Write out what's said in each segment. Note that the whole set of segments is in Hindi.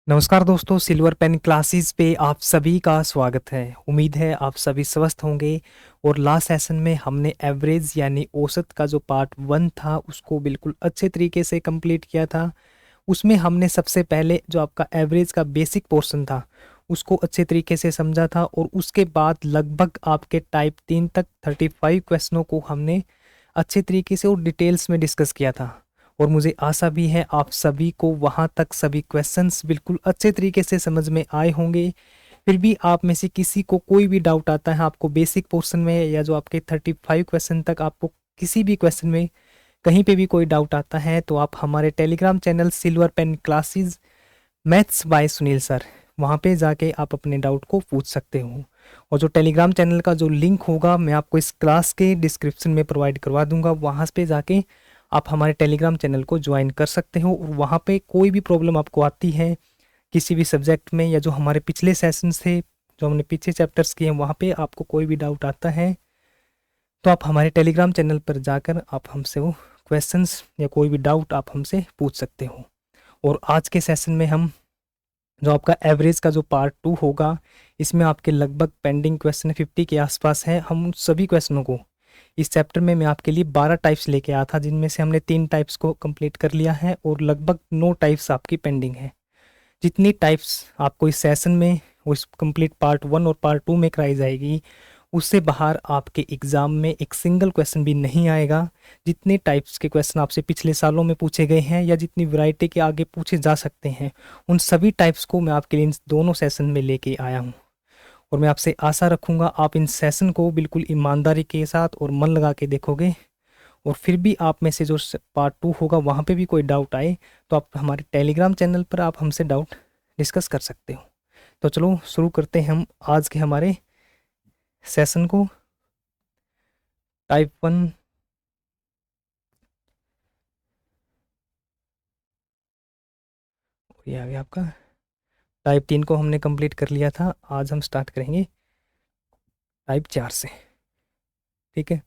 नमस्कार दोस्तों, सिल्वर पेन क्लासेस पे आप सभी का स्वागत है। उम्मीद है आप सभी स्वस्थ होंगे। और लास्ट सेशन में हमने एवरेज यानी औसत का जो पार्ट 1 था उसको बिल्कुल अच्छे तरीके से कंप्लीट किया था। उसमें हमने सबसे पहले जो आपका एवरेज का बेसिक पोर्शन था उसको अच्छे तरीके से समझा था, और उसके बाद लगभग आपके टाइप 3 तक 35 क्वेश्चनों को हमने अच्छे तरीके से और डिटेल्स में डिस्कस किया था। और मुझे आशा भी है आप सभी को वहाँ तक सभी क्वेश्चंस बिल्कुल अच्छे तरीके से समझ में आए होंगे। फिर भी आप में से किसी को कोई भी डाउट आता है आपको बेसिक पोर्शन में, या जो आपके 35 क्वेश्चन तक आपको किसी भी क्वेश्चन में कहीं पे भी कोई डाउट आता है, तो आप हमारे Telegram channel silver pen classes maths by Sunil sir, वहाँ पे जाके आप अपने डाउट को पूछ सकते हो। और जो टेलीग्राम चैनल का जो लिंक होगा मैं आपको इस क्लास के डिस्क्रिप्शन में प्रोवाइड करवा दूंगा। वहाँ पे जाके आप हमारे टेलीग्राम चैनल को ज्वाइन कर सकते हो, और वहाँ पे कोई भी प्रॉब्लम आपको आती है किसी भी सब्जेक्ट में, या जो हमारे पिछले सेशंस थे जो हमने पीछे चैप्टर्स किए हैं वहाँ पे आपको कोई भी डाउट आता है, तो आप हमारे टेलीग्राम चैनल पर जाकर आप हमसे वो क्वेश्चंस या कोई भी डाउट आप हमसे पूछ सकते हो। और आज के सेशन में हम जो आपका एवरेज का जो पार्ट 2 होगा, इसमें आपके लगभग पेंडिंग क्वेश्चन 50 के आसपास है। हम उन सभी क्वेश्चनों को इस चैप्टर में मैं आपके लिए 12 टाइप्स लेके आया था, जिनमें से हमने 3 टाइप्स को कंप्लीट कर लिया है और लगभग 9 टाइप्स आपकी पेंडिंग है। जितनी टाइप्स आपको इस सेशन में उस कंप्लीट पार्ट 1 और पार्ट 2 में कराई जाएगी, उससे बाहर आपके एग्ज़ाम में एक सिंगल क्वेश्चन भी नहीं आएगा। जितने टाइप्स के क्वेश्चन आपसे पिछले सालों में पूछे गए हैं या जितनी वैरायटी के आगे पूछे जा सकते हैं, उन सभी टाइप्स को मैं आपके लिए इन दोनों सेशन में लेके आया हूँ। और मैं आपसे आशा रखूँगा आप इन सेशन को बिल्कुल ईमानदारी के साथ और मन लगा के देखोगे। और फिर भी आप में से जो पार्ट 2 होगा वहाँ पे भी कोई डाउट आए, तो आप हमारे टेलीग्राम चैनल पर आप हमसे डाउट डिस्कस कर सकते हो। तो चलो शुरू करते हैं हम आज के हमारे सेशन को। टाइप 1 ये आ गया आपका। टाइप 3 को हमने कंप्लीट कर लिया था। आज हम स्टार्ट करेंगे टाइप 4 से। ठीक है,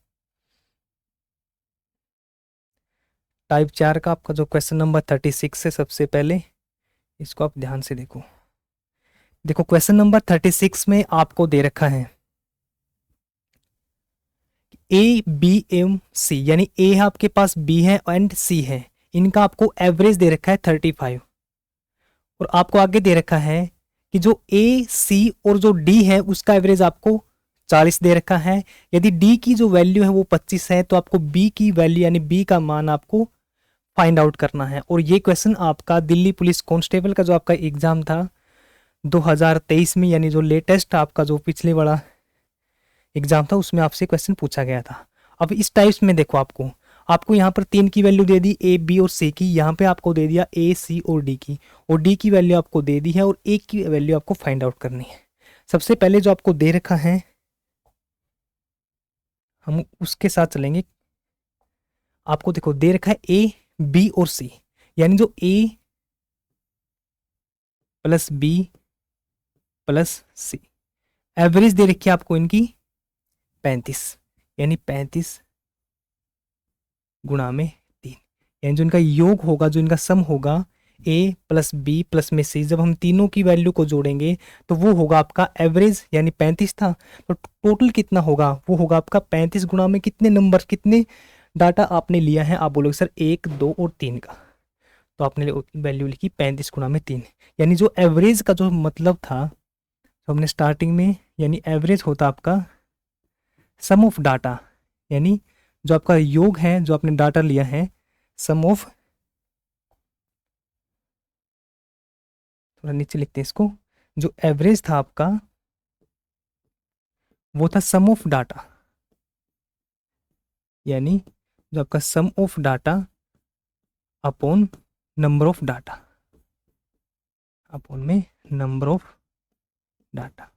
टाइप 4 का आपका जो क्वेश्चन नंबर 36 है, सबसे पहले इसको आप ध्यान से देखो। देखो क्वेश्चन नंबर 36 में आपको दे रखा है ए बी एम सी, यानी ए है आपके पास, बी है एंड सी है। इनका आपको एवरेज दे रखा है 35, और आपको आगे दे रखा है कि जो ए सी और जो डी है उसका एवरेज आपको 40 दे रखा है। यदि डी की जो वैल्यू है वो 25 है, तो आपको बी की वैल्यू यानी बी का मान आपको फाइंड आउट करना है। और ये क्वेश्चन आपका दिल्ली पुलिस कांस्टेबल का जो आपका एग्जाम था 2023 में, यानी जो लेटेस्ट आपका जो पिछले वाला एग्जाम था उसमें आपसे क्वेश्चन पूछा गया था। अब इस टाइप्स में देखो, आपको आपको यहाँ पर 3 की value they the, A B और सी की। यहाँ पे आपको दे दिया ए सी और डी की, और डी की वैल्यू आपको दे दी है, और ए की वैल्यू आपको फाइंड आउट करनी है। सबसे पहले जो आपको दे रखा है हम उसके साथ चलेंगे। आपको देखो दे रखा है ए बी और सी, यानी जो ए प्लस बी प्लस सी, एवरेज दे रखी है आपको इनकी 35, यानी 35 गुणा में 3, यानी जो इनका योग होगा, जो इनका सम होगा ए प्लस बी प्लस में सी, जब हम तीनों की वैल्यू को जोड़ेंगे तो वो होगा आपका एवरेज, यानी 35 था। तो टोटल कितना होगा, वो होगा आपका 35 गुणा में कितने नंबर, कितने डाटा आपने लिया है। आप बोलोगे सर 1 2 और 3 का, तो आपने वैल्यू लिखी 35 गुणा में 3। यानी जो एवरेज का जो मतलब था, तो हमने स्टार्टिंग में, यानी एवरेज होता आपका सम ऑफ डाटा, यानी जो आपका योग है, जो आपने डाटा लिया है, सम ऑफ, थोड़ा नीचे लिखते हैं इसको, जो एवरेज था आपका वो था सम ऑफ डाटा, यानी जो आपका sum of data upon number of data, upon में नंबर ऑफ डाटा।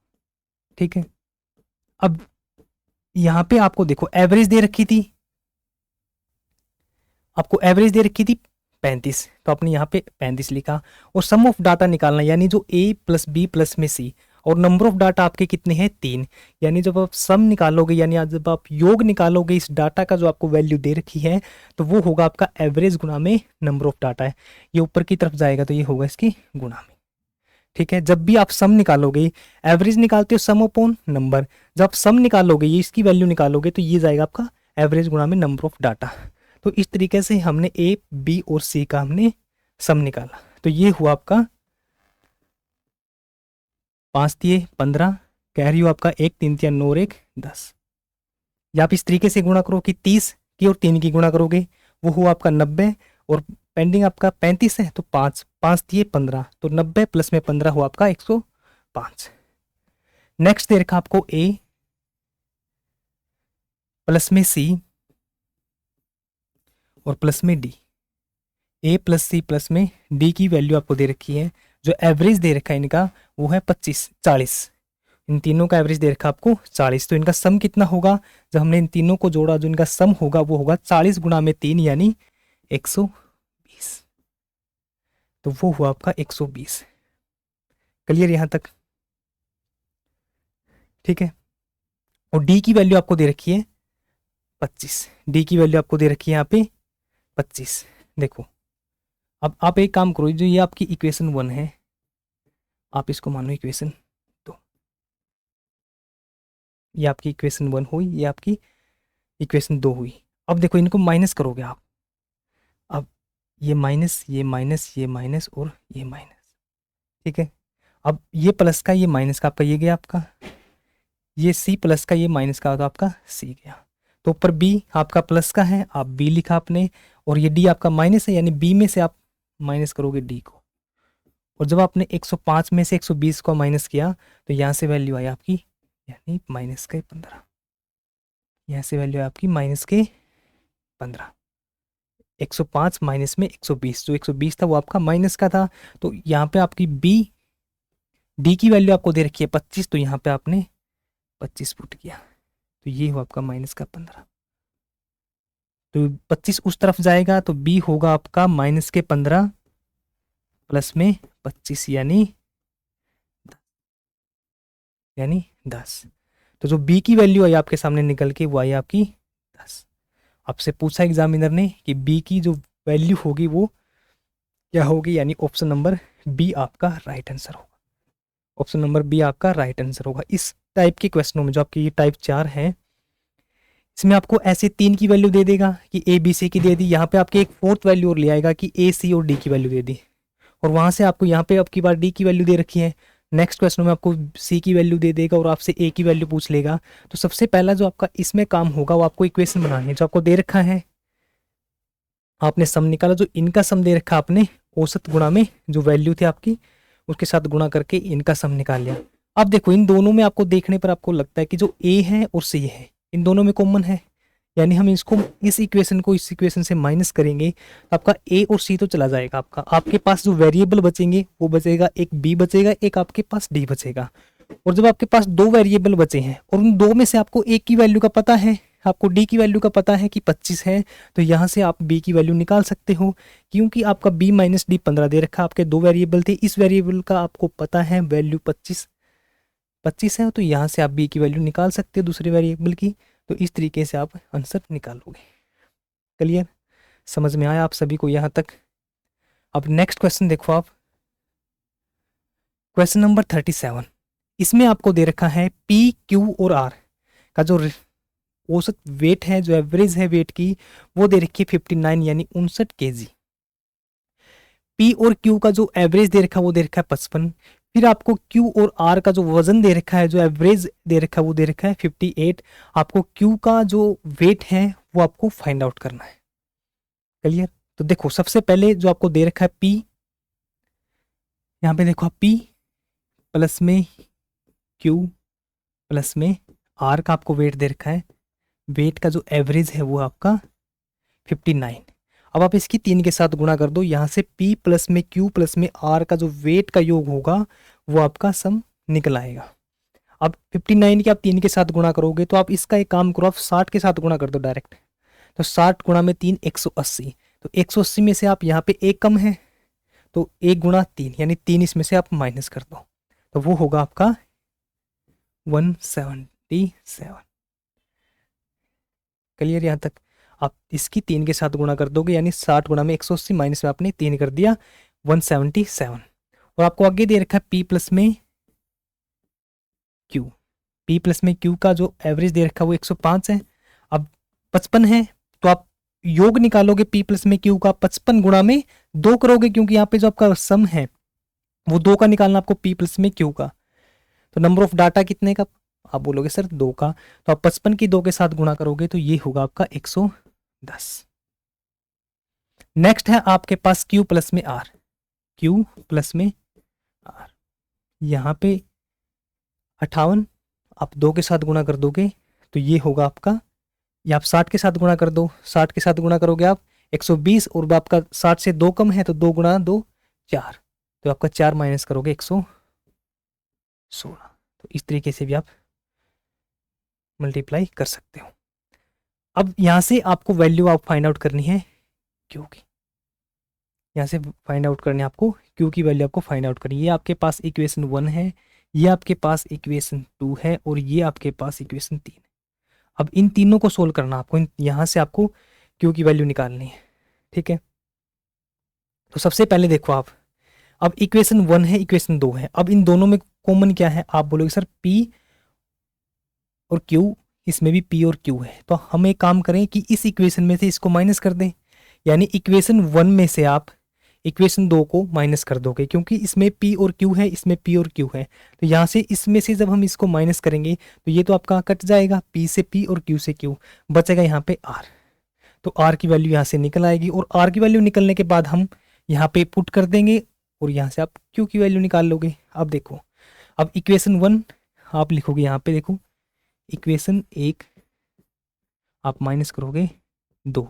ठीक है, अब यहां पे आपको देखो एवरेज दे रखी थी, आपको एवरेज दे रखी थी 35, तो आपने यहाँ पे 35 लिखा। और सम ऑफ डाटा निकालना, यानी जो ए प्लस बी प्लस में सी, और नंबर ऑफ डाटा आपके कितने हैं 3, यानी जब आप सम निकालोगे, यानी जब आप योग निकालोगे इस डाटा का जो आपको वैल्यू दे रखी है, तो वो होगा आपका एवरेज गुणा में नंबर ऑफ डाटा है। ये ऊपर की तरफ जाएगा तो ये होगा इसकी गुणा में। ठीक है, जब भी आप सम निकालोगे, एवरेज निकालते हो सम अपॉन नंबर, जब आप सम निकालोगे, ये इसकी वैल्यू निकालोगे तो ये जाएगा आपका एवरेज गुणा में नंबर ऑफ डाटा। तो इस तरीके से हमने ए बी और सी का हमने सम निकाला। तो ये हुआ आपका 5 तिये 15, कैरी हो आपका 1 3 तिया 9 और 1 10। या आप इस तरीके से गुणा करो कि 30 की और 3 की गुणा करोगे, वो हुआ आपका 90, और पेंडिंग आपका 35 है, तो 5 5 दिए 15, तो 90 प्लस में 15 हुआ आपका 105। नेक्स्ट दे रखा आपको ए प्लस में सी और प्लस में डी। ए प्लस सी प्लस में डी की वैल्यू आपको दे रखी है। जो एवरेज दे रखा है इनका वो है 25 40। इन तीनों का एवरेज दे रखा आपको 40। तो इनका सम कितना होगा, जब हमने इन तीनों को जोड़ा, जो इनका सम होगा वो होगा 40 गुणा में 3 यानी 120। तो वो हुआ आपका 120। क्लियर यहां तक? ठीक है। और डी की वैल्यू आपको दे रखी है 25। डी की वैल्यू आपको दे रखी है यहाँ पे 25। देखो, अब आप एक काम करो, जो ये आपकी इक्वेशन 1 है, आप इसको मानो इक्वेशन 2। ये आपकी इक्वेशन 1 हुई, ये आपकी इक्वेशन 2 हुई। अब देखो, इनको माइनस करोगे आप। अब ये माइनस, ये माइनस, ये माइनस और ये माइनस। ठीक है। अब ये प्लस का, ये माइनस का, आपका ये गया आपका। ये सी प्लस का, ये माइनस का, तो आपका सी गया। तो ऊपर बी आपका प्लस का है, आप बी लिखा आपने, और ये डी आपका माइनस है, यानी बी में से आप माइनस करोगे डी को। और जब आपने 105 में से 120 को माइनस किया, तो यहाँ से वैल्यू आई आपकी यानी माइनस के 15। यहाँ से वैल्यू है आपकी माइनस के 15। 105 माइनस में 120, जो 120 था वो आपका माइनस का था। तो यहाँ पे आपकी बी डी की वैल्यू आपको दे रखी है 25, तो यहाँ पे आपने 25 पुट किया, तो ये हुआ आपका माइनस का 15। तो 25 उस तरफ जाएगा, तो बी होगा आपका माइनस के 15 प्लस में 25 यानी 10। तो जो बी की वैल्यू आई आपके सामने निकल के, वो आई आपकी 10। आपसे पूछा एग्जामिनर ने कि बी की जो वैल्यू होगी वो क्या होगी, यानी ऑप्शन नंबर बी आपका राइट आंसर होगा। ऑप्शन नंबर बी आपका राइट आंसर होगा। इस टाइप के क्वेश्चनों में, जो आपकी ये टाइप 4 है, इसमें आपको ऐसे 3 की वैल्यू दे देगा कि ए बी सी की दे दी, यहाँ पे आपके एक फोर्थ वैल्यू और ले आएगा कि ए सी और डी की वैल्यू दे दी, और वहां से आपको यहाँ पे अब की बार डी की वैल्यू दे रखी है, नेक्स्ट क्वेश्चन में आपको सी की वैल्यू दे देगा और आपसे ए की वैल्यू पूछ लेगा। तो सबसे पहला जो आपका इसमें काम होगा, वो आपको इक्वेशन बनानी है। जो आपको दे रखा है, आपने सम निकाला, जो इनका सम दे रखा आपने औसत गुणा में जो वैल्यू थी आपकी उसके साथ गुणा करके इनका सम निकाल लिया। अब देखो, इन दोनों में आपको देखने पर आपको लगता है कि जो ए है और सी है, इन दोनों में कॉमन है, यानी हम इसको इस इक्वेशन को इस इक्वेशन से माइनस करेंगे, तो आपका ए और सी तो चला जाएगा। आपके पास जो वेरिएबल बचेंगे वो बचेगा, एक बी बचेगा, एक आपके पास डी बचेगा। और जब आपके पास 2 वेरिएबल बचे हैं और उन 2 में से आपको एक की वैल्यू का पता है, आपको डी की वैल्यू का पता है कि 25 है, तो यहाँ से आप बी की वैल्यू निकाल सकते हो, क्योंकि आपका बी माइनस डी 15 दे रखा। आपके 2 वेरिएबल थे, इस वेरिएबल का आपको पता है वैल्यू 25 है, तो यहाँ से आप बी की वैल्यू निकाल सकते हो दूसरे वेरिएबल की। तो इस तरीके से आप आंसर निकालोगे। क्लियर? समझ में आया आप सभी को यहाँ तक? अब नेक्स्ट क्वेश्चन देखो आप, क्वेश्चन नंबर 37। इसमें आपको दे रखा है पी क्यू और आर का जो औसत वेट है, जो एवरेज है वेट की, वो दे रखी है 59 यानी 59 kg। पी और क्यू का जो एवरेज दे रखा है वो दे रखा है 55। फिर आपको क्यू और आर का जो वजन दे रखा है, जो एवरेज दे रखा है वो दे रखा है 58। आपको क्यू का जो वेट है वो आपको फाइंड आउट करना है। क्लियर? तो देखो, सबसे पहले जो आपको दे रखा है पी, यहाँ पे देखो आप पी प्लस में क्यू प्लस में आर का आपको वेट दे रखा है। वेट का जो एवरेज है वो आपका 59। अब आप इसकी 3 के साथ गुणा कर दो, यहाँ से P प्लस में Q प्लस में R का जो वेट का योग होगा वो आपका सम निकल आएगा। अब 59 के आप 3 के साथ गुणा करोगे, तो आप इसका एक काम करो, आप 60 के साथ गुणा कर दो डायरेक्ट। तो 60 गुणा में 3 180। तो 180 में से आप यहाँ पे एक कम है, तो 1 गुणा 3 यानी 3 इसमें से आप माइनस कर दो, तो वो होगा आपका 177। क्लियर यहाँ तक? आप इसकी 3 के साथ गुणा कर दोगे, यानी 60 गुणा में 180 माइनस में आपने 3 कर दिया 177। और आपको आगे दे रखा है P प्लस में Q। P प्लस में Q का जो एवरेज दे रखा है वो 105 है। अब 55 है तो आप योग निकालोगे P प्लस में Q का, 55 गुणा में 2 करोगे, क्योंकि यहाँ पे जो आपका सम है वो 2 का निकालना आपको P प्लस में Q का। तो नंबर ऑफ डाटा कितने का, आप बोलोगे सर 2 का, तो आप 55 की 2 के साथ गुणा करोगे तो ये होगा आपका 110। नेक्स्ट है आपके पास Q प्लस में R। Q प्लस में R, यहाँ पे 58 आप 2 के साथ गुणा कर दोगे तो ये होगा आपका, या आप 60 के साथ गुणा कर दो, 60 के साथ गुणा करोगे आप 120, और आपका 60 से 2 कम है तो 2 गुणा 2 4, तो आपका 4 माइनस करोगे 116। तो इस तरीके से भी आप मल्टीप्लाई कर सकते हो। अब यहाँ से आपको वैल्यू आप फाइंड आउट करनी है क्यू की, यहाँ से फाइंड आउट करनी है आपको क्यू की वैल्यू आपको फाइंड आउट करनी है। ये आपके पास इक्वेशन 1 है, ये आपके पास इक्वेशन 2 है, और ये आपके पास इक्वेशन 3 है। अब इन तीनों को सोल्व करना आपको, यहाँ से आपको क्यू की वैल्यू निकालनी है, ठीक है। तो सबसे पहले देखो आप, अब इक्वेशन 1 है, इक्वेशन 2 है, अब इन दोनों में कॉमन क्या है, आप बोलोगे सर P और Q, इसमें भी P और Q है, तो हम एक काम करें कि इस इक्वेशन में से इसको माइनस कर दें, यानी इक्वेशन 1 में से आप इक्वेशन 2 को माइनस कर दोगे, क्योंकि इसमें P और Q है, इसमें P और Q है, तो यहाँ से इसमें से जब हम इसको माइनस करेंगे तो ये तो आपका कट जाएगा, P से P और Q से Q, बचेगा यहाँ पे R। तो R की वैल्यू यहाँ से निकल आएगी, और R की वैल्यू निकलने के बाद हम यहाँ पे पुट कर देंगे, और यहाँ से आप Q की वैल्यू निकाल लोगे। अब देखो, अब इक्वेशन 1 आप लिखोगे यहाँ पे, देखो इक्वेशन 1 आप माइनस करोगे 2,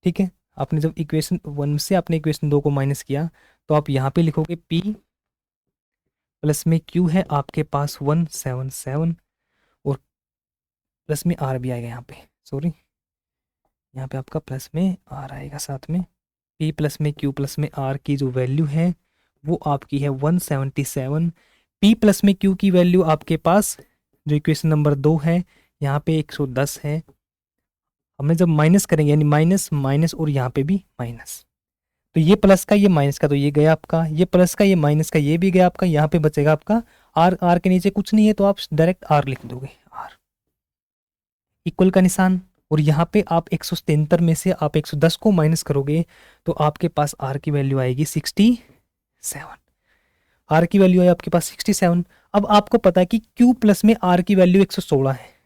ठीक है। आपने जब इक्वेशन 1 से आपने इक्वेशन 2 को माइनस किया तो आप यहाँ पे लिखोगे P प्लस में Q है आपके पास 177, और प्लस में R भी आएगा यहाँ पे, सॉरी यहाँ पे आपका प्लस में R आएगा साथ में। P प्लस में Q प्लस में R की जो वैल्यू है वो आपकी है 177। P प्लस में Q की वैल्यू आपके पास जो इक्वेशन नंबर 2 है यहाँ पे 110 है। हमने जब माइनस करेंगे, यानी माइनस माइनस और यहाँ पे भी माइनस, तो ये प्लस का ये माइनस का तो ये गया आपका, ये प्लस का ये माइनस का ये भी गया आपका, यहाँ पे बचेगा आपका R। R के नीचे कुछ नहीं है तो आप डायरेक्ट R लिख दोगे, R इक्वल का निशान, और यहाँ पे आप 173 में से आप 110 को माइनस करोगे तो आपके पास R की वैल्यू आएगी 67। R की वैल्यू है आपके पास 67। अब आपको पता है कि Q प्लस में R की वैल्यू 116 है,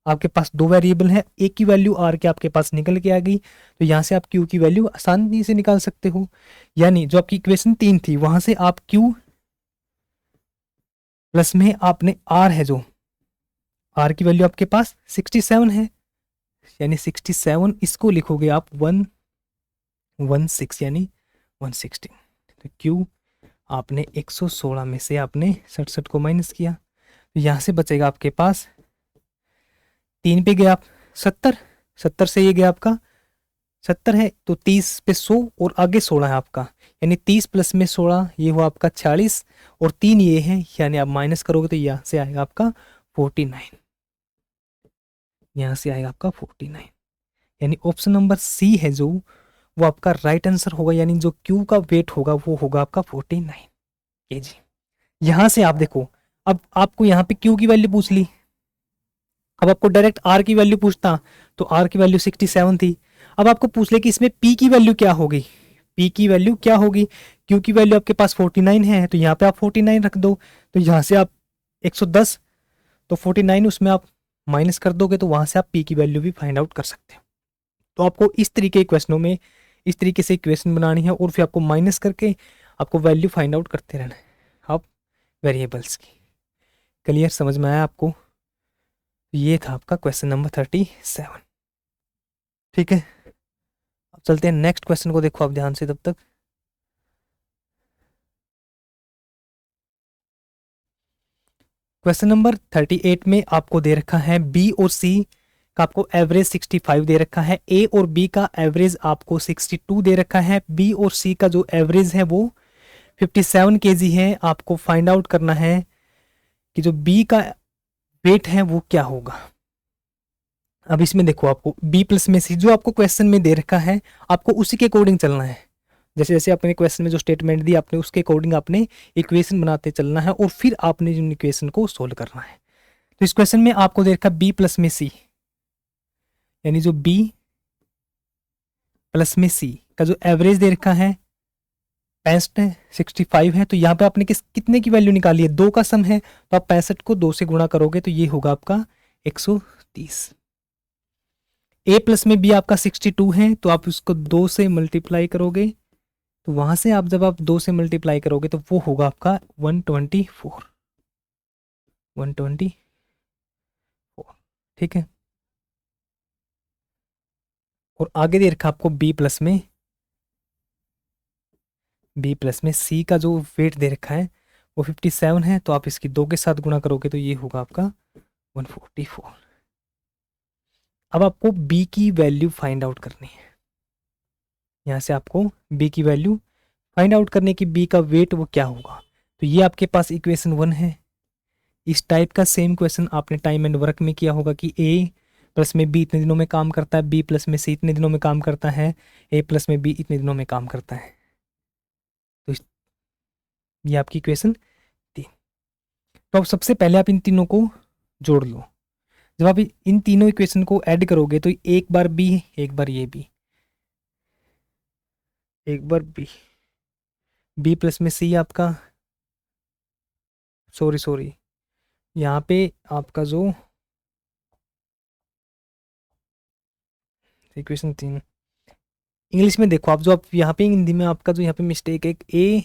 आपके पास 2 वेरिएबल है, एक की वैल्यू R के आपके पास निकल के आ गई, तो यहाँ से आप Q की वैल्यू आसानी से निकाल सकते हो। यानी जो आपकी इक्वेशन 3 थी वहां से आप Q प्लस में आपने R है, जो R की वैल्यू आपके पास 67 है, यानी 67 इसको लिखोगे आप 116 यानी 116। तो Q आपने 116 में से आपने 67 को माइनस किया, तो यहाँ से बचेगा आपके पास 3 पे गया आप 70, 70 से ये गया आपका 70 है, तो 30 पे 100 और आगे 16 है आपका, यानी 30 प्लस में 16 ये हुआ आपका 40, और 3 ये है, यानी आप माइनस करोगे तो यहाँ से आएगा आपका 49, यहाँ से आएगा आपका 49, यानी ऑप्शन नंबर सी है जो वो आपका राइट आंसर होगा, यानी जो क्यू का वेट होगा वो होगा आपका 49 kg। यहाँ से आप देखो, अब आपको यहाँ पे क्यू की वैल्यू पूछ ली, अब आपको डायरेक्ट आर की वैल्यू पूछता तो आर की वैल्यू 67 थी। अब आपको पूछ ले कि इसमें पी की वैल्यू क्या होगी, पी की वैल्यू क्या होगी, क्यू की वैल्यू आपके पास 49 है, तो यहाँ पे आप 49 रख दो, तो यहाँ से आप 110 तो 49 उसमें आप माइनस कर दोगे, तो वहां से आप पी की वैल्यू भी फाइंड आउट कर सकते हो। तो आपको इस तरीके के क्वेश्चनों में इस तरीके से इक्वेशन बनानी है, और फिर आपको माइनस करके आपको वैल्यू फाइंड आउट करते रहना है आप वेरिएबल्स की। क्लियर, समझ में आया आपको? ये था आपका क्वेश्चन नंबर 37। ठीक है, अब चलते हैं नेक्स्ट क्वेश्चन को, देखो आप ध्यान से तब तक। क्वेश्चन नंबर 38 में आपको दे रखा है बी और सी का आपको एवरेज 65 दे रखा है, ए और बी का एवरेज आपको 62 दे रखा है, बी और सी का जो एवरेज है वो 57 kg है। आपको फाइंड आउट करना है कि जो बी का वेट है वो क्या होगा। अब इसमें देखो, आपको बी प्लस में सी जो आपको क्वेश्चन में दे रखा है आपको उसी के अकॉर्डिंग चलना है। जैसे जैसे अपने क्वेश्चन में जो स्टेटमेंट दी आपने उसके अकॉर्डिंग आपने इक्वेशन बनाते चलना है और फिर आपने जो इक्वेशन को सोल्व करना है। तो इस क्वेश्चन में आपको दे रखा बी प्लस में सी, यानी जो बी प्लस में सी का जो एवरेज दे रखा है 65 है, 65 है। तो यहाँ पे आपने कितने की वैल्यू निकाली है, 2 का सम है, तो आप 65 को 2 से गुणा करोगे तो ये होगा आपका 130। ए प्लस में बी आपका 62 है, तो आप उसको 2 से मल्टीप्लाई करोगे, तो वहां से आप जब आप 2 से मल्टीप्लाई करोगे तो वो होगा आपका 124, 124। ठीक है, और आगे दे रखा आपको बी प्लस में सी का जो वेट दे रखा है वो 57 है, तो आप इसकी 2 के साथ गुणा करोगे तो ये होगा आपका 144। अब आपको बी की वैल्यू फाइंड आउट करनी है। यहाँ से आपको बी की वैल्यू फाइंड आउट करने की, बी का वेट वो क्या होगा। तो ये आपके पास इक्वेशन 1 है। इस टाइप का सेम क्वेश्चन आपने टाइम एंड वर्क में किया होगा कि ए प्लस में बी इतने दिनों में काम करता है, बी प्लस में सी इतने दिनों में काम करता है, ए प्लस में बी इतने दिनों में काम करता है। तो ये आपकी इक्वेशन 3। तो अब सबसे पहले आप इन तीनों को जोड़ लो। जब आप इन तीनों इक्वेशन को ऐड करोगे तो एक बार बी, एक बार ये बी, एक बार बी प्लस में सी आपका, सॉरी यहाँ पे आपका जो इक्वेशन 3 इंग्लिश में देखो आप, जो आप यहाँ पे हिंदी में आपका जो यहाँ पे मिस्टेक एक ए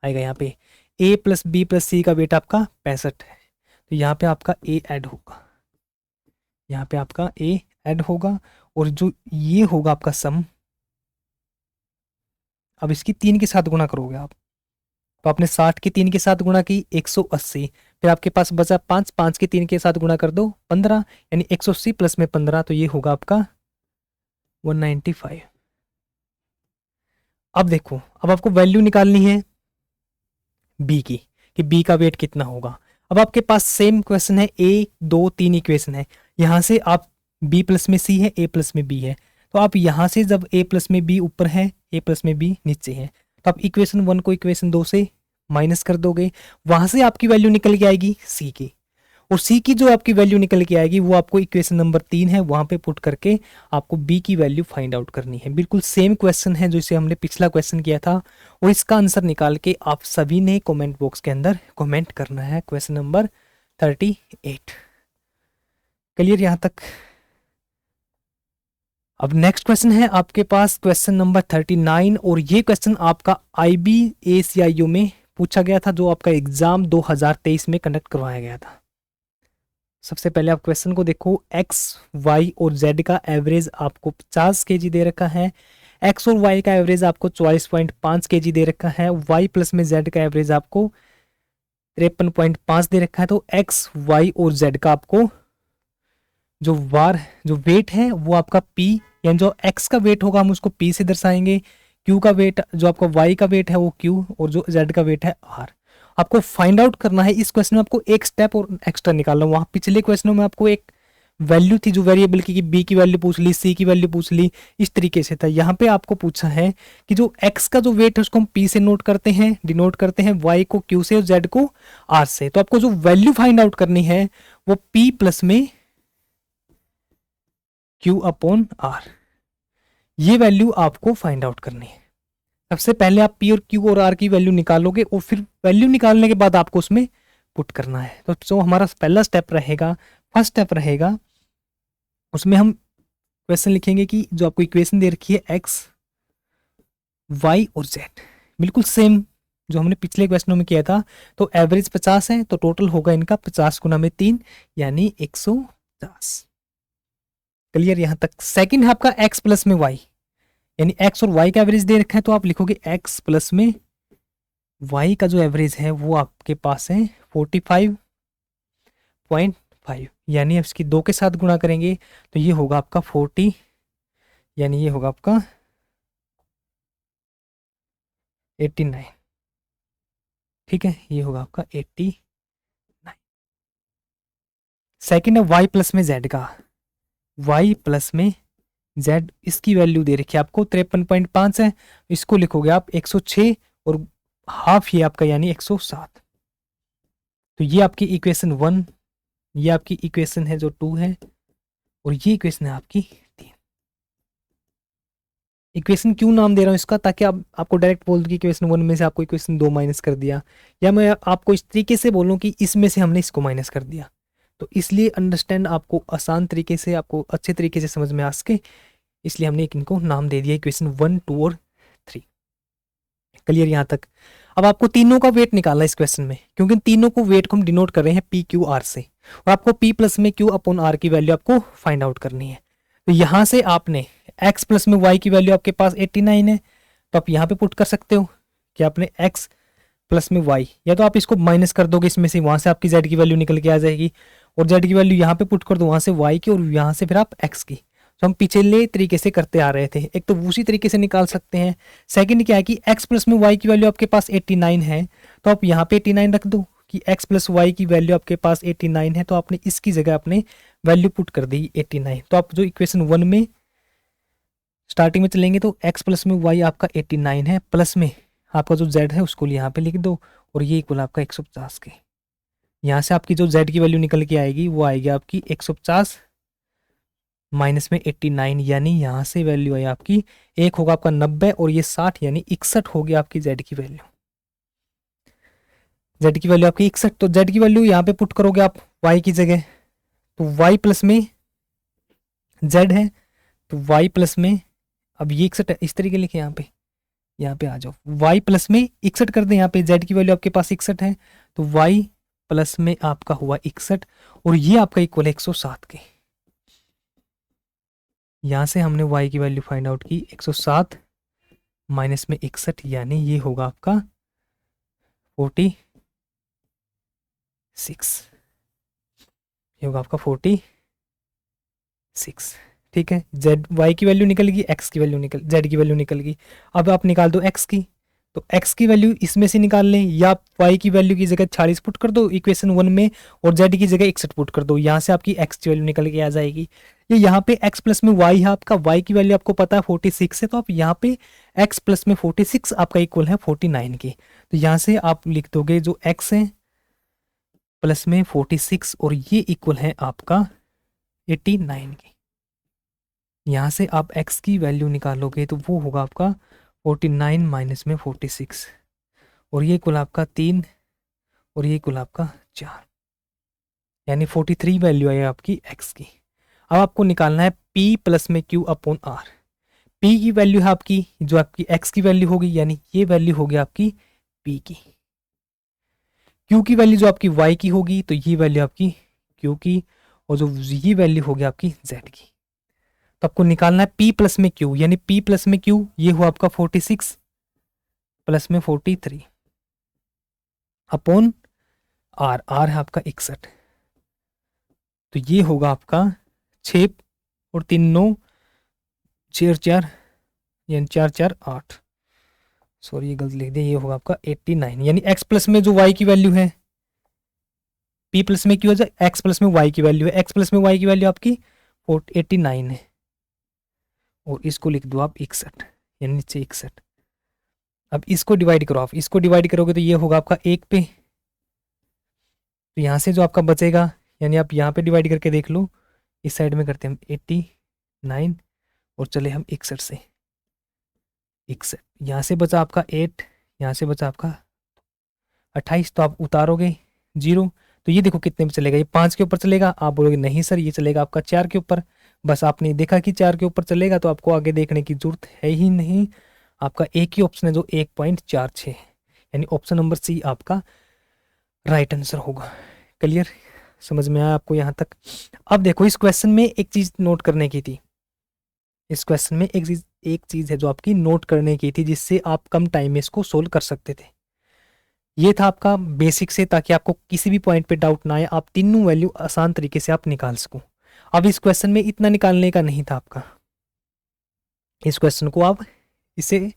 आएगा, यहाँ पे ए प्लस बी प्लस सी का वेट आपका 65 है, तो यहाँ पे आपका ए ऐड होगा, यहाँ पे आपका ए ऐड होगा, और जो ये होगा आपका सम, अब इसकी 3 के साथ गुणा करोगे आप, तो आपने 60 की 3 के साथ गुणा की 180, फिर आपके पास बचा 5, 5 की 3 के साथ गुणा कर दो 15, यानी 180 प्लस में 15, तो ये होगा आपका 195। अब देखो, अब आपको वैल्यू निकालनी है बी की, कि बी का वेट कितना होगा। अब आपके पास सेम क्वेश्चन है, ए 2 3 इक्वेशन है, यहाँ से आप बी प्लस में सी है, ए प्लस में बी है, तो आप यहाँ से जब ए प्लस में बी ऊपर है, ए प्लस में बी नीचे है, तो आप इक्वेशन 1 को इक्वेशन 2 से माइनस कर दोगे, वहां से आपकी वैल्यू निकल के आएगी सी की, और सी की जो आपकी वैल्यू निकल के आएगी वो आपको इक्वेशन नंबर 3 है वहां पे पुट करके आपको बी की वैल्यू फाइंड आउट करनी है। बिल्कुल सेम क्वेश्चन है जैसे हमने पिछला क्वेश्चन किया था, और इसका आंसर निकाल के आप सभी ने कमेंट बॉक्स के अंदर कमेंट करना है। क्वेश्चन नंबर 38 क्लियर यहाँ तक। अब नेक्स्ट क्वेश्चन है आपके पास क्वेश्चन नंबर 39, और ये क्वेश्चन आपका IBACIU में पूछा गया था, जो आपका एग्जाम 2023 में कंडक्ट करवाया गया था। सबसे पहले आप क्वेश्चन को देखो, एक्स वाई और जेड का एवरेज आपको 50 kg दे रखा है, एक्स और वाई का एवरेज आपको 44.5 kg दे रखा है, वाई प्लस में जेड का एवरेज आपको 53.5 दे रखा है। तो एक्स वाई और जेड का आपको जो वेट है वो आपका पी, यानी जो एक्स का वेट होगा हम उसको पी से दर्शाएंगे, क्यू का वेट, जो आपका वाई का वेट है वो क्यू, और जो जेड का वेट है आर। आपको फाइंड आउट करना है। इस क्वेश्चन में आपको एक स्टेप और एक्स्ट्रा निकालना, वहां पिछले क्वेश्चनों में आपको एक वैल्यू थी जो वेरिएबल की, बी की वैल्यू पूछ ली, सी की वैल्यू पूछ ली, इस तरीके से था। यहाँ पे आपको पूछा है कि जो एक्स का जो वेट है उसको हम पी से नोट करते हैं, डिनोट करते हैं, वाई को क्यू से और जेड को आर से। तो आपको जो वैल्यू फाइंड आउट करनी है वो पी प्लस में क्यू अपॉन आर, ये वैल्यू आपको फाइंड आउट करनी है। सबसे पहले आप पी और क्यू और आर की वैल्यू निकालोगे, और फिर वैल्यू निकालने के बाद आपको उसमें पुट करना है। तो जो हमारा पहला स्टेप रहेगा, फर्स्ट स्टेप रहेगा, उसमें हम क्वेश्चन लिखेंगे कि जो आपको इक्वेशन दे रखी है एक्स वाई और जेड, बिल्कुल सेम जो हमने पिछले क्वेश्चनों में किया था। तो एवरेज 50 है, तो टोटल होगा इनका 50 गुना में 3 यानी 150। क्लियर यहाँ तक। सेकंड है आपका x प्लस में y, यानी x और y का एवरेज दे रखा है, तो आप लिखोगे x प्लस में y का जो एवरेज है वो आपके पास है 45.5, यानी इसकी 2 के साथ गुणा करेंगे तो ये होगा आपका 40, यानी ये होगा आपका 89। ठीक है, ये होगा आपका 89। सेकंड है y प्लस में z का, y प्लस में z इसकी वैल्यू दे रखी है आपको 53.5 है, इसको लिखोगे आप 106 और हाफ ये आपका यानी 107। तो ये आपकी इक्वेशन 1, ये आपकी इक्वेशन है जो 2 है, और ये इक्वेशन है आपकी 3। इक्वेशन क्यों नाम दे रहा हूँ इसका, ताकि आप आपको डायरेक्ट बोल दूं कि इक्वेशन 1 में से आपको इक्वेशन 2 माइनस कर दिया, या मैं आपको इस तरीके से बोलूँ कि इसमें से हमने इसको माइनस कर दिया। तो इसलिए अंडरस्टैंड आपको आसान तरीके से, आपको अच्छे तरीके से समझ में आ सके, इसलिए हमने इनको नाम दे दिया इक्वेशन 1, 2 और 3। क्लियर यहाँ तक। अब आपको तीनों का वेट निकालना है इस क्वेश्चन में, क्योंकि तीनों को वेट को हम डिनोट कर रहे हैं पी क्यू आर से, और आपको पी प्लस में क्यू अपॉन आर की वैल्यू आपको फाइंड आउट करनी है। तो यहाँ से आपने x प्लस में y की वैल्यू आपके पास 89 है, तो आप यहाँ पे पुट कर सकते हो कि आपने x प्लस में y, या तो आप इसको माइनस कर दोगे इसमें से, वहां से आपकी z की वैल्यू निकल के आ जाएगी, और z की वैल्यू यहाँ पे पुट कर दो वहां से y की, और यहाँ से फिर आप x की। तो हम पिछले तरीके से करते आ रहे थे, एक तो उसी तरीके से निकाल सकते हैं। सेकंड क्या है कि x प्लस में y की वैल्यू आपके पास 89 है, तो आप यहाँ पे 89 रख दो कि x प्लस वाई की वैल्यू आपके पास 89 है, तो आपने इसकी जगह अपने वैल्यू पुट कर दी 89। तो आप जो इक्वेशन 1 में स्टार्टिंग में चलेंगे तो x प्लस में y आपका 89 है, प्लस में आपका जो z है उसको यहाँ पे लिख दो, और ये इक्वल आपका 150 के। यहाँ से आपकी जो z की वैल्यू निकल के आएगी वो आएगी आपकी 150 माइनस में 89, यानी यहाँ से वैल्यू आई आपकी एक होगा आपका 90, और ये 60 यानी 61 हो गया आपकी z की वैल्यू। z की वैल्यू आपकी 61, तो z की वैल्यू यहाँ पे पुट करोगे आप y की जगह, तो y प्लस में z है, तो y प्लस में, अब ये 61 इस तरीके लिखे यहाँ पे आ जाओ, y प्लस में 61 कर दें, यहाँ पे z की वैल्यू आपके पास 61 है, तो y प्लस में आपका हुआ 61, और ये आपका इक्वल है 107 के। यहाँ से हमने y की वैल्यू फाइंड आउट की 107 माइनस में 61, यानी ये होगा आपका 46, ये होगा आपका 46। ठीक है, z y की वैल्यू निकल गई, x की वैल्यू निकल, z की वैल्यू निकल गई। अब आप निकाल दो x की, तो x की वैल्यू इसमें से निकाल लें, या y की वैल्यू की जगह 46 पुट कर दो इक्वेशन 1 में, और z की जगह 61 पुट कर दो, यहाँ से आपकी x की वैल्यू निकल के आ जाएगी। ये यहाँ पे x प्लस में y है आपका, y की वैल्यू आपको पता है 46 है, तो आप यहाँ पे x प्लस में 46 आपका इक्वल है 49 के। तो यहाँ से आप लिख दोगे जो x है प्लस में 46, और ये इक्वल है आपका 89 के। यहाँ से आप x की वैल्यू निकालोगे तो वो होगा आपका 49 माइनस में 46, और ये कुल आपका 3, और ये कुल आपका 4, यानी 43 वैल्यू है आपकी x की। अब आपको निकालना है p प्लस में q अपॉन r। p की वैल्यू है आपकी जो आपकी x की वैल्यू होगी, यानी ये वैल्यू होगी आपकी p की। q की वैल्यू जो आपकी y की होगी, तो ये वैल्यू आपकी q की, और जो ये वैल्यू होगी आपकी z की। तो आपको निकालना है p प्लस में q, यानी p प्लस में q ये हुआ आपका 46 प्लस में 43 अपॉन r, r है आपका 61, तो ये होगा आपका 6 और 3 9 4 4 यानी 4 4 8, सॉरी ये गलत लिख दिया, ये होगा आपका 89, यानी x प्लस में जो y की वैल्यू है, p प्लस में q है, x प्लस में y की वैल्यू है, x प्लस में y की वैल्यू आपकी 89 है, और इसको लिख दो आप 61, यानी नीचे 61। अब इसको डिवाइड करो, आप इसको डिवाइड करोगे तो ये होगा आपका 1 पे, तो यहाँ से जो आपका बचेगा, यानी आप यहाँ पे डिवाइड करके देख लो, इस साइड में करते हैं हम 89, और चले हम 61 से 61, यहाँ से बचा आपका 8, यहाँ से बचा आपका 28, तो आप उतारोगे 0, तो ये देखो कितने में चलेगा, ये 5 के ऊपर चलेगा। आप बोलोगे नहीं सर ये चलेगा आपका 4 के ऊपर, बस आपने देखा कि 4 के ऊपर चलेगा, तो आपको आगे देखने की जरूरत है ही नहीं, आपका एक ही ऑप्शन है जो 1.46 है, यानी ऑप्शन नंबर सी आपका राइट आंसर होगा। क्लियर, समझ में आया आपको यहाँ तक। अब देखो इस क्वेश्चन में एक चीज नोट करने की थी, इस क्वेश्चन में एक चीज है जो आपकी नोट करने की थी, जिससे आप कम टाइम में इसको सोल्व कर सकते थे। ये था आपका बेसिक से, ताकि आपको किसी भी पॉइंट पे डाउट ना आए, आप तीनों वैल्यू आसान तरीके से आप निकाल सको। अब इस क्वेश्चन में इतना निकालने का नहीं था आपका, इस क्वेश्चन को आप इसे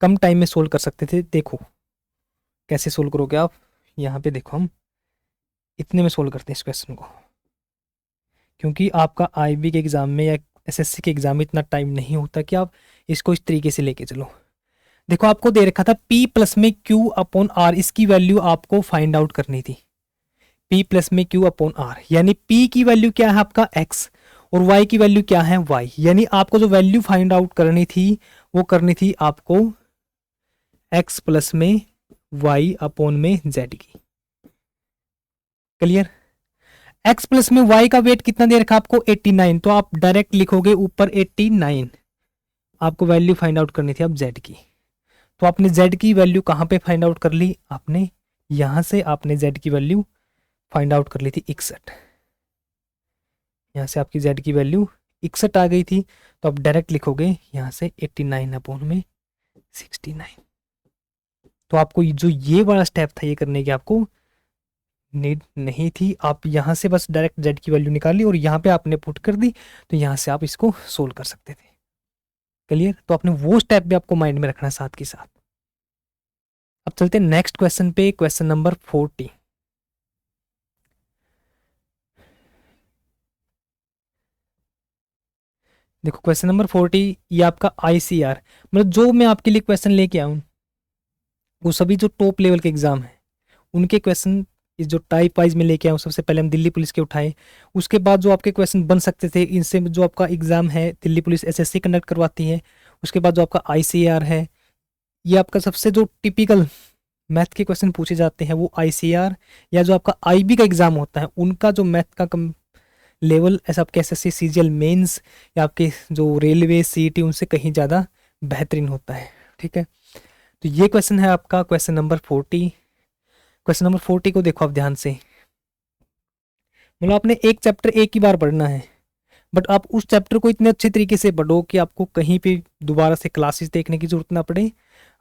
कम टाइम में सोल्व कर सकते थे। देखो कैसे सोल्व करोगे आप, यहाँ पे देखो हम इतने में सोल्व करते हैं इस क्वेश्चन को, क्योंकि आपका आईबी के एग्जाम में या एसएससी के एग्जाम में इतना टाइम नहीं होता कि आप इसको इस तरीके से लेके चलो। देखो आपको दे रखा था P प्लस में Q अपॉन R, इसकी वैल्यू आपको फाइंड आउट करनी थी। P प्लस में Q अपॉन R, यानी P की वैल्यू क्या है आपका X और Y की वैल्यू क्या है Y, यानी आपको जो वैल्यू फाइंड आउट करनी थी वो करनी थी आपको X प्लस में Y अपॉन में Z की। क्लियर? X प्लस में Y का वेट कितना दे रखा आपको 89, तो आप डायरेक्ट लिखोगे ऊपर 89, आपको वैल्यू फाइंड आउट करनी थी अब Z की। तो आपने Z की वैल्यू कहाँ पे फाइंड आउट कर ली, आपने यहाँ से आपने Z की वैल्यू फाइंड आउट कर ली थी 61, यहाँ से आपकी Z की वैल्यू 61 आ गई थी, तो आप डायरेक्ट लिखोगे यहाँ से 89 अपॉन में 69। तो आपको जो ये वाला स्टेप था ये करने की आपको नीड नहीं थी, आप यहाँ से बस डायरेक्ट Z की वैल्यू निकाली और यहाँ पे आपने पुट कर दी, तो यहाँ से आप इसको सोल्व कर सकते थे। क्लियर? तो आपने वो स्टेप भी आपको माइंड में रखना है साथ के साथ। अब चलते हैं नेक्स्ट क्वेश्चन पे, क्वेश्चन नंबर 40। देखो क्वेश्चन नंबर 40 ये आपका ICR, मतलब जो मैं आपके लिए क्वेश्चन लेके आऊँ वो सभी जो टॉप लेवल के एग्जाम है उनके क्वेश्चन इस जो टाइप वाइज में लेके आऊँ। सबसे पहले हम दिल्ली पुलिस के उठाए, उसके बाद जो आपके क्वेश्चन बन सकते थे इनसे जो आपका एग्जाम है दिल्ली पुलिस SSC कंडक्ट करवाती है, उसके बाद जो आपका ICR है, ये आपका सबसे जो टिपिकल मैथ के क्वेश्चन पूछे जाते हैं वो ICR या जो आपका IB का एग्जाम होता है उनका जो मैथ का कम लेवल ऐसा आपके SSC CGL मेंस या आपके जो रेलवे CET उनसे कहीं ज़्यादा बेहतरीन होता है। ठीक है, तो ये क्वेश्चन है आपका क्वेश्चन नंबर 40। क्वेश्चन नंबर 40 को देखो आप ध्यान से, मतलब आपने एक चैप्टर एक ही बार पढ़ना है, बट आप उस चैप्टर को इतने अच्छे तरीके से पढ़ो कि आपको कहीं पे दोबारा से क्लासेस देखने की जरूरत ना पड़े,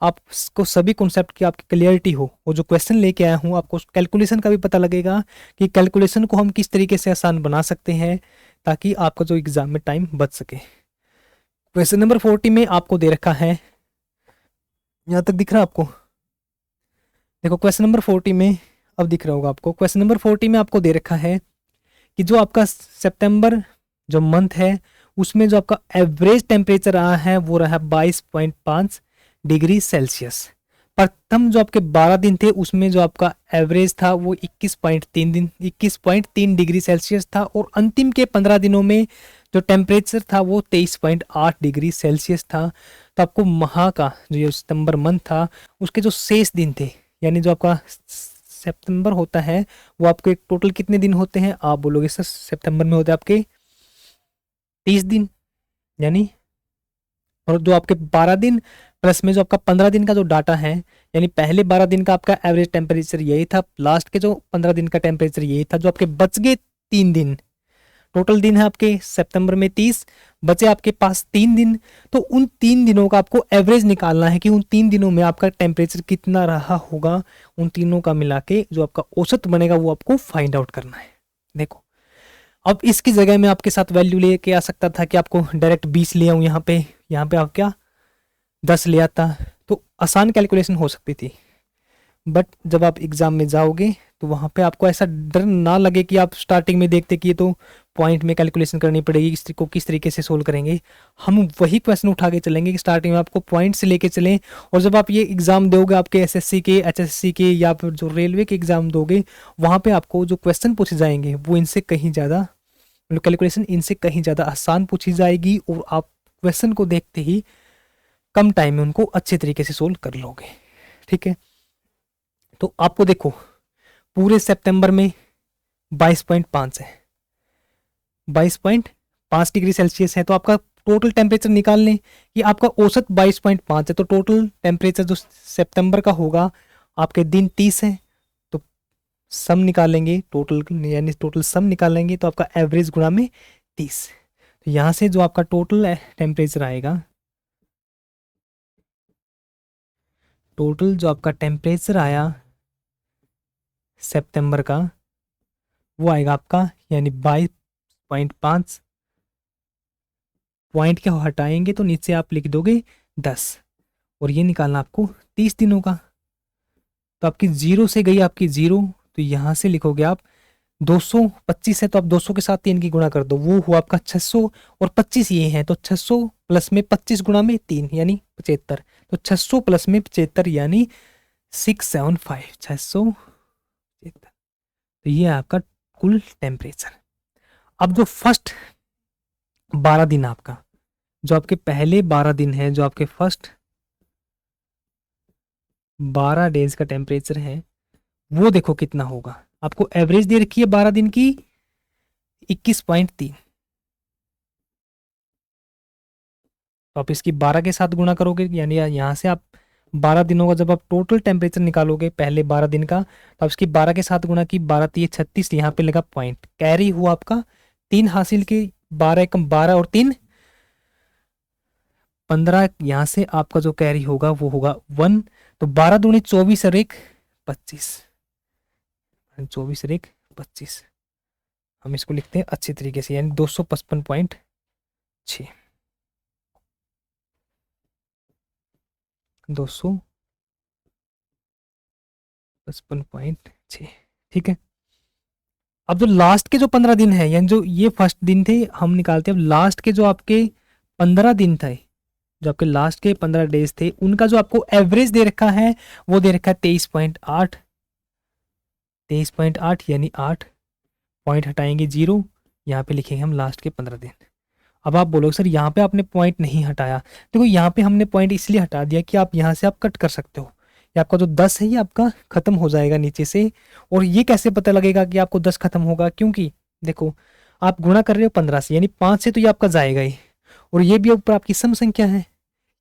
आपको सभी कॉन्सेप्ट की आपकी क्लियरिटी हो। वो जो क्वेश्चन लेके आया हूँ आपको कैलकुलेशन का भी पता लगेगा कि कैलकुलेशन को हम किस तरीके से आसान बना सकते हैं ताकि आपका जो एग्जाम में टाइम बच सके। क्वेश्चन नंबर 40 में आपको दे रखा है, यहाँ तक दिख रहा है आपको? देखो क्वेश्चन नंबर 40 में अब दिख रहा होगा आपको। क्वेश्चन नंबर 40 में आपको दे रखा है कि जो आपका सितंबर जो मंथ है उसमें जो आपका एवरेज टेम्परेचर रहा है वो रहा 22.5 डिग्री सेल्सियस। प्रथम जो आपके 12 दिन थे उसमें जो आपका एवरेज था वो 21.3 डिग्री सेल्सियस था, और अंतिम के 15 दिनों में जो टेम्परेचर था वो 23.8 डिग्री सेल्सियस था। तो आपको माह का जो सितंबर मंथ था उसके जो शेष दिन थे, यानी जो आपका सितंबर होता है वो आपके टोटल कितने दिन होते हैं, आप बोलोगे सर सितंबर में होते हैं आपके 30 दिन, यानी और जो आपके 12 दिन प्लस में जो आपका 15 दिन का जो डाटा है, यानी पहले 12 दिन का आपका एवरेज टेम्परेचर यही था, लास्ट के जो 15 दिन का टेम्परेचर यही था, जो आपके बच गए 3 दिन, टोटल दिन है आपके सितंबर में 30, बचे आपके पास 3 दिन, तो उन 3 दिनों का आपको एवरेज निकालना है कि उन 3 दिनों में आपका टेम्परेचर कितना रहा होगा, उन तीनों का मिला के जो आपका औसत बनेगा वो आपको फाइंड आउट करना है। देखो अब इसकी जगह मैं आपके साथ वैल्यू लेके आ सकता था कि आपको डायरेक्ट 20 ले आऊँ, यहाँ पे आप क्या 10 ले आता, तो आसान कैलकुलेशन हो सकती थी। बट जब आप एग्जाम में जाओगे तो वहाँ पे आपको ऐसा डर ना लगे कि आप स्टार्टिंग में देखते कि ये तो पॉइंट में कैलकुलेशन करनी पड़ेगी, इसको किस तरीके से सोल्व करेंगे। हम वही क्वेश्चन उठा के चलेंगे कि स्टार्टिंग में आपको पॉइंट से लेके चलें, और जब आप ये एग्जाम दोगे आपके SSC के HSC के या फिर जो रेलवे के एग्जाम दोगे वहाँ पे आपको जो क्वेश्चन पूछे जाएंगे वो इनसे कहीं ज़्यादा, कैलकुलेशन इनसे कहीं ज़्यादा आसान पूछी जाएगी, और आप क्वेश्चन को देखते ही कम टाइम में उनको अच्छे तरीके से सोल्व कर लोगे। ठीक है, तो आपको देखो पूरे सितंबर में 22.5 है, 22.5 डिग्री सेल्सियस है, तो आपका टोटल टेम्परेचर निकाल लें कि आपका औसत 22.5 है, तो टोटल टेम्परेचर जो सितंबर का होगा, आपके दिन 30 है, तो सम निकालेंगे टोटल, यानी टोटल सम निकालेंगे तो आपका एवरेज गुणा में 30, तो यहाँ से जो आपका टोटल टेम्परेचर आएगा, टोटल जो आपका टेम्परेचर आया सितंबर का वो आएगा आपका, यानी 22.5 पॉइंट क्या हटाएंगे तो नीचे आप लिख दोगे 10, और ये निकालना आपको 30 दिनों का, तो आपकी 0 से गई आपकी 0, तो यहाँ से लिखोगे आप 225 है तो आप 200 के साथ 3 की गुणा कर दो, वो हुआ आपका 600, और 25 ये है तो 600 प्लस में 25 गुणा में 3 यानी 75, तो 600 प्लस में 75 यानी 675, 675। तो ये है आपका कुल टेम्परेचर। अब जो फर्स्ट 12 दिन आपका, जो आपके पहले 12 दिन है, जो आपके फर्स्ट 12 डेज का टेम्परेचर है, वो देखो कितना होगा। आपको एवरेज दे रखी है 12 दिन की 21.3, तो आप इसकी 12 के साथ गुणा करोगे, यानी यहाँ से आप 12 दिनों का जब आप टोटल टेम्परेचर निकालोगे पहले 12 दिन का, तो आप इसकी 12 के साथ गुणा की, 12 3 36, यहाँ पे लगा पॉइंट, कैरी हुआ आपका 3 हासिल की, 12 एकम 12 और 3 15, यहाँ से आपका जो कैरी होगा वो होगा 1, तो 12 दूनी 24 और 1 25, 24 और 1 25, हम इसको लिखते हैं अच्छी तरीके से, यानी 255.6, 255.6, ठीक है। अब जो लास्ट के जो 15 दिन है, यानी जो ये फर्स्ट दिन थे हम निकालते हैं, अब लास्ट के जो आपके 15 दिन थे, जो आपके लास्ट के 15 डेज थे, उनका जो आपको एवरेज दे रखा है वो दे रखा है 23.8, 23.8 यानी 8 पॉइंट हटाएंगे 0, यहाँ पे लिखेंगे हम लास्ट के 15 दिन। अब आप बोलोगे सर यहाँ पे आपने पॉइंट नहीं हटाया, देखो यहाँ पे हमने पॉइंट इसलिए हटा दिया कि आप यहाँ से आप कट कर सकते हो, ये आपका जो 10 है ये आपका खत्म हो जाएगा नीचे से। और ये कैसे पता लगेगा कि आपको 10 खत्म होगा, क्योंकि देखो आप गुणा कर रहे हो 15 से, यानी 5 से तो ये आपका जाएगा ही, और ये भी ऊपर आपकी सम संख्या है,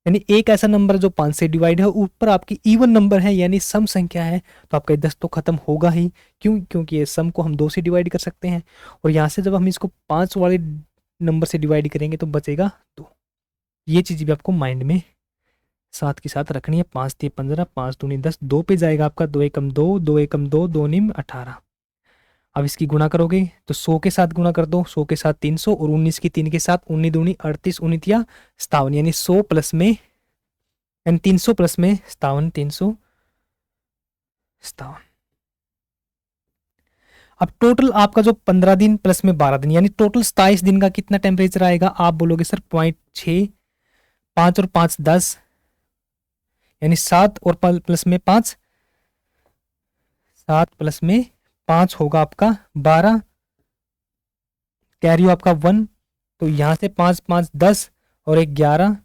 यानी एक ऐसा नंबर जो 5 से डिवाइड है, ऊपर आपकी इवन नंबर है यानी सम संख्या है, तो आपका 10 तो खत्म होगा ही। क्यों? क्योंकि ये सम को हम 2 से डिवाइड कर सकते हैं, और यहाँ से जब हम इसको 5 वाले नंबर से डिवाइड करेंगे तो बचेगा 2। ये चीज़ भी आपको माइंड में साथ के साथ रखनी है। 5 3 15, 5 दूनी 10, 2 पे जाएगा आपका, 2 एकम 2, 2 एकम 2, 2 निम 18। अब इसकी गुणा करोगे तो 100 के साथ गुणा कर दो, 100 के साथ 300, और 19 की 3 के साथ, 19 दूनी 38, 19 57, यानी 100 प्लस में, यानी 300 प्लस में 57, 357। अब टोटल आपका जो 15 दिन प्लस में 12 दिन, यानी टोटल 27 दिन का कितना टेम्परेचर आएगा? आप बोलोगे सर 0.6, 5 और 5 10, यानी 7 और प्लस में 5, 7 प्लस में 5 होगा आपका 12, कैरी आपका 1, तो यहाँ से 5 5 10 और 1 11,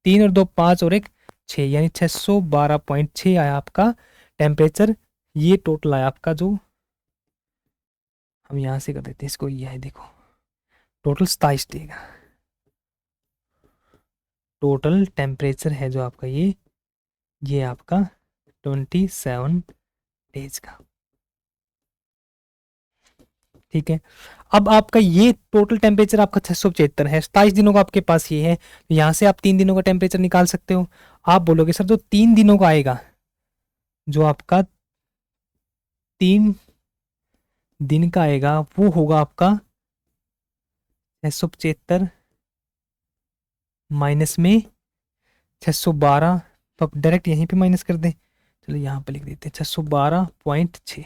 3 और 2 5 और 1 6, यानी 612.6 आया आपका टेम्परेचर। ये टोटल आया आपका, जो हम यहाँ से कर देते हैं इसको, ये है देखो टोटल 27 डे का टोटल टेम्परेचर है जो आपका, ये आपका 27 डेज का, ठीक है। अब आपका ये टोटल टेम्परेचर आपका 675 है, 27 दिनों का आपके पास ये है, तो यहाँ से आप 3 दिनों का टेम्परेचर निकाल सकते हो। आप बोलोगे सर जो 3 दिनों का आएगा, जो आपका 3 दिन का आएगा वो होगा आपका 675 माइनस में 612, तो आप डायरेक्ट यहीं पे माइनस कर दें, चलो यहाँ पे लिख देते हैं 612.6।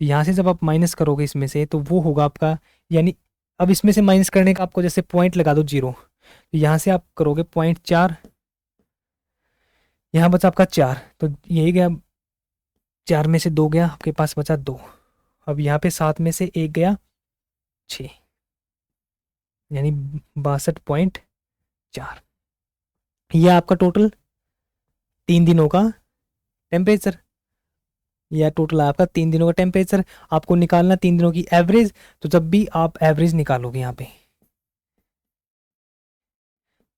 तो यहाँ से जब आप माइनस करोगे इसमें से, तो वो होगा आपका, यानी अब इसमें से माइनस करने का आपको जैसे पॉइंट लगा दो 0, तो यहाँ से आप करोगे 0.4, यहाँ बचा आपका 4, तो यही गया, 4 में से 2 गया, आपके पास बचा 2। अब यहाँ पे 7 में से 1 गया 6, यानी 62.4। यह आपका टोटल 3 दिनों का टेम्परेचर, यह टोटल आपका 3 दिनों का टेम्परेचर। आपको निकालना 3 दिनों की एवरेज, तो जब भी आप एवरेज निकालोगे यहाँ पे,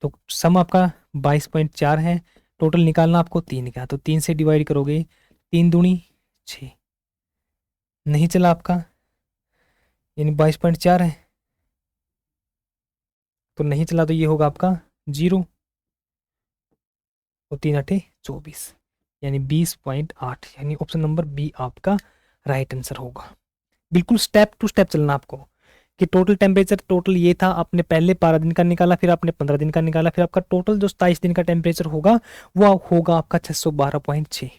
तो सम आपका 22.4 है, टोटल निकालना आपको 3 का, तो 3 से डिवाइड करोगे, 3 दूनी 6, नहीं चला आपका, यानी 22.4 है, तो नहीं चला, तो ये होगा आपका 0, तो 3 8 24, यानी 20.8, यानी ऑप्शन नंबर बी आपका राइट आंसर होगा। बिल्कुल स्टेप टू स्टेप चलना आपको, कि टोटल टेम्परेचर टोटल ये था, आपने पहले 12 दिन का निकाला, फिर आपने 15 दिन का निकाला, फिर आपका टोटल जो 27 दिन का टेम्परेचर होगा वो होगा आपका 612.6।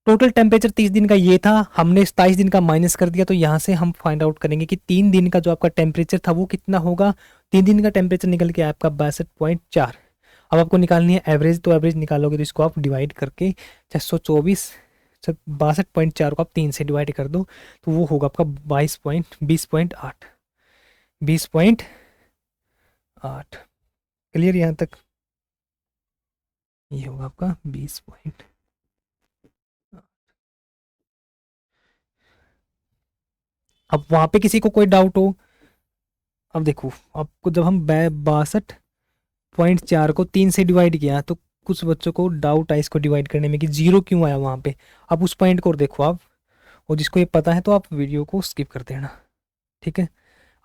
टोटल टेम्परेचर 30 दिन का ये था, हमने 27 दिन का माइनस कर दिया, तो यहाँ से हम फाइंड आउट करेंगे कि 3 दिन का जो आपका टेम्परेचर था वो कितना होगा। 3 दिन का टेम्परेचर निकल के आया आपका 62.4। अब आपको निकालनी है एवरेज, तो एवरेज निकालोगे तो इसको आप डिवाइड करके 624 62.4 को आप 3 से डिवाइड कर दो, तो वो होगा आपका 20.8। क्लियर यहाँ तक? ये होगा आपका 20 पॉइंट। अब वहां पे किसी को कोई डाउट हो, अब देखो आपको जब हम 62.4 को 3 से डिवाइड किया तो कुछ बच्चों को डाउट आया इसको डिवाइड करने में कि जीरो क्यों आया वहां पे। अब उस पॉइंट को देखो आप, और जिसको ये पता है तो आप वीडियो को स्किप कर देना, ठीक है।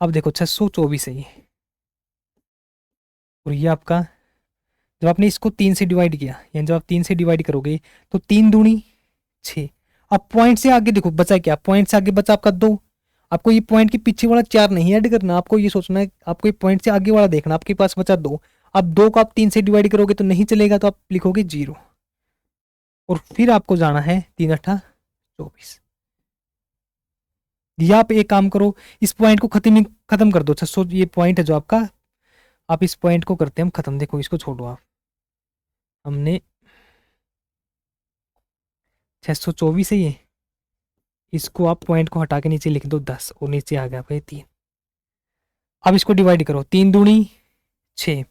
अब देखो 624 है ये, और ये आपका जब आपने इसको 3 से डिवाइड किया, यानी जब आप 3 से डिवाइड करोगे तो 3 दूनी 6। अब पॉइंट से आगे देखो बचा क्या, पॉइंट से आगे बचा आपका 2। आपको ये पॉइंट के पीछे वाला 4 नहीं ऐड करना, आपको ये सोचना है, आपको ये पॉइंट से आगे वाला देखना। आपके पास बचा 2, अब 2 को आप 3 से डिवाइड करोगे तो नहीं चलेगा, तो आप लिखोगे 0, और फिर आपको जाना है 3 8 24। या आप एक काम करो, इस पॉइंट को खत्म कर दो। 600 ये पॉइंट है जो आपका, आप इस पॉइंट को करते हैं हम खत्म। देखो इसको छोड़ो आप, हमने 624 है ये, इसको आप पॉइंट को हटा के नीचे लिख दो 10, और नीचे आ गया आपका ये 3। अब इसको डिवाइड करो, 3 दूनी 6।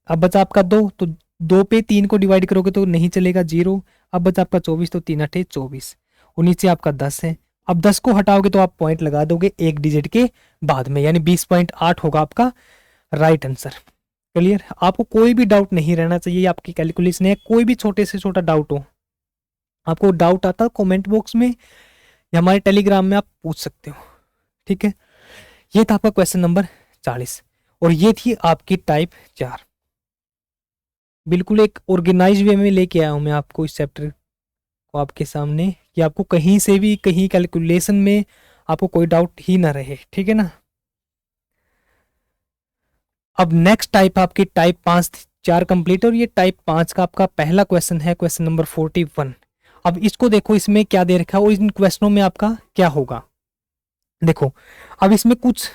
अब बचा आपका 2, तो 2 पे 3 को डिवाइड करोगे तो नहीं चलेगा, 0। अब बचा आपका 24, तो 3 8 24, और नीचे आपका 10 है। अब 10 को हटाओगे तो आप पॉइंट लगा दोगे एक डिजिट के बाद में, यानी 20.8 होगा आपका राइट आंसर। क्लियर? आपको कोई भी डाउट नहीं रहना चाहिए, आपकी कैलकुलेशन है। कोई भी छोटे से छोटा डाउट हो, आपको डाउट आता है कमेंट बॉक्स में या हमारे टेलीग्राम में आप पूछ सकते हो, ठीक है। ये था आपका क्वेश्चन नंबर 40, और ये थी आपकी टाइप 4। बिल्कुल एक ऑर्गेनाइज वे में लेके आया हूं मैं आपको इस चैप्टर को आपके सामने, कि आपको कहीं से भी कहीं कैलकुलेशन में आपको कोई डाउट ही ना रहे, ठीक है ना। अब नेक्स्ट टाइप आपकी टाइप 5 4 कंप्लीट, और ये टाइप 5 का आपका पहला क्वेश्चन है, क्वेश्चन नंबर 41। अब इसको देखो, इसमें क्या दे रखा है और इन क्वेश्चनों में आपका क्या होगा। देखो अब इसमें कुछ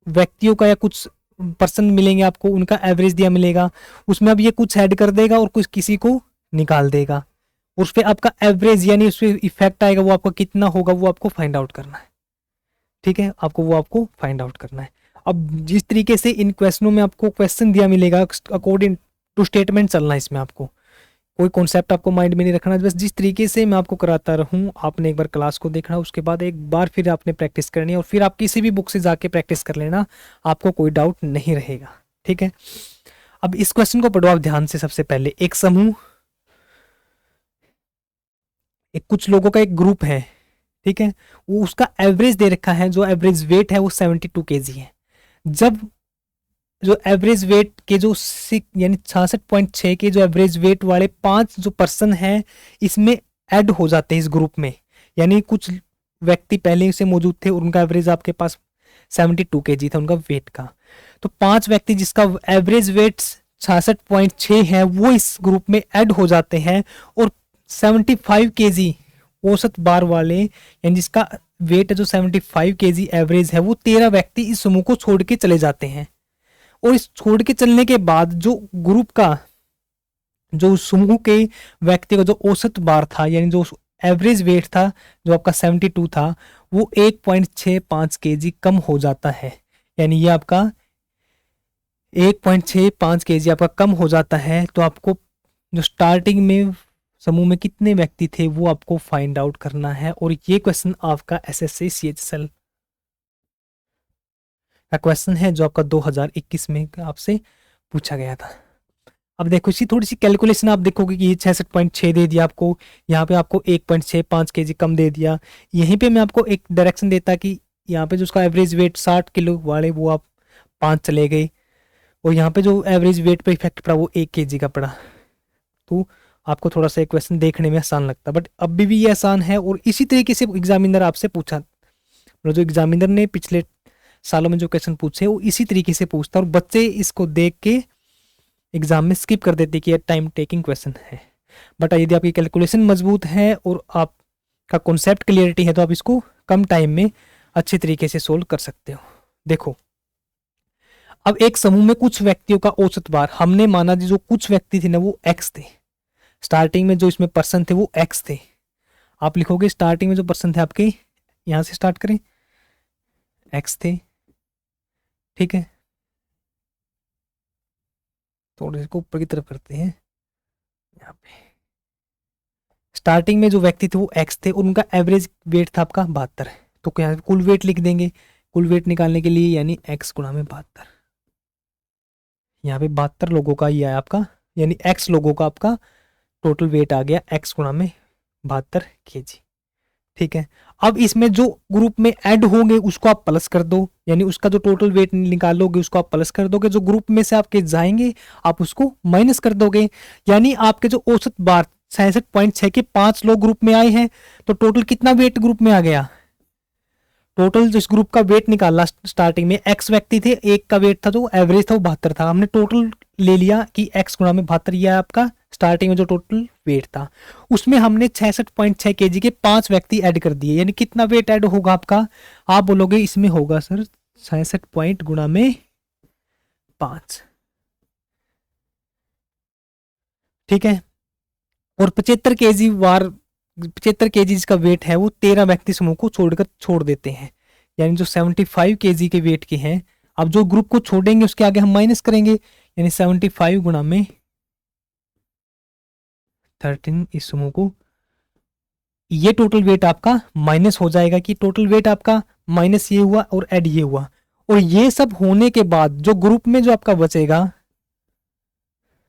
व्यक्तियों का या कुछ पर्सन मिलेंगे आपको, उनका एवरेज दिया मिलेगा, उसमें अब ये कुछ ऐड कर देगा और कुछ किसी को निकाल देगा, उस पर आपका एवरेज यानी उस पर इफेक्ट आएगा, वो आपका कितना होगा वो आपको फाइंड आउट करना है, ठीक है। आपको फाइंड आउट करना है। अब जिस तरीके से इन क्वेश्चनों में आपको क्वेश्चन दिया मिलेगा, अकॉर्डिंग टू स्टेटमेंट चलना है इसमें, आपको कोई कॉन्सेप्ट आपको माइंड में नहीं रखना। बस जिस तरीके से मैं आपको कराता रहूं, आपने एक बार क्लास को देखना, उसके बाद एक बार फिर आपने प्रैक्टिस करनी है, और फिर आप किसी भी बुक से जाके प्रैक्टिस कर लेना, आपको कोई डाउट नहीं रहेगा, ठीक है। अब इस क्वेश्चन को पढ़ो आप ध्यान से। सबसे पहले एक समूह, एक कुछ लोगों का एक ग्रुप है, ठीक है, वो उसका एवरेज दे रखा है, जो एवरेज वेट है वो 72 kg है। जब जो एवरेज वेट के जो यानी 66.6 के जो एवरेज वेट वाले 5 जो पर्सन हैं इसमें ऐड हो जाते हैं इस ग्रुप में, यानी कुछ व्यक्ति पहले से मौजूद थे और उनका एवरेज आपके पास 72 kg था उनका वेट का, तो 5 व्यक्ति जिसका एवरेज वेट 66.6 है वो इस ग्रुप में ऐड हो जाते हैं, और 75 kg औसत बार वाले, यानी जिसका वेट है जो 75 kg एवरेज है, वो 13 व्यक्ति इस समूह को छोड़ के चले जाते हैं। और इस छोड़ के चलने के बाद जो ग्रुप का, जो समूह के व्यक्ति का जो औसत बार था, यानी जो एवरेज वेट था जो आपका 72 था, वो 1.65 kg कम हो जाता है। यानी ये आपका 1.65 kg आपका कम हो जाता है। तो आपको जो स्टार्टिंग में समूह में कितने व्यक्ति थे वो आपको फाइंड आउट करना है, और ये क्वेश्चन आपका एसएससी सीएचएसएल का क्वेश्चन है जो आपका 2021 में आपसे पूछा गया था। अब देखो इसी थोड़ी सी कैलकुलेशन आप देखोगे कि ये 66.6 दे दिया आपको, यहाँ पे आपको 1.65 kg कम दे दिया। यहीं पे मैं आपको एक डायरेक्शन देता कि यहाँ पे जो उसका एवरेज वेट 60 किलो वाले वो आप 5 चले गए, और यहाँ पे जो एवरेज वेट पे इफेक्ट पड़ा वो 1 kg का पड़ा, तो आपको थोड़ा सा क्वेश्चन देखने में आसान लगता, बट अभी भी ये आसान है। और इसी तरीके से एग्जामिनर आपसे पूछा, मतलब जो एग्जामिनर ने पिछले सालों में जो क्वेश्चन पूछे वो इसी तरीके से पूछता, और बच्चे इसको देख के एग्जाम में स्किप कर देते कि ये टाइम टेकिंग क्वेश्चन है। बट यदि आपकी कैलकुलेशन मजबूत है और आपका कॉन्सेप्ट क्लियरिटी है तो आप इसको कम टाइम में अच्छे तरीके से सोल्व कर सकते हो। देखो, अब एक समूह में कुछ व्यक्तियों का औसत भार हमने माना जो कुछ व्यक्ति थे ना वो एक्स थे। स्टार्टिंग में जो इसमें पर्सन थे वो एक्स थे। आप लिखोगे स्टार्टिंग में जो पर्सन थे आपके, यहां से स्टार्ट करें, एक्स थे, ठीक है। थोड़े को ऊपर की तरफ करते हैं, यहाँ पे स्टार्टिंग में जो व्यक्ति थे वो एक्स थे और उनका एवरेज वेट था आपका 72। तो यहाँ कुल वेट लिख देंगे, कुल वेट निकालने के लिए, यानी एक्स गुणा में 72। यहाँ पे 72 लोगों का ये है आपका, यानी एक्स लोगों का आपका टोटल वेट आ गया एक्स गुणा में 72 kg, ठीक है। अब इसमें जो ग्रुप में ऐड होंगे उसको आप प्लस कर दो, यानी उसका जो टोटल वेट निकालोगे उसको आप प्लस कर दोगे, जो ग्रुप में से आपके जाएंगे आप उसको माइनस कर दोगे। यानी आपके जो औसत बार 66.6 के 5 लोग ग्रुप में आए हैं, तो टोटल कितना वेट ग्रुप में आ गया, टोटल जिस ग्रुप का वेट निकाला स्टार्टिंग में एक्स व्यक्ति थे, एक का वेट था जो एवरेज था वो 72 था, हमने टोटल ले लिया कि एक्स गुणा में 72 ये आपका स्टार्टिंग में जो टोटल वेट था, उसमें हमने 66.6 केजी के 5 व्यक्ति ऐड कर दिए। यानी कितना वेट ऐड होगा आपका, आप बोलोगे इसमें होगा सर 66 पॉइंट गुणा में 5, ठीक है। और 75 केजी वार 75 केजी जिसका वेट है वो 13 व्यक्ति समूह को छोड़कर छोड़ देते हैं, यानी जो 75 केजी के वेट के हैं, अब जो ग्रुप को छोड़ेंगे उसके आगे हम माइनस करेंगे, यानी 75 गुणा में 13 इस समूह को, ये टोटल वेट आपका माइनस हो जाएगा कि टोटल वेट आपका माइनस ये हुआ और ऐड ये हुआ, और ये सब होने के बाद जो ग्रुप में जो आपका बचेगा,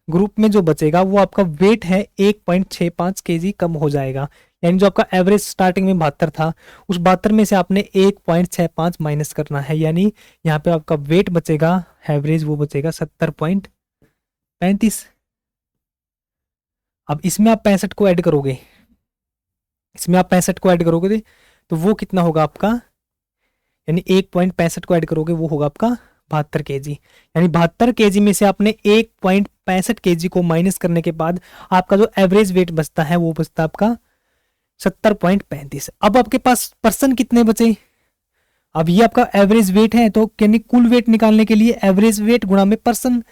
ग्रुप में जो बचेगा वो आपका वेट है 1.65 केजी कम हो जाएगा। यानी जो आपका एवरेज स्टार्टिंग में 72 था, उस 72 में से आपने 1.65 माइनस करना है, यानी यहाँ पे आपका वेट बचेगा एवरेज, वो बचेगा 70.35। अब इसमें आप 65 को ऐड करोगे, इसमें आप 65 को ऐड करोगे तो वो कितना होगा आपका, यानी 1.65 को ऐड करोगे वो होगा आपका 72 केजी। यानी 72 केजी में से आपने 1.65 केजी को माइनस करने के बाद आपका जो एवरेज वेट बचता है वो बचता आपका 70.35। अब आपके पास पर्सन कितने बचे, अब ये आपका एवरेज वेट है, तो यानी कुल वेट निकालने के लिए एवरेज वेट गुणा में पर्सन।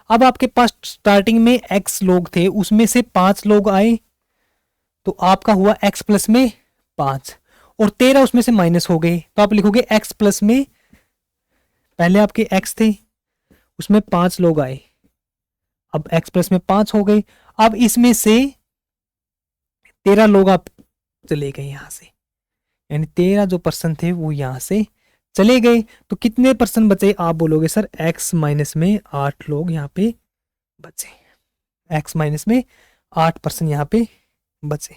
अब आपके पास स्टार्टिंग में एक्स लोग थे, उसमें से 5 लोग आए, तो आपका हुआ एक्स प्लस में 5 और 13 उसमें से माइनस हो गए, तो आप लिखोगे एक्स प्लस में, पहले आपके एक्स थे उसमें 5 लोग आए, अब एक्स प्लस में 5 हो गए, अब इसमें से 13 लोग आप चले गए यहां से, यानी 13 जो पर्सन थे वो यहां से चले गए, तो कितने पर्सन बचे, आप बोलोगे सर एक्स माइनस में 8 लोग यहाँ पे बचे, एक्स माइनस में 8% यहाँ पे बचे,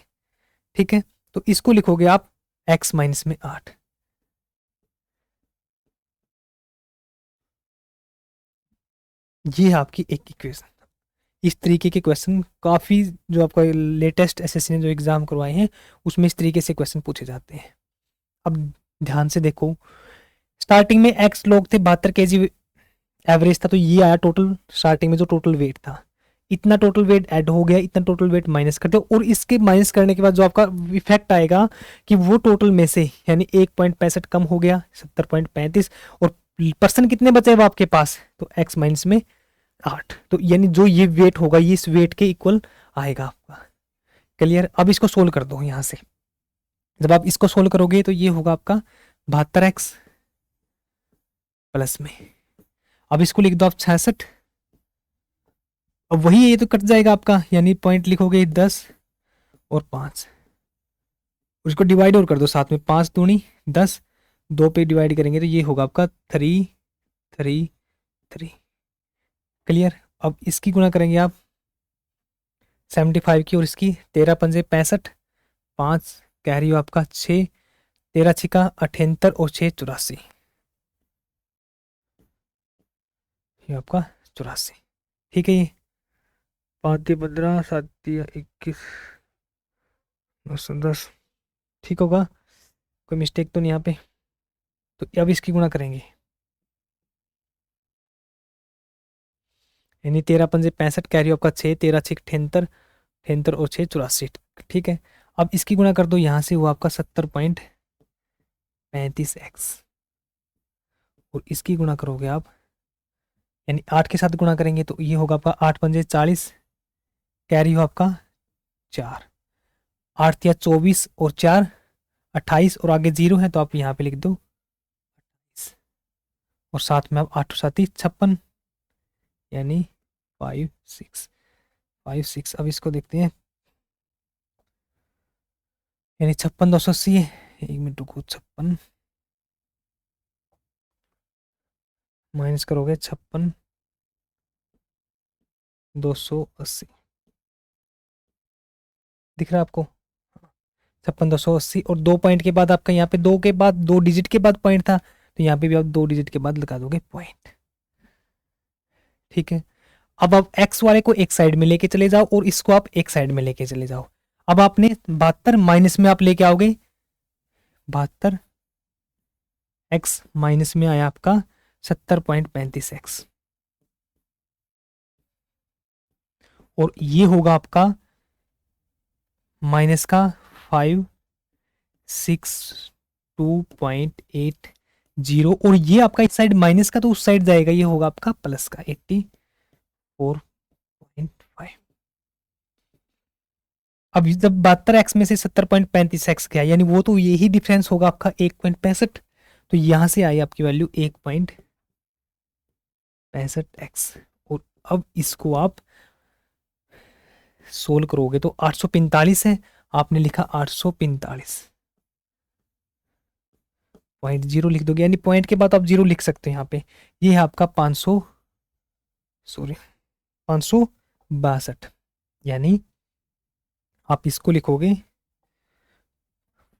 ठीक है। तो इसको लिखोगे आप एक्स माइनस में 8। ये है आपकी एक इक्वेशन। इस तरीके के क्वेश्चन काफ़ी, जो आपका लेटेस्ट एसएससी ने जो एग्ज़ाम करवाए हैं उसमें इस तरीके से क्वेश्चन पूछे जाते हैं। अब ध्यान से देखो, स्टार्टिंग में एक्स लोग थे, 72 केजी एवरेज था, तो ये आया टोटल स्टार्टिंग में जो टोटल वेट था, इतना टोटल वेट ऐड हो गया, इतना टोटल वेट माइनस कर दो, और इसके माइनस करने के बाद जो आपका इफेक्ट आएगा कि वो टोटल में से यानी 1.65 कम हो गया 70.35, और पर्सन कितने बचे अब आपके पास, तो एक्स माइनस में 8, तो यानी जो ये वेट होगा ये इस वेट के इक्वल आएगा आपका। क्लियर। अब इसको सोल्व कर दो यहां से, जब आप इसको सोल्व करोगे तो ये होगा आपका 72x प्लस में, अब इसको लिख दो आप 66, अब वही ये तो कट जाएगा आपका, यानी पॉइंट लिखोगे 10 और 5, उसको डिवाइड और कर दो साथ में, 5 दूनी 10, 2 पे डिवाइड करेंगे तो ये होगा आपका 3 3 3। क्लियर। अब इसकी गुणा करेंगे आप 75 की, और इसकी 13 पंजे 65, 5 कैरी हो आपका 6, 13 छिका 78 और 6 84, ये आपका 84, ठीक है। ये 5 15 7 21 10, ठीक होगा, कोई मिस्टेक तो नहीं यहाँ पे। तो अब इसकी गुणा करेंगे, यानी 13 पंजे 65 कैरी आपका 6, 13 छिक 78, 78 और 6 84, ठीक है। अब इसकी गुणा कर दो, यहाँ से हुआ आपका 70.35x, और इसकी गुणा करोगे आप, यानी 8 के साथ गुणा करेंगे तो ये होगा आपका 8 पंजे 40, कैरी हो आपका 4, 8 या 24 और 4 28, और आगे 0 है तो आप यहाँ पे लिख दो, और साथ में आप 8 साथी 56, यानी 56। अब इसको देखते हैं, यानी 56 280 है, 1 मिनट रुको, 56 माइनस करोगे 56 280, दिख रहा है आपको? 56 280, और 2 पॉइंट के बाद आपका यहाँ पे 2 के बाद 2 डिजिट के बाद पॉइंट था, तो यहाँ पे भी आप 2 डिजिट के बाद लगा दोगे पॉइंट, ठीक है। अब आप एक्स वाले को एक साइड में लेके चले जाओ और इसको आप एक साइड में लेके चले जाओ। अब आपने 72 माइनस में आप लेके आओगे, 72 एक्स माइनस में आया आपका 70.35x, और ये होगा आपका माइनस का 562.80, और ये आपका इस साइड माइनस का तो उस साइड जाएगा, ये होगा आपका प्लस का 84.5। अब जब 72x में से 70.35x गया, यानी वो तो यही डिफरेंस होगा आपका 1.65, तो यहां से आई आपकी वैल्यू 1.65x, और अब इसको आप सोल्व करोगे तो 845 है, आपने लिखा 845.0 लिख दोगे, यानी पॉइंट के बाद आप 0 लिख सकते हैं यहाँ पे। ये है आपका 562, यानी आप इसको लिखोगे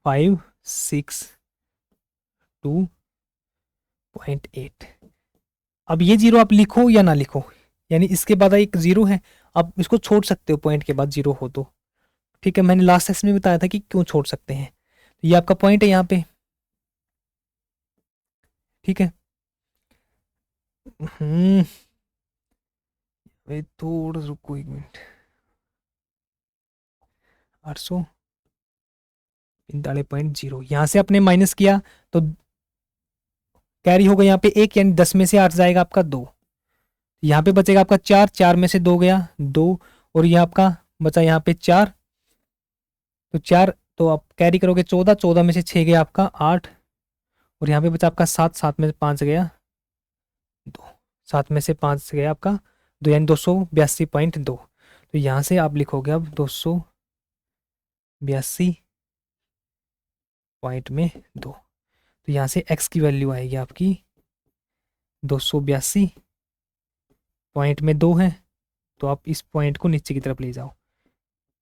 562.8। अब ये 0 आप लिखो या ना लिखो, यानी इसके बाद एक 0 है, आप इसको छोड़ सकते हो पॉइंट के बाद 0 हो तो, ठीक है। मैंने लास्ट सेशन में बताया था कि क्यों छोड़ सकते हैं, तो ये आपका पॉइंट है यहाँ पे, ठीक है। थोड़ा रुको 1 मिनट, 845.0 यहाँ से आपने माइनस किया तो कैरी होगा यहाँ पे 1, यानी 10 में से 8 जाएगा आपका 2, यहाँ पे बचेगा आपका 4, 4 में से 2 गया 2, और ये आपका बचा यहाँ पे 4, तो 4 तो आप कैरी करोगे 14, 14 में से 6 गया आपका 8, और यहाँ पे बचा आपका 7, 7 में से 5 गया 2, 7 में से 5 गया आपका 2, यानी 282.2, तो यहाँ से आप लिखोगे अब 282 पॉइंट में 2, तो यहाँ से x की वैल्यू आएगी आपकी 282 पॉइंट में 2 है, तो आप इस पॉइंट को नीचे की तरफ ले जाओ,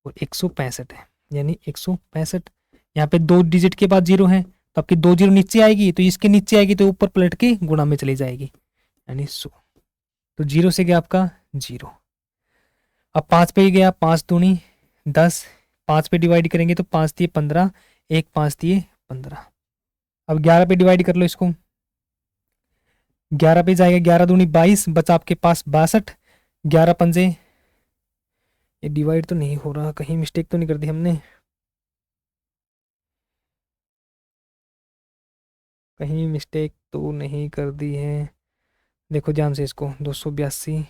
और 165 है, यानी 165, यहाँ पे 2 डिजिट के बाद 0 है, तो आपकी 2 0 नीचे आएगी, तो इसके नीचे आएगी तो ऊपर पलट के गुणा में चली जाएगी, यानी 100, तो 0 से गया आपका 0। अब 5 पे गया, 5 दूनी 10, 5 पे डिवाइड करेंगे तो 5 दिए 15, 1 5 दिए 15। अब 11 पे डिवाइड कर लो इसको, 11 पे जाएगा, 11 दूनी 22, बचा आपके पास 62, 11 पंजे, ये डिवाइड तो नहीं हो रहा, कहीं मिस्टेक तो नहीं कर दी हमने, कहीं मिस्टेक तो नहीं कर दी है, देखो ध्यान से इसको, 282,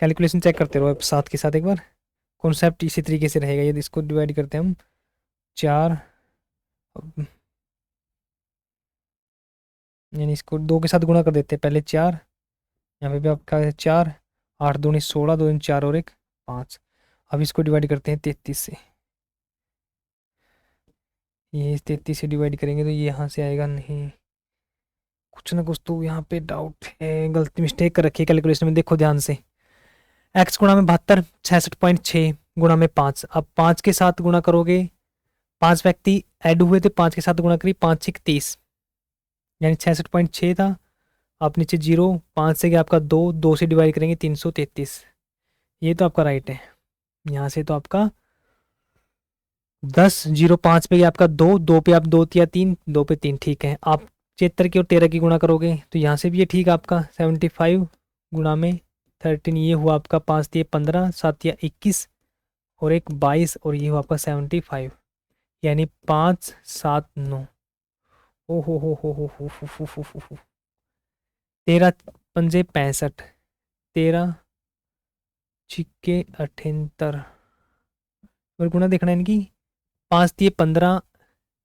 कैलकुलेशन चेक करते रहो साथ के साथ, एक बार कॉन्सेप्ट इसी तरीके से रहेगा। यदि इसको डिवाइड करते हैं हम 4, यानी इसको 2 के साथ गुणा कर देते हैं, पहले 4, यहाँ पे भी आपका 4, 8 दूनी 16, 2 4 और 1 5। अब इसको डिवाइड करते हैं 33 से, ये 33 से डिवाइड करेंगे तो ये यहाँ से आएगा नहीं, कुछ ना कुछ तो यहाँ पे डाउट है, गलती मिस्टेक कर रखी है कैलकुलेशन में, देखो ध्यान से। x गुणा में 72, 66.6 गुणा में 5, अब 5 के साथ गुणा करोगे, 5 व्यक्ति ऐड हुए थे, 5 के साथ गुणा करी, 5 6 30, यानी 66.6 था, आप नीचे 0, 5 से गया आपका 2, 2 से डिवाइड करेंगे 333, ये तो आपका राइट है। यहाँ से तो आपका 10, 0 5 पे गया आपका 2, 2 पे आप 2 या 3, 2 पे 3, ठीक है। आप 76 की और 13 की गुणा करोगे तो यहाँ से भी ये ठीक है आपका 75 गुणा में 13 ये हुआ आपका 5 दिए 15 7 दिया 21 और एक 22 और ये हुआ आपका 75 यानी 5 7 9। ओ हो। 13 पंजे 65 13 छिक्के 78 और गुना देखना है इनकी 5 दिए 15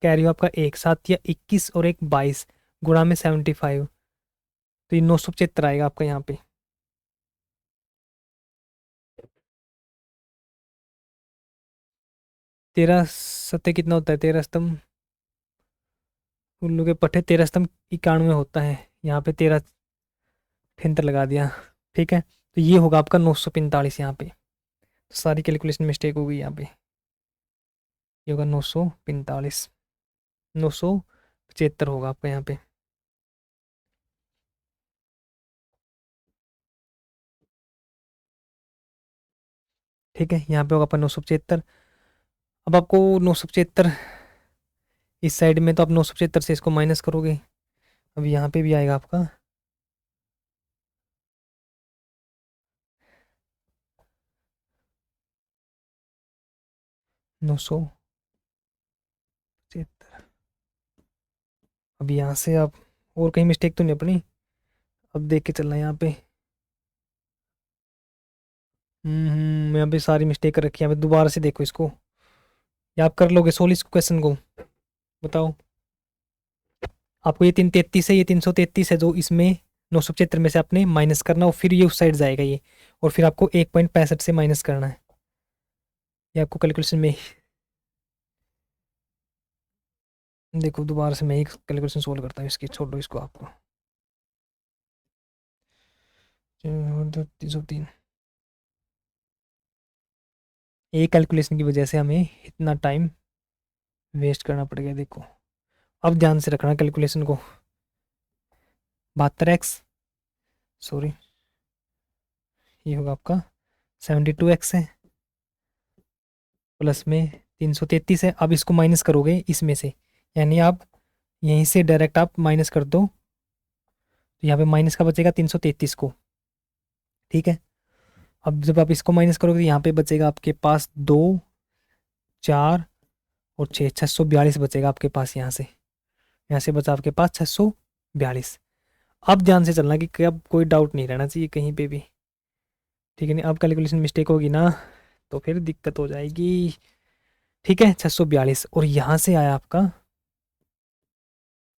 कैरी हो आपका एक 7 दिया 21 और एक 22 गुणा में 75 तो ये 975 आएगा आपका यहाँ पे। तेरह सत्ते कितना होता है 13 स्तंभ उल्लू के पट्टे 13 स्तंभ 91 होता है। यहाँ पे 13 ठेंतर लगा दिया। ठीक है तो ये होगा आपका 945 यहाँ पे। तो सारी कैलकुलेशन मिस्टेक हो गई यहाँ पे। ये होगा 945 975 होगा आपका यहाँ पे। ठीक है यहाँ पे होगा आपका 975। अब आपको 975 इस साइड में तो आप 975 से इसको माइनस करोगे। अब यहाँ पे भी आएगा आपका 975। अब यहाँ से आप और कहीं मिस्टेक तो नहीं अपनी। अब देख के चलना है यहाँ पे। यहाँ पे सारी मिस्टेक कर रखी है। यहाँ पे दोबारा से देखो इसको। या आप कर लोगे सोल्व इस क्वेश्चन को। बताओ आपको ये 333 है ये 333 है जो इसमें 975 में से आपने माइनस करना और फिर ये उस साइड जाएगा ये और फिर आपको 1.65 से माइनस करना है। ये आपको कैलकुलेशन में देखो दोबारा से मैं एक कैलकुलेशन सोल्व करता हूँ इसकी। छोड़ दो इसको आपको 303 एक कैलकुलेशन की वजह से हमें इतना टाइम वेस्ट करना पड़ गया। देखो अब ध्यान से रखना कैलकुलेशन को। 72x सॉरी ये होगा आपका 72x है प्लस में 333 है। अब इसको माइनस करोगे इसमें से यानी आप यहीं से डायरेक्ट आप माइनस कर दो तो यहाँ पे माइनस का बचेगा 333 को। ठीक है अब जब आप इसको माइनस करोगे तो यहाँ पे बचेगा आपके पास 2 4 और 6 642 बचेगा आपके पास। यहाँ से बचा आपके पास 642। अब ध्यान से चलना कि अब कोई डाउट नहीं रहना चाहिए कहीं पे भी। ठीक है नहीं अब कैलकुलेशन मिस्टेक होगी ना तो फिर दिक्कत हो जाएगी। ठीक है 642 और यहाँ से आया आपका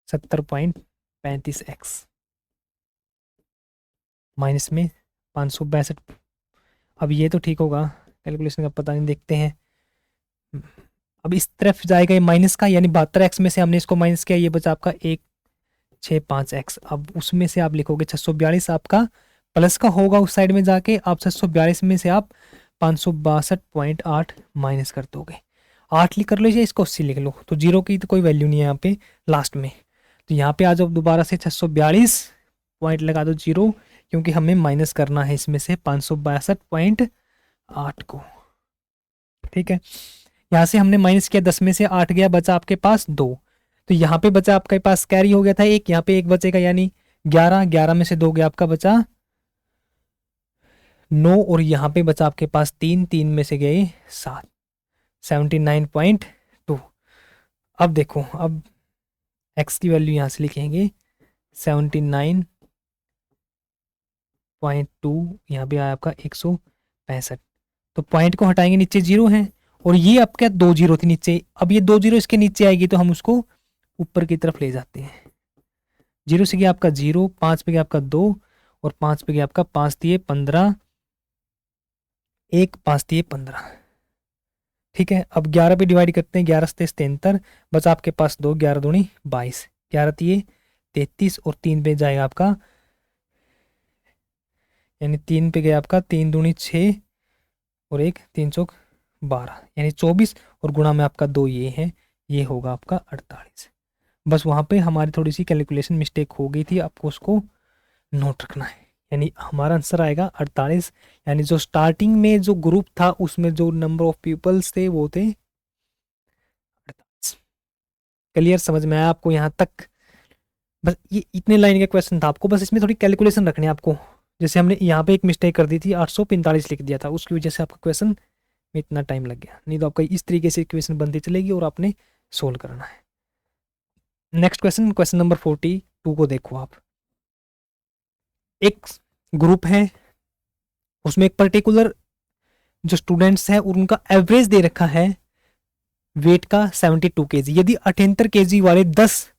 70.35x माइनस में 562। अब ये तो ठीक होगा कैलकुलेशन का पता नहीं देखते हैं। अब इस तरफ जाएगा ये माइनस का यानी 72x में से हमने इसको माइनस किया ये बचा आपका 165x। अब उसमें से आप लिखोगे 642 आपका प्लस का होगा उस साइड में जाके आप 642 में से आप 562.8 माइनस कर दोगे। 8 लिख कर लीजिए इसको 80 लिख लो तो जीरो की तो कोई वैल्यू नहीं है यहाँ पे लास्ट में। तो यहाँ पे आ जाओ दोबारा से 642 पॉइंट लगा दो जीरो क्योंकि हमें माइनस करना है इसमें से 562.8 को। ठीक है यहाँ से हमने माइनस किया 10 में से 8 गया बचा आपके पास 2 तो यहाँ पे बचा आपके पास कैरी हो गया था एक यहाँ पे एक बचेगा यानी 11 11 में से 2 गया आपका बचा 9 और यहाँ पे बचा आपके पास 3 3 में से गए 7 79.2। अब देखो अब x की वैल्यू यहाँ से लिखेंगे 79.2 यहाँ पे आया आपका 165। तो पॉइंट को हटाएंगे नीचे जीरो है और ये आपका 2 जीरो थी नीचे। अब ये 2 जीरो इसके नीचे आएगी तो हम उसको ऊपर की तरफ ले जाते हैं। जीरो से गया आपका 0 5 पे गया आपका 2 और 5 पे गया आपका 5 दिए 15 1 5 दिए 15। ठीक है अब 11 पे डिवाइड करते हैं 11 से 73 बचा आपके पास 2 11 दूनी 22 11 दिए 33 और 3 पे जाएगा आपका यानी 3 पे गया आपका 3 दूनी 6 और 1 3 चौक 12 यानी 24 और गुणा में आपका 2 ये है ये होगा आपका 48। बस वहाँ पे हमारी थोड़ी सी कैलकुलेशन मिस्टेक हो गई थी आपको उसको नोट रखना है। यानी हमारा आंसर आएगा 48 यानी जो स्टार्टिंग में जो ग्रुप था उसमें जो नंबर ऑफ पीपल्स थे वो थे 48। क्लियर समझ में आया आपको यहाँ तक। बस ये इतने लाइन का क्वेश्चन था आपको बस इसमें थोड़ी कैलकुलेशन रखनी है आपको। जैसे हमने यहाँ पे एक मिस्टेक कर दी थी, 845 लिख दिया था, उसकी वजह से आपका क्वेश्चन में इतना टाइम लग गया। नहीं तो आपका इस तरीके से क्वेश्चन बनती चलेगी और आपने सोल्व करना है। नेक्स्ट क्वेश्चन, क्वेश्चन नंबर 42 को देखो आप। एक ग्रुप है, उसमें एक पर्टिकुलर जो स्टूडेंट्स हैं और उनका एवरेज दे रखा है वेट का 72 kg। यदि 78 kg वाले 10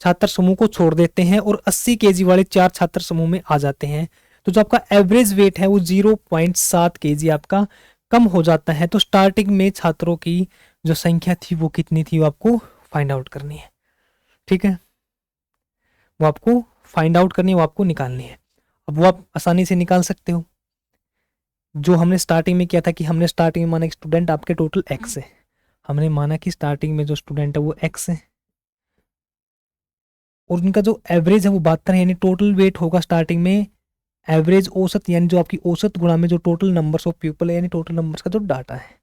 छात्र समूह को छोड़ देते हैं और 80 kg वाले 4 छात्र समूह में आ जाते हैं, तो जो आपका एवरेज वेट है वो 0.7 kg आपका कम हो जाता है। तो स्टार्टिंग में छात्रों की जो संख्या थी वो कितनी थी, वो आपको फाइंड आउट करनी है। ठीक है, वो आपको फाइंड आउट करनी है, वो आपको निकालनी है। अब वो आप आसानी से निकाल सकते हो। जो हमने स्टार्टिंग में किया था कि हमने स्टार्टिंग में माना कि स्टूडेंट आपके टोटल एक्स है, हमने माना कि स्टार्टिंग में जो स्टूडेंट है वो एक्स है और उनका जो एवरेज है वो 72 है, यानी टोटल वेट होगा स्टार्टिंग में एवरेज औसत, यानी जो आपकी औसत गुणा में जो टोटल नंबर्स ऑफ पीपल है, यानी टोटल नंबर्स का जो डाटा है,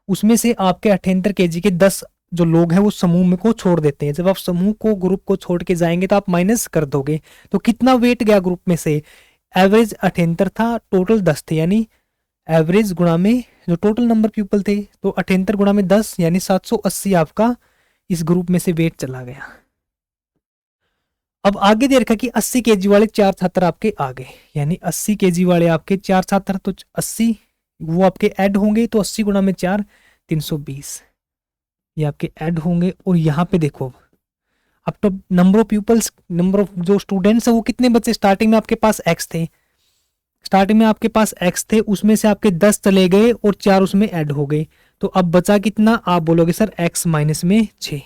उसमें से आपके 78 kg के 10 जो लोग हैं वो समूह में को छोड़ देते हैं। जब आप समूह को ग्रुप को छोड़ के जाएंगे तो आप माइनस कर दोगे, तो कितना वेट गया ग्रुप में से, एवरेज 78 था, टोटल 10 थे, यानी एवरेज गुणा में जो टोटल नंबर पीपल थे, तो 78 गुणा में 10 यानी 780 आपका इस ग्रुप में से वेट चला गया। अब आगे दे रखा कि 80 kg वाले 4 छात्र आपके आ गए, यानी 80 kg वाले आपके 4 छात्र, तो 80 वो आपके ऐड होंगे, तो 80 गुणा में 4 320 ये आपके ऐड होंगे। और यहाँ पे देखो अब तो number of peoples, number of जो स्टूडेंट्स है वो कितने बचे, स्टार्टिंग में आपके पास एक्स थे, स्टार्टिंग में आपके पास एक्स थे, उसमें से आपके 10 चले गए और 4 उसमें ऐड हो गए, तो अब बचा कितना, आप बोलोगे सर x माइनस में 6,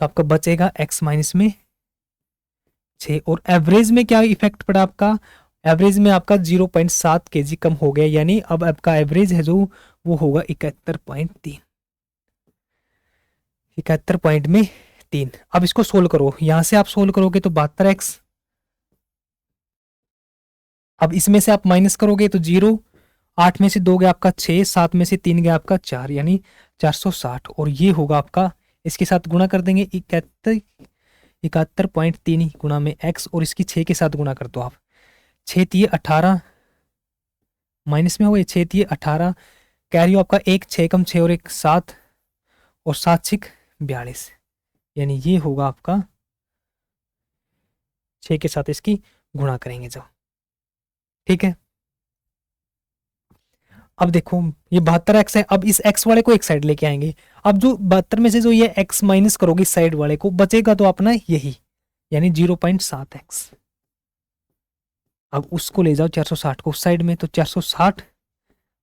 तो आपका बचेगा x माइनस में 6। और एवरेज में क्या इफेक्ट पड़ा आपका, एवरेज में आपका 0.7 kg कम हो गया, यानी अब आपका एवरेज है जो वो होगा 71.3, 71.3। अब इसको सोल्व करो, यहां से आप सोल्व करोगे तो 72x, अब इसमें से आप माइनस करोगे तो 0, 8 में से 2 गया आपका 6, 7 में से 3 गया आपका 4, यानी 460। और ये होगा आपका, इसके साथ गुणा कर देंगे 71.3 गुणा में x, और इसकी 6 के साथ गुणा कर दो आप, 6 3 18 माइनस में हो गए, 6 3 18 कैरी आपका 1, 6 कम 6 और 1 7 और 7 6 42, यानी ये होगा आपका 6 के साथ इसकी गुणा करेंगे जब। ठीक है, अब देखो ये 72x है, अब इस x वाले को एक साइड लेके आएंगे। अब जो 72 में से जो ये x माइनस करोगे इस साइड वाले को, बचेगा तो अपना यही, यानी 0.7x। अब उसको ले जाओ 460 को उस साइड में, तो 460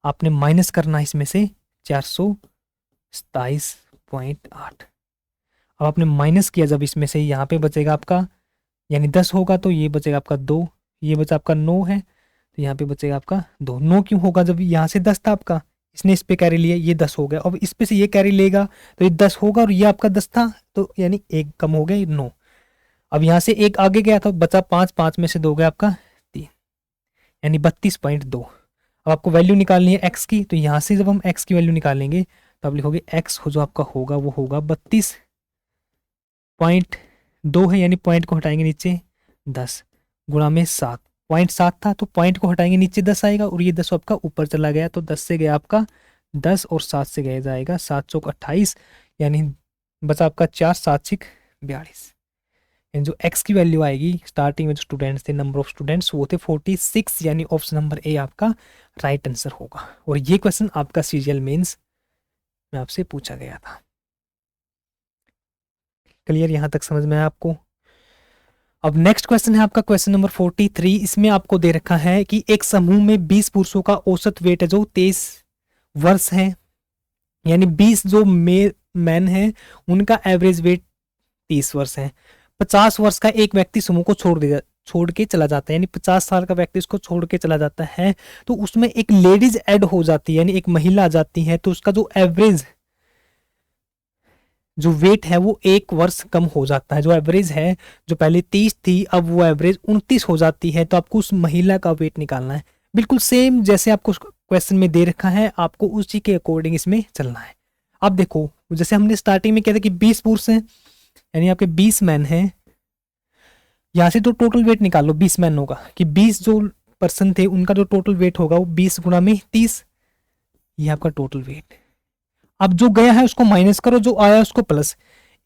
आपने माइनस करना इसमें से 427.8। अब आपने माइनस किया जब इसमें से, यहाँ पे बचेगा आपका, यानी 10 होगा तो ये बचेगा आपका 2, ये बचा आपका 9 है, तो यहाँ पे बचेगा आपका 2। 9 क्यों होगा, जब यहाँ से 10 था आपका, इसने इस पे कैरी लिया, ये 10 हो गया, अब इस पे से ये कैरी लेगा तो ये 10 होगा, और ये आपका 10 था तो यानी 1 कम हो गया 9। अब यहाँ से 1 आगे गया तो बचा 5, 5 में से 2 गया आपका 3, यानी 32.2। अब आपको वैल्यू निकालनी है x की, तो यहाँ से जब हम x की वैल्यू निकालेंगे तो आप लिखोगे x हो जो आपका होगा वो होगा 32.2 है, यानी पॉइंट को हटाएंगे नीचे 10 गुणा में 7, 0.7 था तो पॉइंट को हटाएंगे नीचे 10 आएगा, और ये 10 आपका ऊपर चला गया, तो 10 से गया आपका 10 और 7 से गया जाएगा 7 चौक 28, यानी बचा आपका 4 7 6 42। यानी जो x की वैल्यू आएगी स्टार्टिंग में जो स्टूडेंट्स थे, नंबर ऑफ स्टूडेंट्स वो थे 46, यानी ऑप्शन नंबर ए आपका राइट आंसर होगा। और ये क्वेश्चन आपका सीजीएल मेंस में आपसे पूछा गया था। क्लियर, यहां तक समझ में आया आपको? अब नेक्स्ट क्वेश्चन है आपका क्वेश्चन नंबर 43। इसमें आपको दे रखा है कि एक समूह में 20 पुरुषों का औसत वेट है जो 23 वर्ष है, यानी 20 जो मैन है उनका एवरेज वेट 30 वर्ष है। 50 वर्ष का एक व्यक्ति समूह को छोड़ के चला जाता है, यानी 50 साल का व्यक्ति उसको छोड़ के चला जाता है, तो उसमें एक लेडीज ऐड हो जाती है, यानी एक महिला आ जाती है, तो उसका जो एवरेज जो वेट है वो 1 वर्ष कम हो जाता है। जो एवरेज है जो पहले 30 थी अब वो एवरेज 29 हो जाती है, तो आपको उस महिला का वेट निकालना है। बिल्कुल सेम जैसे आपको क्वेश्चन में दे रखा है, आपको उसी के अकॉर्डिंग इसमें चलना है। अब देखो जैसे हमने स्टार्टिंग में किया था कि 20 पुरुष हैं, यानी आपके 20 मैन हैं, यहाँ से तो टोटल वेट निकाल लो 20 मैनों का, कि 20 जो पर्सन थे उनका जो टोटल वेट होगा वो 20 गुणा में 30, ये आपका टोटल वेट। अब जो गया है उसको माइनस करो, जो आया उसको प्लस।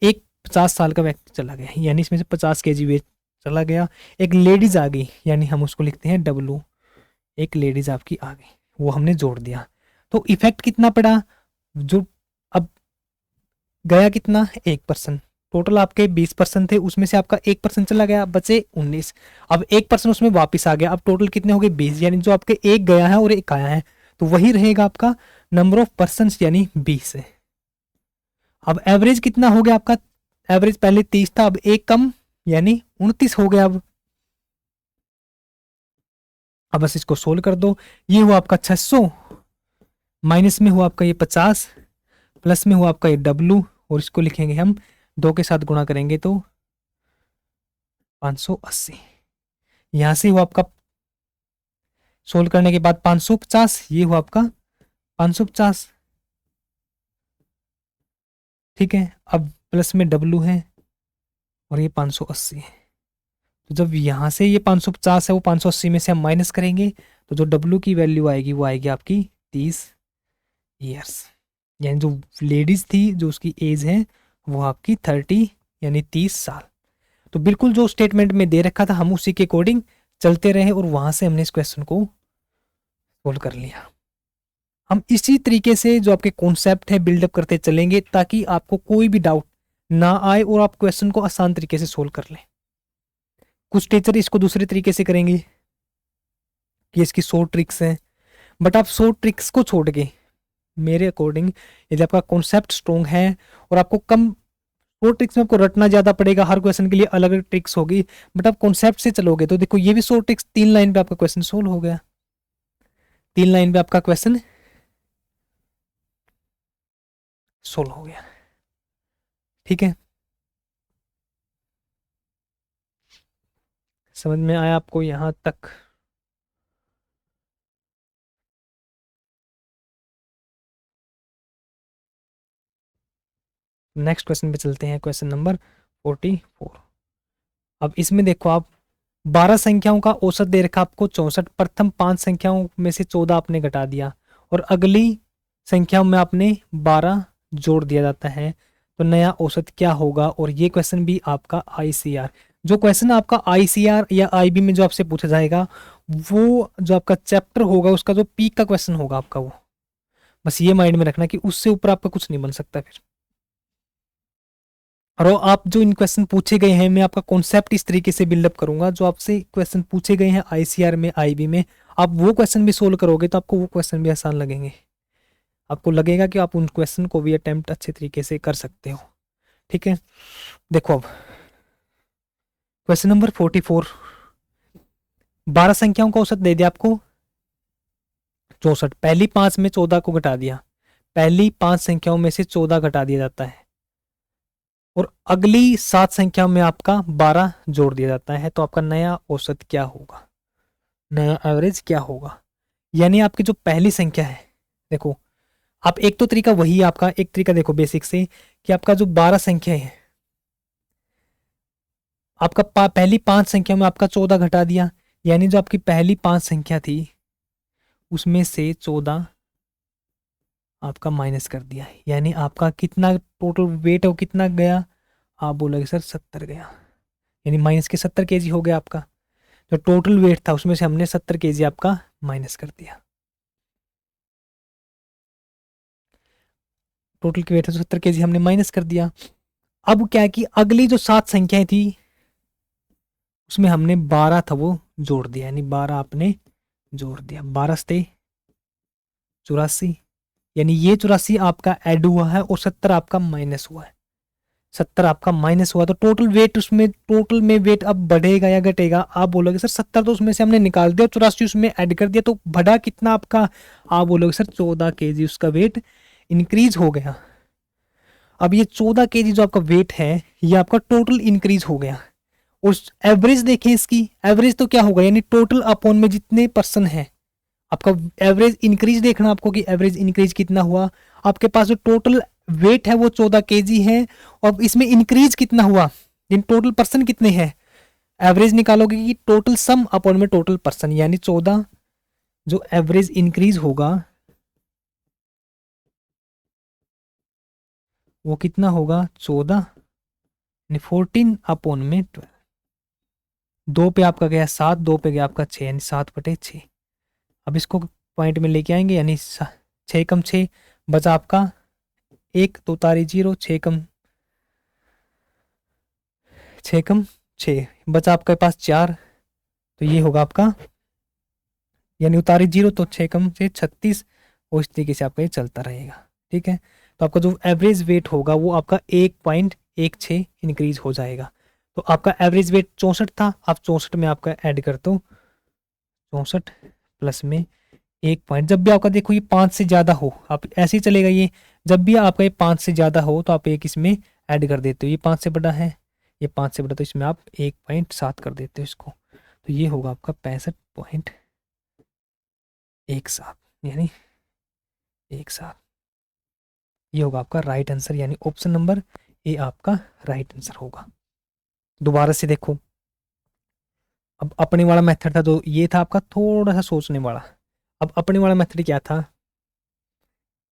एक 50 साल का व्यक्ति चला गया, यानी इसमें से 50 केजी वेट चला गया। एक लेडीज आ गई, यानी हम उसको लिखते हैं डब्लू, एक लेडीज आपकी आ गई, वो हमने जोड़ दिया। तो इफेक्ट कितना पड़ा, जो अब गया कितना 1%, टोटल आपके 20% थे, उसमें से आपका 1% चला गया, बचे 19। अब 1% उसमें वापस आ गया, अब टोटल कितने हो गए 20, यानी जो आपके एक गया है और एक आया है, तो वही रहेगा आपका नंबर ऑफ पर्सन, यानी 20 है। अब एवरेज कितना हो गया आपका, एवरेज पहले 30 था, अब एक कम यानी 29 हो गया। अब बस इसको सोल्व कर दो, ये हुआ आपका 600, माइनस में हुआ आपका ये 50, प्लस में हुआ आपका ये डब्लू, और इसको लिखेंगे हम 2 के साथ गुणा करेंगे तो 580। यहां से हुआ आपका सोल्व करने के बाद 550, ये हुआ आपका 550, ठीक है। अब प्लस में डब्लू है और ये 580 है, तो जब यहां से ये 550 है वो 580 में से हम माइनस करेंगे, तो जो डब्लू की वैल्यू आएगी वो आएगी आपकी 30 ईयर्स, यानी जो लेडीज थी जो उसकी एज है वो आपकी 30 यानी 30 साल। तो बिल्कुल जो स्टेटमेंट में दे रखा था हम उसी के अकॉर्डिंग चलते रहे और वहां से हमने इस क्वेश्चन को सोल्व कर लिया। हम इसी तरीके से जो आपके कॉन्सेप्ट है बिल्डअप करते चलेंगे ताकि आपको कोई भी डाउट ना आए और आप क्वेश्चन को आसान तरीके से सोल्व कर लें। कुछ टीचर इसको दूसरे तरीके से करेंगे कि इसकी 100 ट्रिक्स हैं, बट आप 100 ट्रिक्स को छोड़ के मेरे अकॉर्डिंग यदि आपका कॉन्सेप्ट स्ट्रॉन्ग है और आपको कम 100 ट्रिक्स में आपको रटना ज़्यादा पड़ेगा, हर क्वेश्चन के लिए अलग अलग ट्रिक्स होगी, बट आप कॉन्सेप्ट से चलोगे तो देखो ये भी 100 ट्रिक्स 3 लाइन पे आपका क्वेश्चन सोल्व हो गया, 3 लाइन पे आपका क्वेश्चन सोल्व हो गया, ठीक है। समझ में आया आपको यहां तक? नेक्स्ट क्वेश्चन पे चलते हैं, क्वेश्चन नंबर 44। अब इसमें देखो आप 12 संख्याओं का औसत दे रखा आपको 64, प्रथम 5 संख्याओं में से 14 आपने घटा दिया और अगली संख्याओं में आपने 12 जोड़ दिया जाता है, तो नया औसत क्या होगा। और ये क्वेश्चन भी आपका आईसीआर, जो क्वेश्चन आपका आईसीआर या आईबी में जो आपसे पूछा जाएगा वो जो आपका चैप्टर होगा उसका जो पीक का क्वेश्चन होगा आपका, वो बस ये माइंड में रखना कि उससे ऊपर आपका कुछ नहीं बन सकता फिर। और आप जो इन क्वेश्चन पूछे गए हैं मैं आपका कॉन्सेप्ट इस तरीके से बिल्डअप करूंगा, जो आपसे क्वेश्चन पूछे गए हैं आईसीआर में आईबी में आप वो क्वेश्चन भी सोल्व करोगे तो आपको वो क्वेश्चन भी आसान लगेंगे, आपको लगेगा कि आप उन क्वेश्चन को भी अटेम्प्ट अच्छे तरीके से कर सकते हो, ठीक है। देखो अब क्वेश्चन नंबर 44, 12 संख्याओं का औसत दे दिया आपको 64, पहली 5 में 14 को घटा दिया, पहली 5 संख्याओं में से 14 घटा दिया जाता है और अगली 7 संख्याओं में आपका 12 जोड़ दिया जाता है, तो आपका नया औसत क्या होगा, नया एवरेज क्या होगा। यानी आपकी जो पहली संख्या है, देखो आप एक तो तरीका वही है आपका, एक तरीका देखो बेसिक से कि आपका जो 12 संख्या है आपका पहली 5 संख्या में आपका 14 घटा दिया, यानी जो आपकी पहली 5 संख्या थी उसमें से 14 आपका माइनस कर दिया, यानी आपका कितना टोटल वेट है वो कितना गया, आप बोलोगे सर 70 गया, यानी माइनस के 70 केजी हो गया आपका, जो टोटल वेट था उसमें से हमने 70 केजी आपका माइनस कर दिया, टोटल की वेट है 70 केजी हमने माइनस कर दिया। अब क्या है कि अगली जो 7 संख्याएं थी उसमें हमने 12 था वो जोड़ दिया, यानी 12 आपने जोड़ दिया, 12 से 84, यानी ये 84 आपका ऐड हुआ है और 70 आपका माइनस हुआ है, 70 आपका माइनस हुआ, तो टोटल वेट उसमें टोटल में वेट अब बढ़ेगा या घटेगा, आप बोलोगे सर 70 तो उसमें से हमने निकाल दिया, 84 उसमें ऐड कर दिया, तो बढ़ा कितना आपका, आप बोलोगे सर 14 केजी उसका वेट इंक्रीज हो गया। अब ये 14 केजी जो आपका वेट है ये आपका टोटल इंक्रीज हो गया, और एवरेज देखें इसकी, एवरेज तो क्या होगा, यानी टोटल अपॉन में जितने पर्सन है आपका एवरेज इंक्रीज देखना आपको कि एवरेज इंक्रीज कितना हुआ, आपके पास जो टोटल वेट है वो 14 केजी है और इसमें इंक्रीज कितना हुआ, इन टोटल पर्सन कितने हैं एवरेज निकालोगे कि टोटल सम अपॉन में टोटल पर्सन, यानी 14 जो एवरेज इंक्रीज होगा वो कितना होगा 14, 14 अपॉन में 12। 2 पे आपका गया 7, 2 पे गया आपका 6, यानी 7/6। अब इसको पॉइंट में लेके आएंगे, यानी 6 कम 6 बचा आपका 1, तो उतारी 0, 6 कम 6 बचा आपके पास 4, तो ये होगा आपका, यानी उतारी 0, तो 6 कम 6 36, और इस तरीके से आपका ये चलता रहेगा। ठीक है, तो आपका जो एवरेज वेट होगा वो आपका 1.16 इंक्रीज हो जाएगा। तो आपका एवरेज वेट 64 था, आप 64 में आपका ऐड कर दो 64 प्लस में 1 पॉइंट। जब भी आपका देखो ये 5 से ज़्यादा हो, आप ऐसे ही चलेगा ये, जब भी आपका ये 5 से ज़्यादा हो तो आप एक इसमें ऐड कर देते हो। ये 5 से बड़ा है, ये 5 से बड़ा, तो इसमें आप 1.7 कर देते हो इसको, तो ये होगा आपका 65.17, यानी 17। ये होगा आपका राइट आंसर, यानी ऑप्शन नंबर ए आपका राइट आंसर होगा। दोबारा से देखो, अब अपने वाला मेथड था तो ये था आपका थोड़ा सा सोचने वाला। अब अपने वाला मेथड क्या था,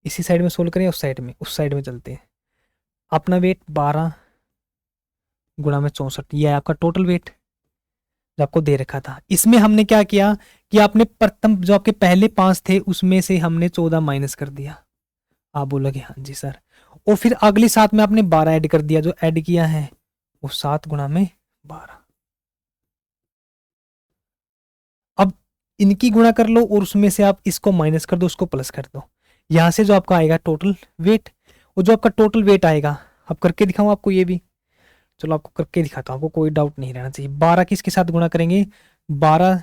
इसी साइड में सोल्व करें, उस साइड में चलते हैं। अपना वेट 12 गुणा में 64, ये है आपका टोटल वेट जो आपको दे रखा था। इसमें हमने क्या किया कि आपने प्रथम जो आपके पहले 5 थे उसमें से हमने 14 माइनस कर दिया। आप बोलोगे हाँ जी सर, और फिर अगले 7 में आपने 12 ऐड कर दिया, जो ऐड किया है वो 7 गुणा में 12। अब इनकी गुणा कर लो और उसमें से आप इसको माइनस कर दो, उसको प्लस कर दो, यहां से जो आपका आएगा टोटल वेट, वो जो आपका टोटल वेट आएगा, अब करके दिखाऊं आपको ये भी, चलो आपको करके दिखाता हूँ, आपको कोई डाउट नहीं रहना चाहिए। 12 किसके साथ गुणा करेंगे, 12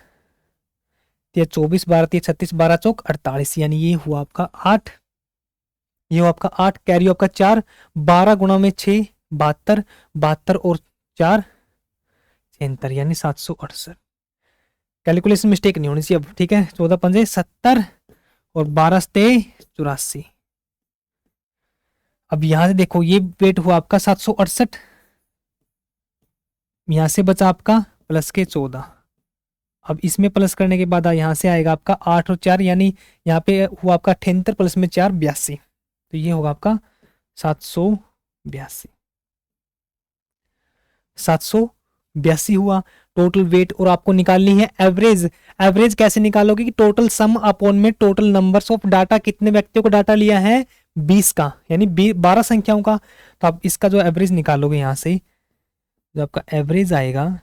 या 24, 12 या 36, 12 चौक 48, यानी ये हुआ आपका 8, ये हुआ आपका 8, कैरी आपका 4, 12 गुणा में 6 72, 72 और 4 76, यानी 768। कैलकुलेशन मिस्टेक नहीं होनी चाहिए अब, ठीक है। 14 पंजे 70 और 12 से 84। अब यहां से देखो ये वेट हुआ आपका 768, यहां से बचा आपका प्लस के 14। अब इसमें प्लस करने के बाद यहाँ से आएगा आपका 8 और 4, यानी यहाँ पे हुआ आपका 78 प्लस में 4 82, तो ये होगा आपका 782। 782 हुआ टोटल वेट, और आपको निकालनी है एवरेज। एवरेज कैसे निकालोगे कि टोटल सम अपॉन में टोटल नंबर्स ऑफ डाटा, कितने व्यक्तियों को डाटा लिया है 20 का, यानी 12 संख्याओं का। तो आप इसका जो एवरेज निकालोगे यहाँ से, जो आपका एवरेज आएगा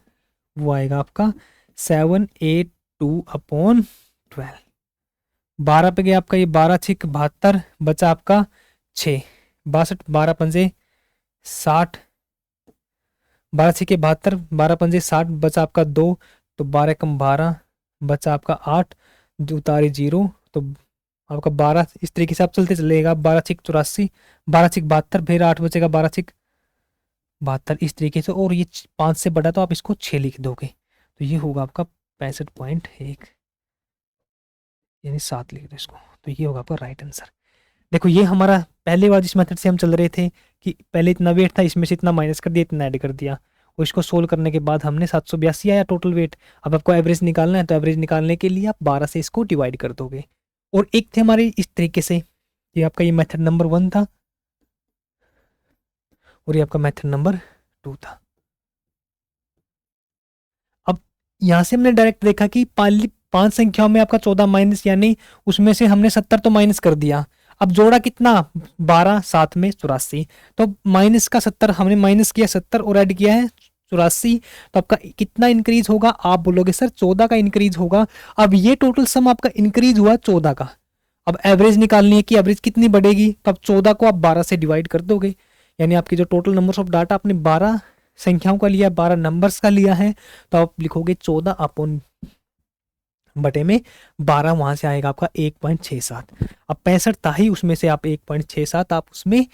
वो आएगा आपका 782 अपॉन 12। 12 पे गया आपका ये 12 6 72, बचा आपका 6 62, 12 पंजे 60, 12 6 के 72, 12 पंजे 60, बचा आपका 2, तो 12 कम 12 बचा आपका 8, जो उतारे 0, तो आपका 12 इस तरीके से आप चलते चलेगा। 12 6 84, 12 6 72, फिर 8 बचेगा 12 6 72 इस तरीके से, और ये 5 से बड़ा तो आप इसको 6 लिख दोगे, तो ये होगा आपका 65.1, यानी 7 लिख दो इसको, तो ये होगा आपका राइट आंसर। देखो ये हमारा पहले वाला जिस मेथड से हम चल रहे थे कि पहले इतना वेट था, इसमें से इतना माइनस कर दिया, इतना ऐड कर दिया, और इसको सोल्व करने के बाद हमने 782 आया टोटल वेट। अब आपको एवरेज निकालना है, तो एवरेज निकालने के लिए आप 12 से इसको डिवाइड कर दोगे। और एक थे हमारे इस तरीके से, ये आपका ये मेथड नंबर 1 था, और ये आपका मेथड नंबर 2 था। अब यहाँ से हमने डायरेक्ट देखा कि 5 संख्याओं में आपका 14 माइनस, यानी उसमें से हमने 70 तो माइनस कर दिया। अब जोड़ा कितना 12, 7 में 84, तो माइनस का 70 हमने माइनस किया 70 और ऐड किया है 84, तो आपका कितना इंक्रीज होगा, आप बोलोगे सर 14 का इंक्रीज होगा। अब ये टोटल सम आपका इंक्रीज हुआ 14 का। अब एवरेज निकालनी है कि एवरेज कितनी बढ़ेगी, तो अब 14 को आप 12 से डिवाइड कर दोगे, यानी आपकी जो टोटल नंबर्स ऑफ डाटा आपने 12 संख्याओं का लिया, 12 नंबर्स का लिया है, तो आप लिखोगे 14 अपॉन बटे में 12, वहां से आएगा आपका 1.67। अब 65 था ही, उसमें से आप 1.67 आप उसमें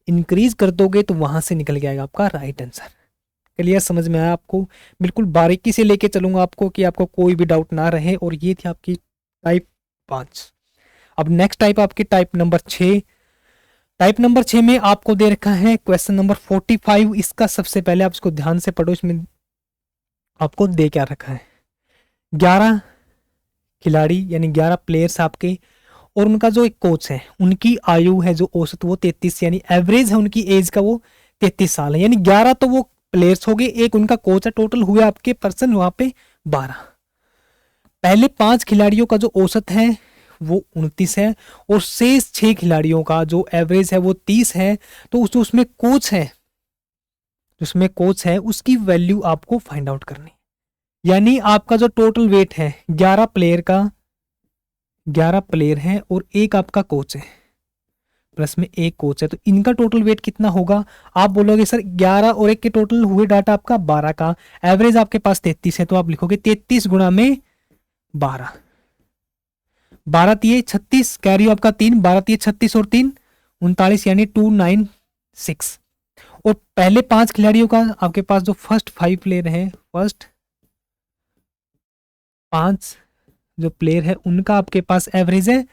इंक्रीज कर दोगे, तो वहां से निकल के आएगा आपका राइट आंसर। क्लियर, समझ में आया आपको? बिल्कुल बारीकी से लेके चलूंगा आपको कि आपको कोई भी डाउट ना रहे। और ये थी आपकी टाइप 5। अब नेक्स्ट टाइप आपकी टाइप नंबर 6। टाइप नंबर 6 में आपको दे रखा है क्वेश्चन नंबर 45। इसका सबसे पहले आप इसको ध्यान से पढ़ो, इसमें आपको दे क्या रखा है, 11 खिलाड़ी यानी 11 प्लेयर्स आपके, और उनका जो एक कोच है उनकी आयु है जो औसत वो 33, यानी एवरेज है उनकी एज का वो 33 साल है। यानी 11 तो वो प्लेयर्स हो गए, एक उनका कोच है, टोटल हुए आपके पर्सन वहां पे 12। पहले 5 खिलाड़ियों का जो औसत है वो 29 है, और शेष 6 खिलाड़ियों का जो एवरेज है वो 30 है। तो उसमें कोच है, जिसमें कोच है उसकी वैल्यू आपको फाइंड आउट करनी। यानी आपका जो टोटल वेट है 11 प्लेयर का, 11 प्लेयर है और एक आपका कोच है, प्लस में एक कोच है, तो इनका टोटल वेट कितना होगा। आप बोलोगे सर 11 और एक के टोटल हुए डाटा आपका 12 का, एवरेज आपके पास 33 है, तो आप लिखोगे 33 गुणा में 12, 12 तिये 36, कैरी आपका 3, 12 तिये 36 और 3 39, यानी 296। और पहले 5 खिलाड़ियों का आपके पास जो फर्स्ट 5 प्लेयर है, फर्स्ट 5 जो प्लेयर है उनका आपके पास एवरेज है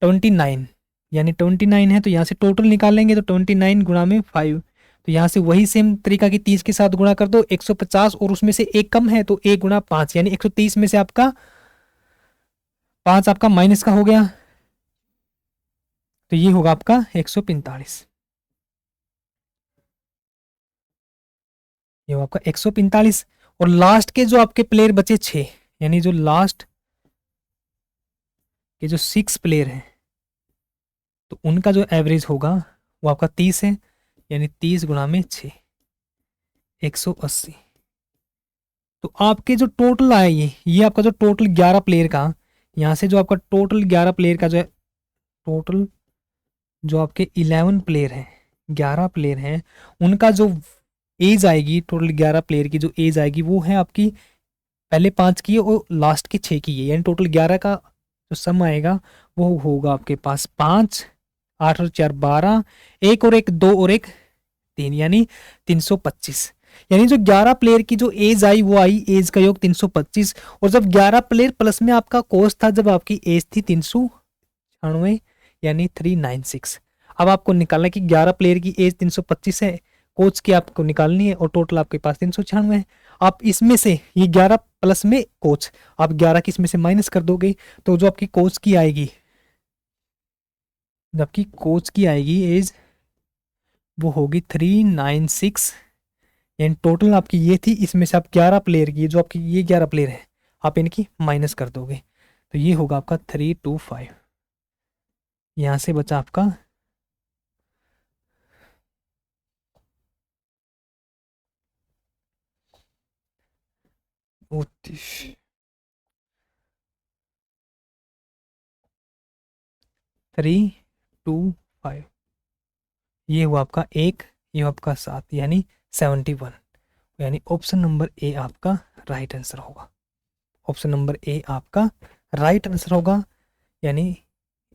29, यानी 29 है, तो यहाँ से टोटल निकालेंगे तो 29 गुणा में 5, तो यहाँ से वही सेम तरीका की 30 के साथ गुणा कर दो 150, और उसमें से एक कम है तो 1 गुणा 5, यानी 130 में से आपका 5 आपका माइनस का हो गया, तो ये होगा आपका 145। ये होगा आपका 145। और लास्ट के जो आपके प्लेयर बचे 6, यानी जो लास्ट के जो 6 प्लेयर हैं तो उनका जो एवरेज होगा वो आपका 30 है, यानी 30 गुणा में 6, 180। तो आपके जो टोटल आए ये आपका जो टोटल 11 प्लेयर का, यहाँ से जो आपका टोटल 11 प्लेयर का जो है, टोटल जो आपके 11 प्लेयर हैं, 11 प्लेयर हैं, उनका जो एज आएगी, टोटल 11 प्लेयर की जो एज आएगी वो है आपकी पहले 5 की और लास्ट के 6 की है, यानी टोटल 11 का जो सम आएगा वो होगा आपके पास 5, 8 और 4 12, एक और एक 2 और एक 3, यानी 325। यानी जो 11 प्लेयर की जो एज आई वो आई एज का योग 325, और जब 11 प्लेयर प्लस में आपका कोच था जब आपकी एज थी 396, यानी 396। अब आपको निकालना है कि 11 प्लेयर की एज 325 है, कोच की आपको निकालनी है, और टोटल आपके पास 396 है। आप इसमें से ये 11 प्लस में कोच, आप 11 की इसमें से माइनस कर दोगे, तो जो आपकी कोच की आएगी, जबकि कोच की आएगी एज वो होगी 396, यानी टोटल आपकी ये थी, इसमें से आप 11 प्लेयर की, जो आपकी ये 11 प्लेयर है आप इनकी माइनस कर दोगे, तो ये होगा आपका 325। यहाँ से बचा आपका 325, ये हुआ आपका एक, ये हुआ आपका 7, यानी 71, यानी ऑप्शन नंबर ए आपका राइट आंसर होगा। ऑप्शन नंबर ए आपका राइट आंसर होगा, यानी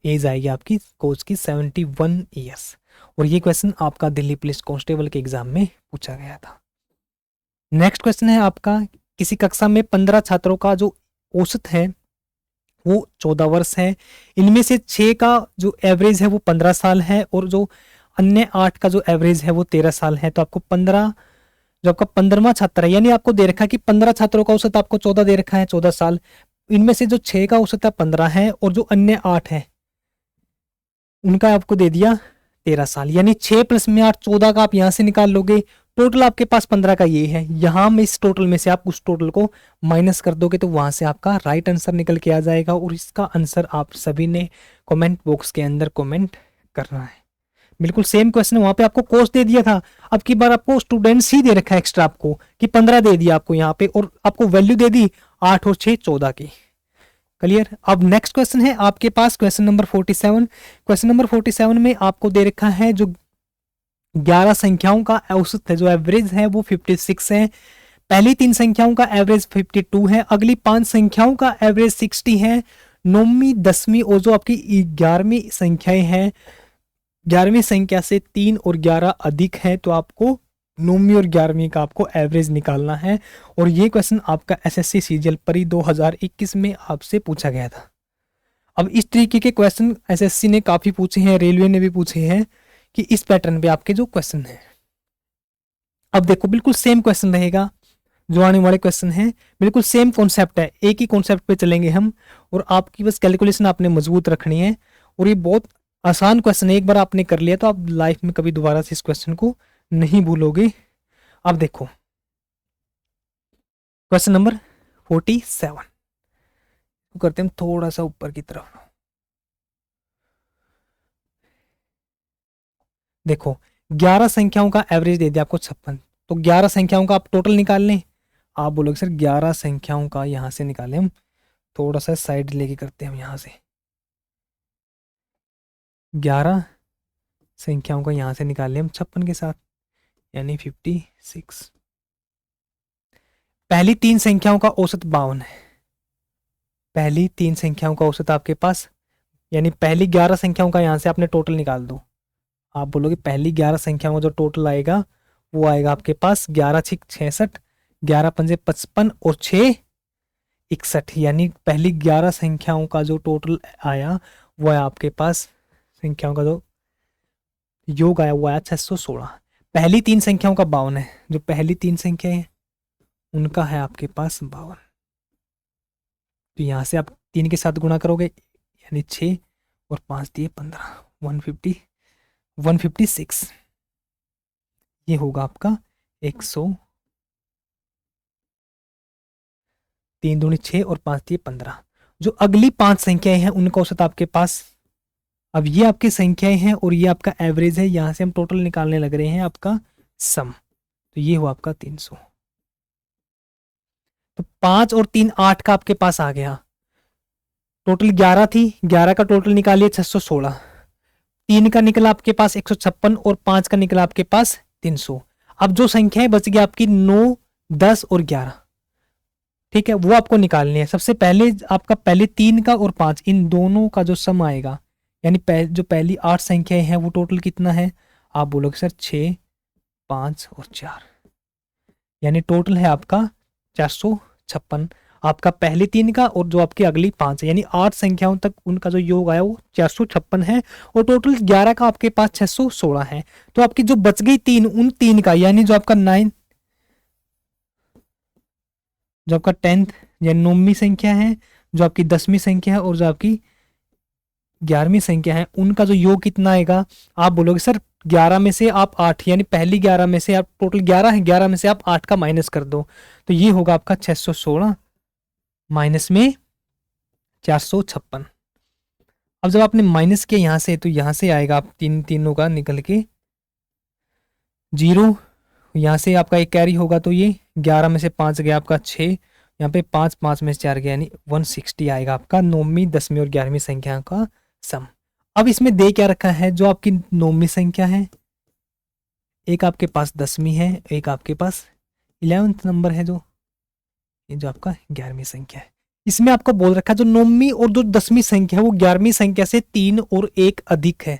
एज आएगी आपकी कोच की 71 ईयर्स। और ये क्वेश्चन आपका दिल्ली पुलिस कांस्टेबल के एग्जाम में पूछा गया था। नेक्स्ट क्वेश्चन है आपका, किसी कक्षा में 15 छात्रों का जो औसत है वो 14 वर्ष है, इनमें से 6 का जो एवरेज है वो 15 साल है, और जो अन्य 8 का जो एवरेज है वो 13 साल है। तो आपको 15, जो आपका 15वां छात्र है, यानी आपको दे रखा है कि 15 छात्रों का औसत आपको 14 दे रखा है, 14 साल, इनमें से जो 6 का औसत है 15 है, और जो अन्य 8 है उनका आपको दे दिया 13 साल, यानी 6 प्लस में 8 14 का आप यहाँ से निकाल लोगे, टोटल आपके पास 15 का ये है, यहाँ में इस टोटल में से आप उस टोटल को माइनस कर दोगे, तो वहां से आपका राइट आंसर निकल के आ जाएगा। और इसका आंसर आप सभी ने कमेंट बॉक्स के अंदर कमेंट करना है। बिल्कुल सेम क्वेश्चन वहां पे आपको कोर्स दे दिया था, अब की बार आपको स्टूडेंट्स ही दे रखा है एक्स्ट्रा, आपको कि 15 दे दिया आपको यहाँ पे, और आपको वैल्यू दे दी 8 और 6 14 की। क्लियर। अब नेक्स्ट क्वेश्चन है आपके पास क्वेश्चन नंबर 47। क्वेश्चन नंबर 47 में आपको दे रखा है जो 11 संख्याओं का औसत है, जो एवरेज है वो 56 है। पहली 3 संख्याओं का एवरेज 52 है, अगली 5 संख्याओं का एवरेज 60 है, 9वीं 10वीं और जो आपकी 11वीं संख्याएं हैं, 11वीं संख्या से 3 और 11 अधिक है, तो आपको 9वीं और 11वीं का आपको एवरेज निकालना है। और ये क्वेश्चन आपका एसएससी सीजीएल परी 2021 में आपसे पूछा गया था। अब इस तरीके के क्वेश्चन एसएससी ने काफी पूछे हैं, रेलवे ने भी पूछे हैं, कि इस पैटर्न पे आपके जो क्वेश्चन है। अब देखो बिल्कुल सेम क्वेश्चन रहेगा, जो आने वाले क्वेश्चन हैं बिल्कुल सेम कॉन्सेप्ट है, एक ही कॉन्सेप्ट पे चलेंगे हम, और आपकी बस कैलकुलेशन आपने मजबूत रखनी है। और ये बहुत आसान क्वेश्चन है, एक बार आपने कर लिया तो आप लाइफ में कभी दोबारा से इस क्वेश्चन को नहीं भूलोगे। अब देखो क्वेश्चन नंबर 47 तो करते हैं हम थोड़ा सा ऊपर की तरफ। देखो 11 संख्याओं का एवरेज दे दिया आपको 56, तो 11 संख्याओं का आप टोटल निकाल लें। आप बोलोगे सर 11 संख्याओं का यहाँ से निकालें हम, थोड़ा सा साइड लेके करते हैं हम यहाँ से। 11 संख्याओं का यहाँ से निकालें हम 56 के साथ, यानी 56। पहली 3 संख्याओं का औसत 52 है। पहली 3 संख्याओं का औसत आपके पास, यानी पहली 11 संख्याओं का यहाँ से आपने टोटल निकाल दो। आप बोलोगे पहली 11 संख्याओं का जो टोटल आएगा वो आएगा आपके पास 11 6 66, 11 पंजे 55 और 6 61, यानी पहली 11 संख्याओं का जो टोटल आया वो है आपके पास, संख्याओं का जो योग आया वो आया 616। पहली 3 संख्याओं का 52 है, जो पहली 3 संख्या है उनका है आपके पास 52। तो यहाँ से आप 3 के साथ गुणा करोगे, यानी 6 और 5 दिए 15, 156। ये होगा आपका 100, 3 दूनी 6 और 5 दिए 15। जो अगली 5 संख्याएं हैं उनका औसत आपके पास, अब ये आपकी संख्याएं हैं और ये आपका एवरेज है, यहां से हम टोटल निकालने लग रहे हैं आपका सम, तो ये हुआ आपका 300। तो 5 और 3 8 का आपके पास आ गया, टोटल 11 थी, 11 का टोटल निकालिए 616, 3 का निकला आपके पास 156 और 5 का निकला आपके पास 300। अब जो संख्याएं बच गई आपकी 9 10 और 11, ठीक है, वो आपको निकालनी है। सबसे पहले आपका पहले 3 का और 5 इन दोनों का जो सम आएगा, यानी जो पहली 8 संख्याएं हैं वो टोटल कितना है, आप बोलोगे सर 6 5 और 4, यानी टोटल है आपका 456। आपका पहले 3 का और जो आपकी अगली 5 है, यानी 8 संख्याओं तक उनका जो योग आया वो 456 है, और टोटल 11 का आपके पास 616 है। तो आपकी जो बच गई 3, उन 3 का, यानी जो आपका 9, जो आपका 10th या 9वीं संख्या है, जो आपकी 10वीं संख्या है और जो आपकी 11वीं संख्या है, उनका जो योग कितना आएगा, आप बोलोगे सर 11 में से आप 8, यानी पहली 11 में से आप, टोटल 11 है, 11 में से आप 8 का माइनस कर दो, तो ये होगा आपका 616 माइनस में 456। अब जब आपने माइनस किया यहाँ से, तो यहाँ से आएगा आप तीनों का निकल के 0, यहाँ से आपका एक कैरी होगा, तो ये 11 में से 5 गया आपका 6, यहाँ पे 5 5 में से 4 गया, यानी 160 आएगा आपका 9वीं 10वीं और 11वीं संख्या का सम। अब इसमें दे क्या रखा है, जो आपकी 9वीं संख्या है, एक आपके पास 10वीं है, एक आपके पास 11th नंबर है, जो ये जो आपका 11वीं संख्या है। इसमें आपको बोल रखा है जो 9वीं और जो 10वीं संख्या है वो 11वीं संख्या से 3 और 1 अधिक है,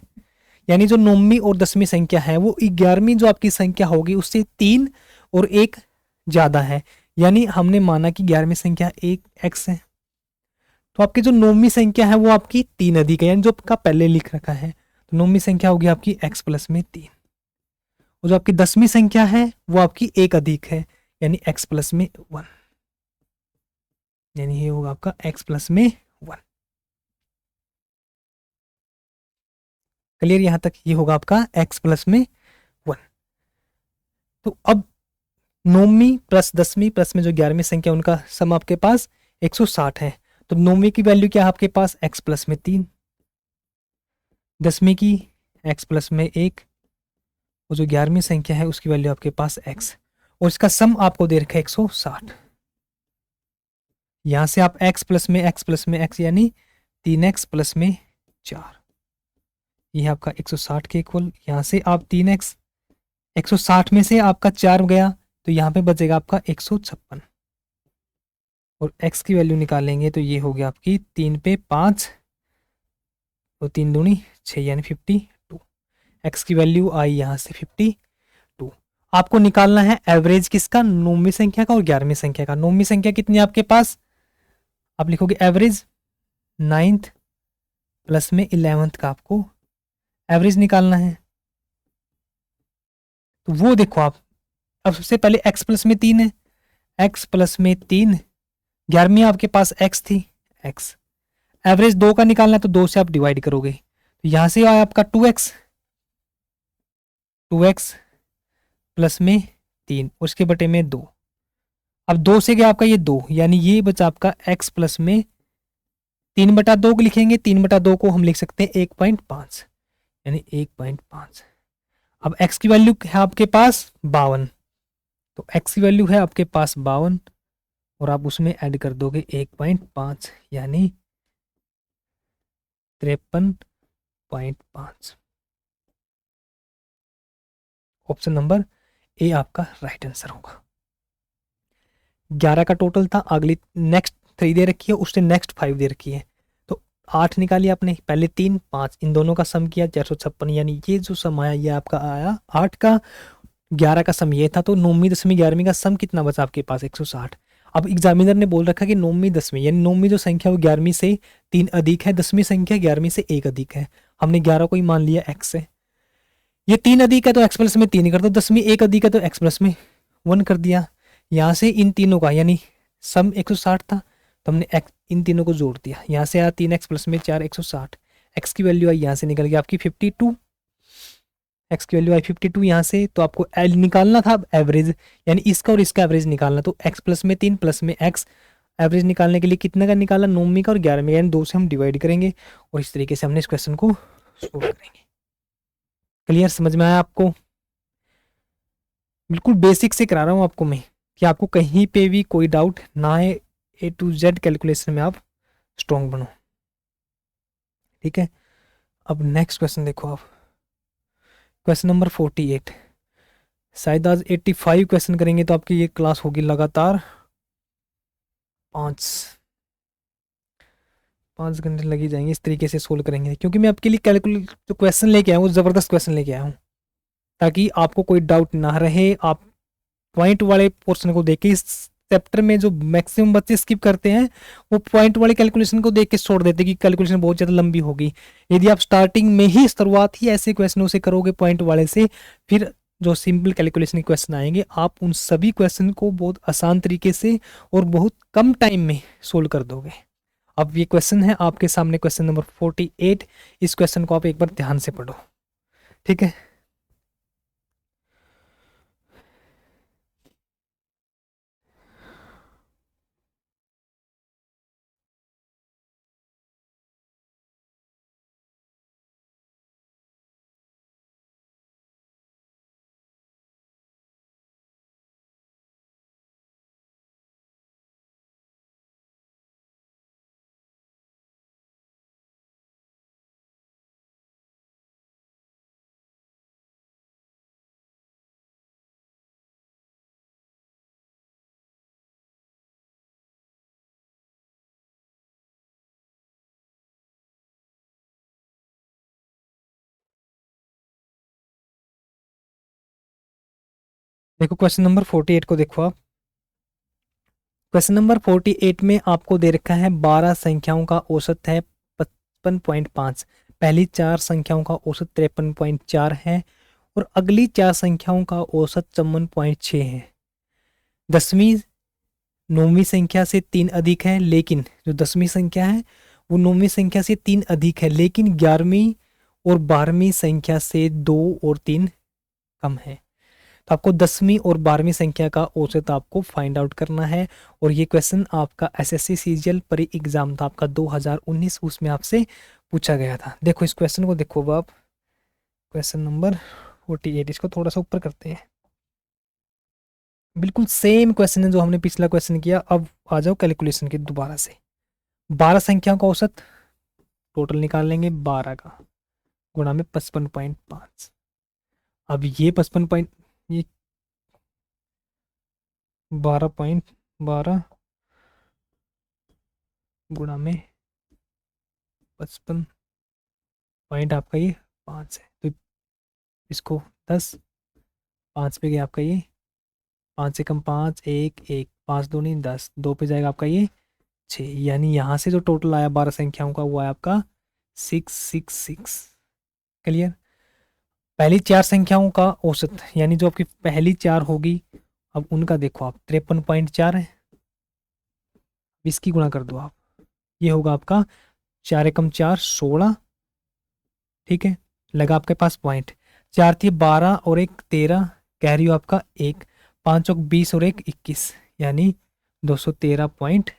यानी जो 9वीं और 10वीं संख्या है वो 11वीं जो आपकी संख्या होगी उससे 3 और 1 ज्यादा है, यानी हमने माना कि 11वीं संख्या 1 x है, तो आपकी जो 9वीं संख्या है वो आपकी 3 अधिक है, यानी जो आपका पहले लिख रखा है, तो 9वीं संख्या होगी आपकी x प्लस में 3, और जो आपकी 10वीं संख्या है वो आपकी 1 अधिक है, यानी x प्लस में 1, यानी ये होगा आपका x प्लस में 1। क्लियर यहां तक, ये होगा आपका x प्लस में 1। तो अब 9वीं प्लस 10वीं प्लस में जो 11वीं संख्या उनका सम आपके पास 160 है, तो 9वीं की वैल्यू क्या है आपके पास x प्लस में 3, 10वीं की x प्लस में 1, और जो 11वीं संख्या है उसकी वैल्यू आपके पास x, और इसका सम आपको दे रखा है 160। यहां से आप x प्लस में x यानी 3x प्लस में 4, यह आपका 160 के इक्वल। यहां से आप 3x 160 में से आपका 4 गया, तो यहाँ पे बचेगा आपका 156, और x की वैल्यू निकालेंगे तो ये हो गया आपकी 3 पे 5 और 3 दूनी 6, यानी 52। x की वैल्यू आई यहाँ से 52। आपको निकालना है एवरेज किसका, 9वीं संख्या का और 11वीं संख्या का। 9वीं संख्या कितनी है आपके पास, आप लिखोगे एवरेज 9th प्लस में 11th का आपको एवरेज निकालना है, तो वो देखो आप, अब सबसे पहले x प्लस में 3 है, एक्स प्लस में 3, 11वीं आपके पास एक्स थी, एक्स एवरेज 2 का निकालना है तो 2 से आप डिवाइड करोगे, तो यहां से आया आपका 2x, 2x प्लस में 3 उसके बटे में 2। अब 2 से गया आपका ये 2, यानी ये बचा आपका x प्लस में 3/2 को लिखेंगे, 3/2 को हम लिख सकते हैं 1.5, यानी 1.5। अब x की वैल्यू है आपके पास 52, तो x की वैल्यू है आपके पास 52 और आप उसमें ऐड कर दोगे 1.5 यानी 53.5। ऑप्शन नंबर ए आपका राइट आंसर होगा। 11 का टोटल था, अगली नेक्स्ट 3 दे रखी है, उससे नेक्स्ट 5 दे रखी है, तो 8 निकाली आपने, पहले 3 5 इन दोनों का सम किया 456, यानी ये जो सम आया ये आपका आया 8 का, 11 का सम ये था, तो 9वीं 10वीं 11वीं का सम कितना बचा आपके पास 160। अब एग्जामिनर ने बोल रखा कि 9वीं 10वीं यानी 9वीं जो संख्या वो 11वीं से 3 अधिक है, 10वीं संख्या 11वीं से 1 अधिक है, हमने 11 को ही मान लिया x से, ये 3 अधिक है तो x प्लस में 3 कर दो, 10वीं 1 अधिक है तो x प्लस में 1 कर दिया, यहाँ से इन तीनों का यानी सम 160 था तो हमने इन तीनों को जोड़ दिया, यहाँ से आया 3x प्लस में 4 160, x की वैल्यू आई यहाँ से निकल गई आपकी 52, x की वैल्यू आई 52 यहाँ से, तो आपको एल निकालना था एवरेज, यानी इसका और इसका एवरेज निकालना, तो x प्लस में 3 प्लस में x एवरेज निकालने के लिए कितने का निकाला 9वीं का और 11वीं का, यानी 2 से हम डिवाइड करेंगे और इस तरीके से हमने इस क्वेश्चन को सोल्व करेंगे। क्लियर, समझ में आया आपको? बिल्कुल बेसिक से करा रहा हूँ आपको मैं कि आपको कहीं पे भी कोई डाउट ना है, A to Z कैलकुलेशन में आप स्ट्रॉन्ग बनो। ठीक है, अब नेक्स्ट क्वेश्चन देखो आप, क्वेश्चन नंबर 48। शायद आज 85 क्वेश्चन करेंगे तो आपकी ये क्लास होगी लगातार 5 घंटे लगी जाएंगे, इस तरीके से सोल्व करेंगे, क्योंकि मैं आपके लिए कैलकुलेट जो क्वेश्चन लेके आया हूँ ज़बरदस्त क्वेश्चन लेके आया हूँ, ताकि आपको कोई डाउट ना रहे। आप पॉइंट वाले पोर्शन को देख के, इस चैप्टर में जो मैक्सिमम बच्चे स्किप करते हैं वो पॉइंट वाले कैलकुलेशन को देख के छोड़ देते हैं कि कैलकुलेशन बहुत ज़्यादा लंबी होगी। यदि आप स्टार्टिंग में ही शुरुआत ही ऐसे क्वेश्चनों से करोगे पॉइंट वाले से, फिर जो सिंपल कैलकुलेशन के क्वेश्चन आएंगे आप उन सभी क्वेश्चन को बहुत आसान तरीके से और बहुत कम टाइम में सोल्व कर दोगे। अब ये क्वेश्चन है आपके सामने, क्वेश्चन नंबर 48। इस क्वेश्चन को आप एक बार ध्यान से पढ़ो, ठीक है। देखो क्वेश्चन नंबर 48 को देखो आप, क्वेश्चन नंबर 48 में आपको दे रखा है 12 संख्याओं का औसत है 55.5, पहली 4 संख्याओं का औसत 53.4 है और अगली 4 संख्याओं का औसत 54.6 है। 10वीं 9वीं संख्या से 3 अधिक है, लेकिन जो 10वीं संख्या है वो 9वीं संख्या से 3 अधिक है, लेकिन 11वीं और 12वीं संख्या से 2 और 3 कम है। तो आपको 10वीं और 12वीं संख्या का औसत आपको फाइंड आउट करना है, और ये क्वेश्चन आपका एसएससी सीजीएल प्री एग्जाम था आपका 2019, उसमें आपसे पूछा गया था। देखो इस क्वेश्चन को देखो अब आप, क्वेश्चन नंबर 48, इसको थोड़ा सा ऊपर करते हैं। बिल्कुल सेम क्वेश्चन है जो हमने पिछला क्वेश्चन किया। अब आ जाओ कैलकुलेशन के दोबारा से। 12 संख्याओं का औसत टोटल निकाल लेंगे, 12 का गुणा में 55.5। अब ये 55 पॉइंट, ये 12.12 गुणा में 55 पॉइंट आपका ये 5 है, तो इसको 10, 5 पे गया आपका ये 5 से कम 5, 1 1, 5 2 नहीं 10, 2 पे जाएगा आपका ये 6, यानी यहाँ से जो टोटल आया 12 संख्याओं का वो आया आपका 666। क्लियर। पहली 4 संख्याओं का औसत, यानी जो आपकी पहली 4 होगी, अब उनका देखो आप 53.4 है, इसकी गुणा कर दो आप, ये होगा आपका 4 एकम 4 16, ठीक है, लगा आपके पास पॉइंट, 4 थी 12 और एक 13, कैरी हो आपका एक, 5 चौक 20 और एक 21, यानी 213.6,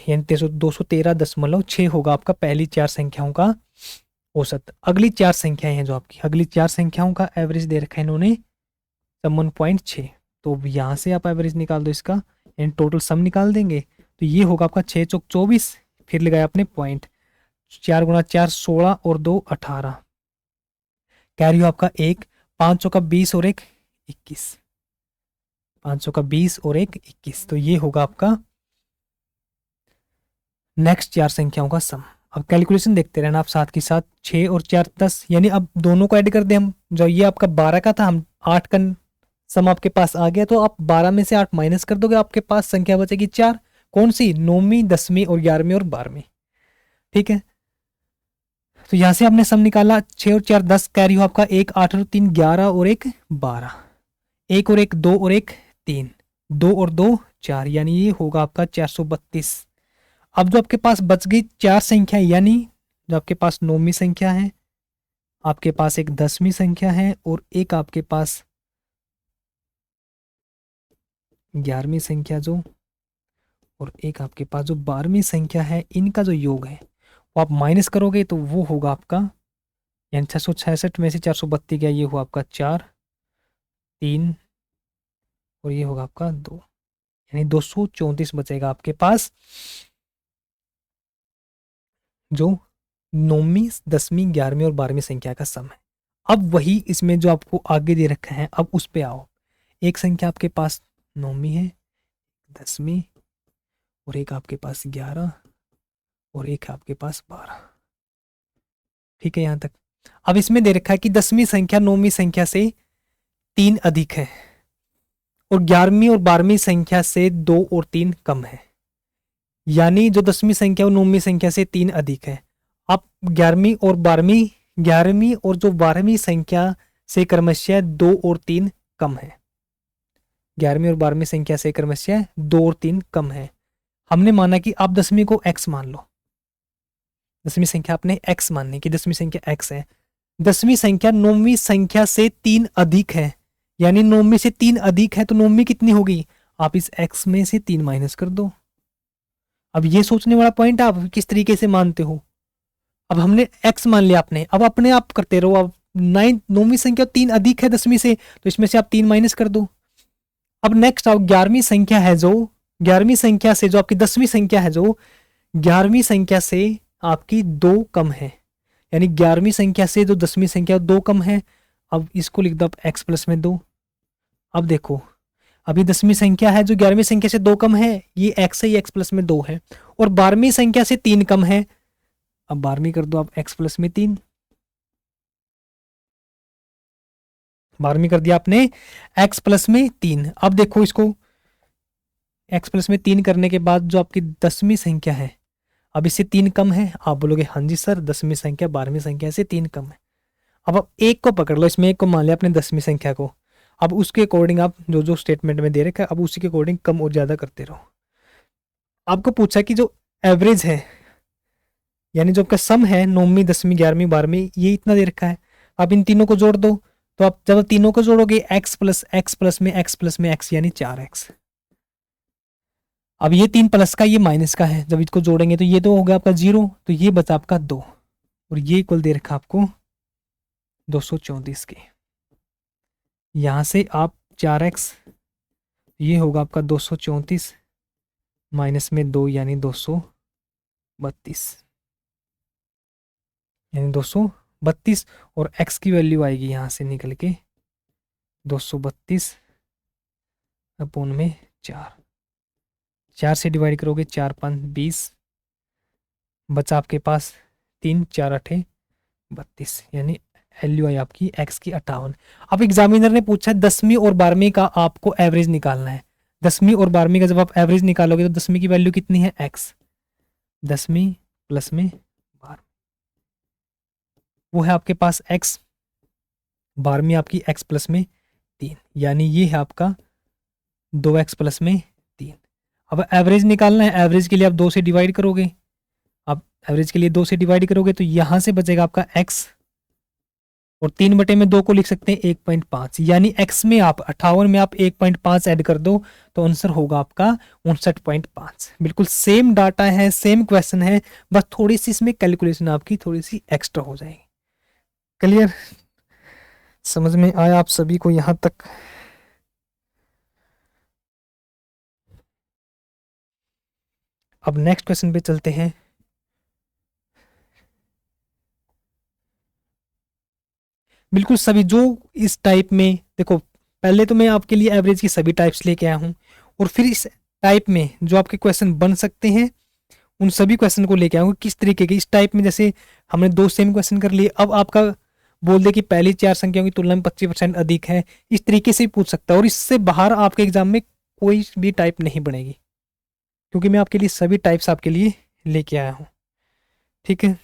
यानी 213.6 होगा आपका पहली चार संख्याओं का औसत। अगली चार संख्याएं हैं जो आपकी, अगली चार संख्याओं का एवरेज दे रखा है इन्होंने 51.6, तो यहाँ से आप एवरेज निकाल दो इसका, यानी टोटल सम निकाल देंगे, तो ये होगा आपका 6 चौक 24, फिर लगाया आपने पॉइंट, 4 गुणा 4 16 और 2 18, कैरी हो आपका एक, 5 का 20 और एक 21, 500 का 20 और एक 21, तो ये होगा आपका नेक्स्ट चार संख्याओं का सम। अब कैलकुलेशन देखते रहना आप साथ के साथ, 6 और 4 10, यानी अब दोनों को ऐड कर दें हम, जो ये आपका 12 का था, हम 8 का सम आपके पास आ गया, तो आप 12 में से 8 माइनस कर दोगे, आपके पास संख्या बचेगी 4, कौन सी, 9वीं 10वीं और 11वीं और 12वीं, ठीक है। तो यहां से आपने सम निकाला, 6 और 4 10, कैरी हो आपका एक, 8 और 3 11 और एक 12, एक और एक 2 और एक 3, 2 और 2 4, यानी ये होगा आपका 432। अब जो आपके पास बच गई चार संख्या, यानी जो आपके पास 9वीं संख्या है, आपके पास एक 10वीं संख्या है और एक आपके पास 11वीं संख्या जो, और एक आपके पास जो 12वीं संख्या है, इनका जो योग है वो आप माइनस करोगे तो वो होगा आपका, यानी 666 में से 432 गया, ये हुआ आपका 4 3 और ये होगा आपका 2, यानी 234 बचेगा आपके पास, जो 9वीं 10वीं 11वीं और 12वीं संख्या का सम है। अब वही इसमें जो आपको आगे दे रखा है, अब उस पे आओ, एक संख्या आपके पास 9वीं है, 10वीं और एक आपके पास 11 और एक आपके पास 12, ठीक है यहाँ तक। अब इसमें दे रखा है कि 10वीं संख्या 9वीं संख्या से 3 अधिक है और 11वीं और 12वीं संख्या से 2 और 3 कम है, यानी जो 10वीं संख्या और 9वीं संख्या से 3 अधिक है। अब 11वीं और जो 12वीं संख्या से क्रमशः 2 और 3 कम है, 11वीं और 12वीं संख्या से क्रमशः 2 और 3 कम है। हमने माना कि आप 10वीं को x मान लो, 10वीं संख्या आपने x माननी कि 10वीं संख्या x है, 10वीं संख्या 9वीं संख्या से 3 अधिक है, यानी 9वीं से 3 अधिक है, तो 9वीं कितनी होगी, आप इस x में से 3 माइनस कर दो। अब ये सोचने वाला पॉइंट आप किस तरीके से मानते हो, अब हमने x मान लिया आपने, अब अपने आप करते रहो, अब 9वीं संख्या 3 अधिक है 10वीं से, तो इसमें से आप 3 माइनस कर दो। अब नेक्स्ट आओ 11वीं संख्या है, जो 11वीं संख्या से जो आपकी 10वीं संख्या है, जो 11वीं संख्या से आपकी 2 कम है, यानी 11वीं संख्या से जो 10वीं संख्या 2 कम है। अब इसको लिख दो आप x प्लस में 2। अब देखो अभी 10वीं संख्या है जो 11वीं संख्या से 2 कम है, ये x है, ये x प्लस में 2 है, और 12वीं संख्या से 3 कम है, अब 12वीं कर दो आप x प्लस में 3, 12वीं कर दिया आपने x प्लस में 3। अब देखो इसको x प्लस में 3 करने के बाद जो आपकी 10वीं संख्या है, अब इससे 3 कम है, आप बोलोगे हाँ जी सर 10वीं संख्या 12वीं संख्या से 3 कम है। अब आप एक को पकड़ लो, इसमें एक को मान लिया अपने 10वीं संख्या को, अब उसके अकॉर्डिंग आप जो जो स्टेटमेंट में दे रखा है, अब उसी के अकॉर्डिंग कम और ज्यादा करते रहो। आपको पूछा कि जो एवरेज है, यानी जो आपका सम है 9वीं 10वीं 11वीं 12वीं, ये इतना दे रखा है, आप इन तीनों को जोड़ दो, तो आप जब तीनों को जोड़ोगे x प्लस में x यानी 4x। अब ये 3 प्लस का ये माइनस का है, जब इसको जोड़ेंगे तो ये तो हो गया आपका 0, तो ये बचा आपका 2, और ये इक्वल दे रखा आपको 234 के। यहां से आप 4x, ये होगा आपका 234 माइनस में 2 यानी 232, यानी 232, और x की वैल्यू आएगी यहां से निकल के 232 अपोन में 4 से डिवाइड करोगे 4 5 20, बचा आपके पास 3 4 8 32, यानी वैल्यू आई आपकी x की 58। अब एग्जामिनर ने पूछा 10वीं और 12वीं का आपको एवरेज निकालना है, 10वीं और 12वीं का जब आप एवरेज निकालोगे तो 10वीं की वैल्यू कितनी है x, 10वीं प्लस में 12, वो है आपके पास x, 12वीं आपकी x प्लस में 3, यानी ये है आपका 2x प्लस में 3। अब एवरेज निकालना है, एवरेज के लिए आप 2 से डिवाइड करोगे, आप एवरेज के लिए 2 से डिवाइड करोगे तो यहाँ से बचेगा आपका x, और 3/2 को लिख सकते हैं 1.5, यानी x में आप 58 में आप 1.5 ऐड कर दो तो आंसर होगा आपका 59.5। बिल्कुल सेम डाटा है, सेम क्वेश्चन है, बस थोड़ी सी इसमें कैलकुलेशन आपकी थोड़ी सी एक्स्ट्रा हो जाएगी। क्लियर, समझ में आया आप सभी को यहाँ तक? अब नेक्स्ट क्वेश्चन पे चलते हैं। बिल्कुल सभी जो इस टाइप में, देखो पहले तो मैं आपके लिए एवरेज की सभी टाइप्स लेके आया हूँ, और फिर इस टाइप में जो आपके क्वेश्चन बन सकते हैं उन सभी क्वेश्चन को लेके आऊंगा किस तरीके के। इस टाइप में जैसे हमने 2 सेम क्वेश्चन कर लिए, अब आपका बोल दे कि पहली 4 संख्याओं की तुलना में 25% अधिक है, इस तरीके से ही पूछ सकता है, और इससे बाहर आपके एग्जाम में कोई भी टाइप नहीं बनेगी, क्योंकि मैं आपके लिए सभी टाइप्स आपके लिए लेके आया हूँ। ठीक है,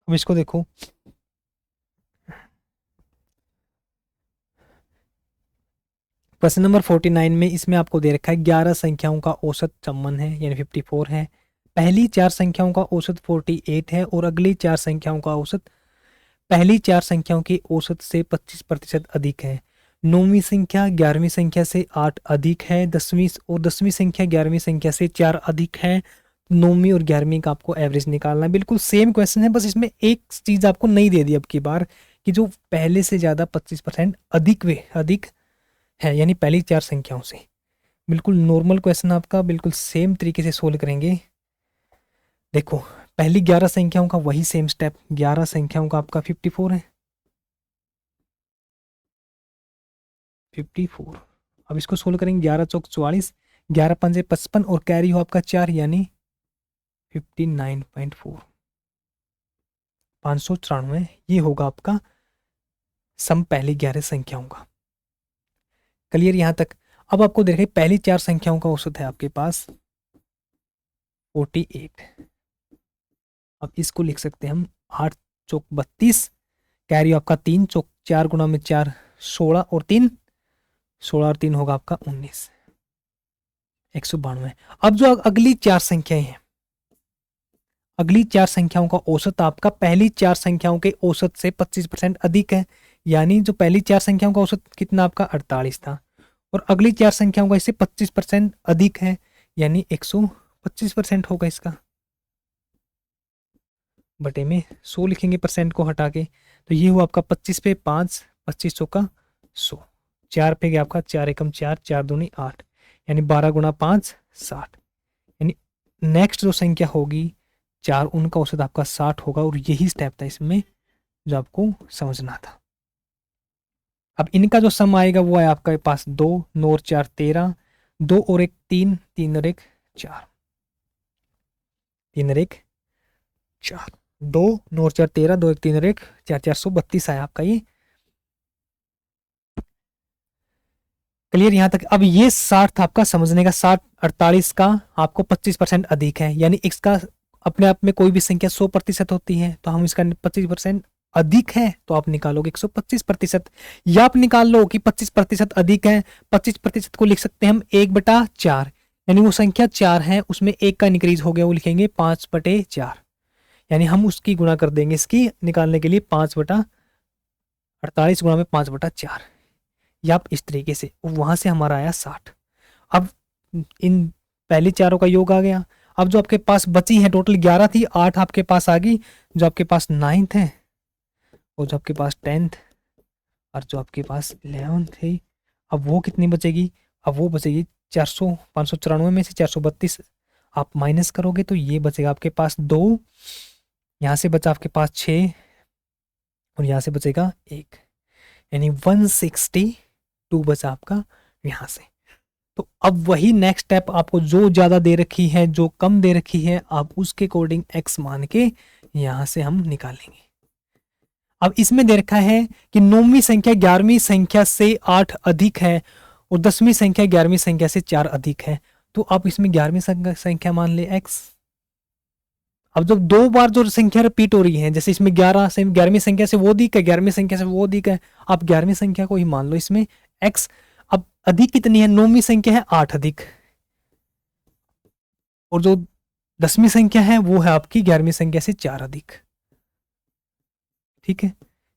अब इसको देखो, क्वेश्चन नंबर 49 में इसमें आपको दे रखा है 11 संख्याओं का औसत 54 है, यानी 54 है। पहली 4 संख्याओं का औसत 48 है, और अगली 4 संख्याओं का औसत पहली 4 संख्याओं की औसत से 25% अधिक है। 9वीं संख्या 11वीं संख्या से 8 अधिक है, 10वीं संख्या 11वीं संख्या से 4 अधिक है। 9वीं और 11वीं का आपको एवरेज निकालना है। बिल्कुल सेम क्वेश्चन है, बस इसमें एक चीज आपको नहीं दे दी अब की बार, कि जो पहले से ज्यादा 25% अधिक है, यानी पहली 4 संख्याओं से। बिल्कुल नॉर्मल क्वेश्चन आपका बिल्कुल सेम तरीके से सोल्व करेंगे। देखो पहली 11 संख्याओं का वही सेम स्टेप, 11 संख्याओं का आपका 54 है, 54। अब इसको सोल्व करेंगे, 11 चौक 44, 11 पंजे 55, और कैरी हो आपका 4, यानी 59.4, 594। ये होगा आपका सम पहली 11 संख्याओं का। क्लियर यहाँ तक? अब आपको देखिए पहली 4 संख्याओं का औसत है आपके पास 48। अब इसको लिख सकते हैं हम 8 चौक 32, कैरी आपका 3 चौक 4 गुना में 4 16, और 3 होगा आपका 19, 192। अब जो अगली 4 संख्याएं हैं, अगली 4 संख्याओं का औसत आपका पहली 4 संख्याओं के औसत से 25% अधिक है, यानी जो पहली 4 संख्याओं का औसत कितना आपका 48 था, और अगली 4 संख्याओं का इससे 25% अधिक है, यानी 125% होगा इसका। बटे में 100 लिखेंगे परसेंट को हटा के, तो ये हुआ आपका 25 पे 5, 25 चौका 100, 4 पे गया आपका 4 एकम 4, 4 दूनी 8, यानी 12 गुना 5 60, यानी नेक्स्ट जो संख्या होगी 4, उनका औसत आपका 60 होगा, और यही स्टेप था इसमें जो आपको समझना था। अब इनका जो सम आएगा वो है आपके पास 2, 9 और 4 13, 2 और 1 3, 3 और 1 4, 3 और 1 4, 2 9 और 4 13, 2 1 3 और 1 4, 432 आया आपका ये। क्लियर यहाँ तक? अब ये 60 था आपका समझने का, 60 48 का आपको 25% अधिक है, यानी इसका अपने आप में कोई भी संख्या 100% होती है, तो हम इसका 25% अधिक है तो आप निकालोगे 125%, या आप निकाल लो कि 25% अधिक है। 25% को लिख सकते हैं हम 1/4, यानी वो संख्या 4 है उसमें 1 का इंक्रीज हो गया, वो लिखेंगे 5/4, यानी हम उसकी गुणा कर देंगे इसकी निकालने के लिए 5/48 गुणा में 5/4, या आप इस तरीके से, वहां से हमारा आया 60। अब इन पहली चारों का योग आ गया। अब जो आपके पास बची है टोटल 11 थी, 8 आपके पास आ गई, जो आपके पास 9th है, और जो आपके पास 10th, और जो आपके पास 11th है, अब वो कितनी बचेगी? अब वो बचेगी 400, 594 में से 432 आप माइनस करोगे तो ये बचेगा आपके पास 2, यहाँ से बचा आपके पास 6, और यहाँ से बचेगा 1, यानी 162 बचा आपका यहाँ से। तो अब वही नेक्स्ट स्टेप, आपको जो ज़्यादा दे रखी है जो कम दे रखी है, आप उसके अकॉर्डिंग x मान के यहाँ से हम निकालेंगे। अब इसमें दे रखा है कि 9वीं संख्या 11वीं संख्या से 8 अधिक है और 10वीं संख्या 11वीं संख्या से 4 अधिक है। तो आप इसमें 11वीं संख्या मान ले x। अब जब दो बार जो संख्या रिपीट हो रही है, जैसे इसमें 11 से 11वीं संख्या से वो अधिक है, 11वीं संख्या से वो अधिक है, आप 11वीं संख्या को ही मान लो इसमें x। अब अधिक कितनी है? 9वीं संख्या है 8 अधिक, और जो 10वीं संख्या है वो है आपकी 11वीं संख्या से 4 अधिक। ठीक है,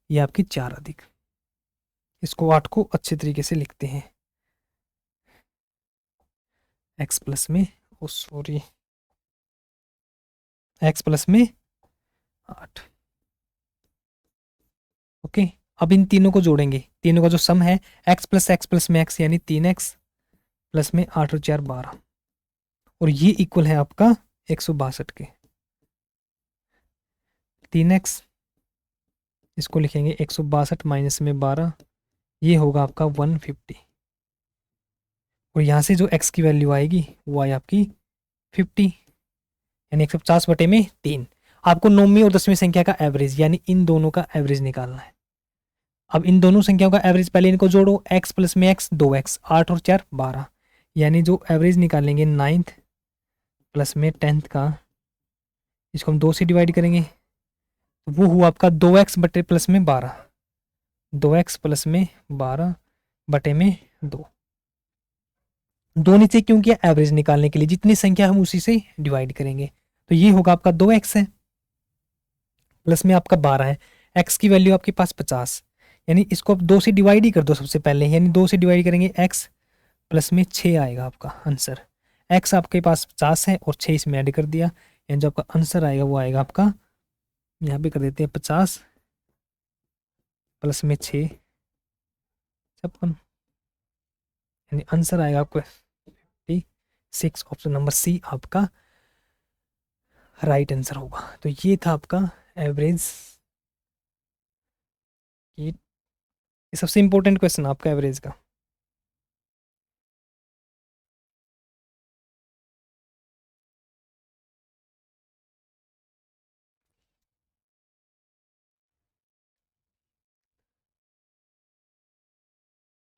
ये आपकी 4 अधिक। इसको 8 को अच्छे तरीके से लिखते हैं, x प्लस में, ओ सॉरी, x प्लस में 8। ओके, अब इन तीनों को जोड़ेंगे, तीनों का जो सम है x प्लस में x यानी 3x प्लस में 8 और 4 12, और ये इक्वल है आपका 162 के। 3x, इसको लिखेंगे 162 माइनस में 12, ये होगा आपका 150, और यहाँ से जो x की वैल्यू आएगी वो आई आपकी 50, यानी 150 बटे में 3। आपको 9वीं और 10वीं संख्या का एवरेज यानी इन दोनों का एवरेज निकालना है। अब इन दोनों संख्याओं का एवरेज, पहले इनको जोड़ो, x प्लस में x 2x, 8 और 4 12, यानी जो एवरेज निकालेंगे 9th प्लस में 10th का, इसको हम 2 से डिवाइड करेंगे, तो वो हुआ आपका 2x बटे प्लस में 12, 2x प्लस में 12 बटे में 2। दो नीचे क्यों किया? एवरेज निकालने के लिए, जितनी संख्या हम उसी से डिवाइड करेंगे। तो ये होगा आपका 2x है, प्लस में आपका 12 है, x की वैल्यू आपके पास 50, यानी इसको आप 2 से डिवाइड ही कर दो सबसे पहले, यानी 2 से डिवाइड करेंगे x प्लस में 6 आएगा आपका आंसर। x आपके पास 50 है और 6 इसमें ऐड कर दिया, यानी जो आपका आंसर आएगा वो आएगा आपका, यहाँ पे कर देते हैं 50 प्लस में 6 56, यानी आंसर आएगा आपको 56। ऑप्शन नंबर सी आपका राइट आंसर होगा। तो ये था आपका एवरेज, ये सबसे इंपॉर्टेंट क्वेश्चन आपका एवरेज का।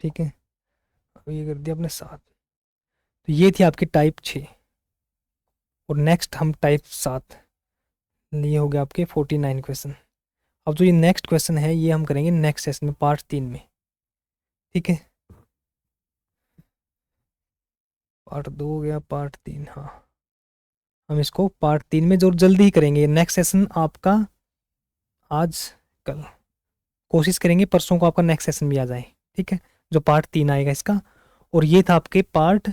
ठीक है, अब ये कर दिया अपने साथ। तो ये थी आपकी टाइप 6, और नेक्स्ट हम टाइप 7, ये हो गया आपके 49 क्वेश्चन। अब जो ये नेक्स्ट क्वेश्चन है ये हम करेंगे नेक्स्ट सेशन में, पार्ट 3 में। ठीक है, पार्ट 2 हो गया, पार्ट 3, हाँ हम इसको पार्ट 3 में जो जल्दी ही करेंगे। नेक्स्ट सेशन आपका आज कल, कोशिश करेंगे परसों को आपका नेक्स्ट सेशन भी आ जाए। ठीक है, जो पार्ट 3 आएगा इसका। और ये था आपके पार्ट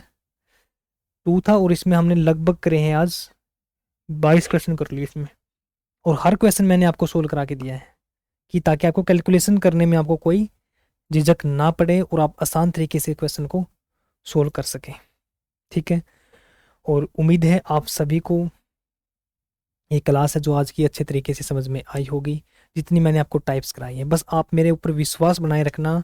2 था, और इसमें हमने लगभग करे हैं आज 22 क्वेश्चन कर लिए इसमें, और हर क्वेश्चन मैंने आपको सोल्व करा के दिया है, कि ताकि आपको कैलकुलेशन करने में आपको कोई झिझक ना पड़े और आप आसान तरीके से क्वेश्चन को सोल्व कर सकें। ठीक है, और उम्मीद है आप सभी को ये क्लास है जो आज की अच्छे तरीके से समझ में आई होगी, जितनी मैंने आपको टाइप्स कराई है। बस आप मेरे ऊपर विश्वास बनाए रखना,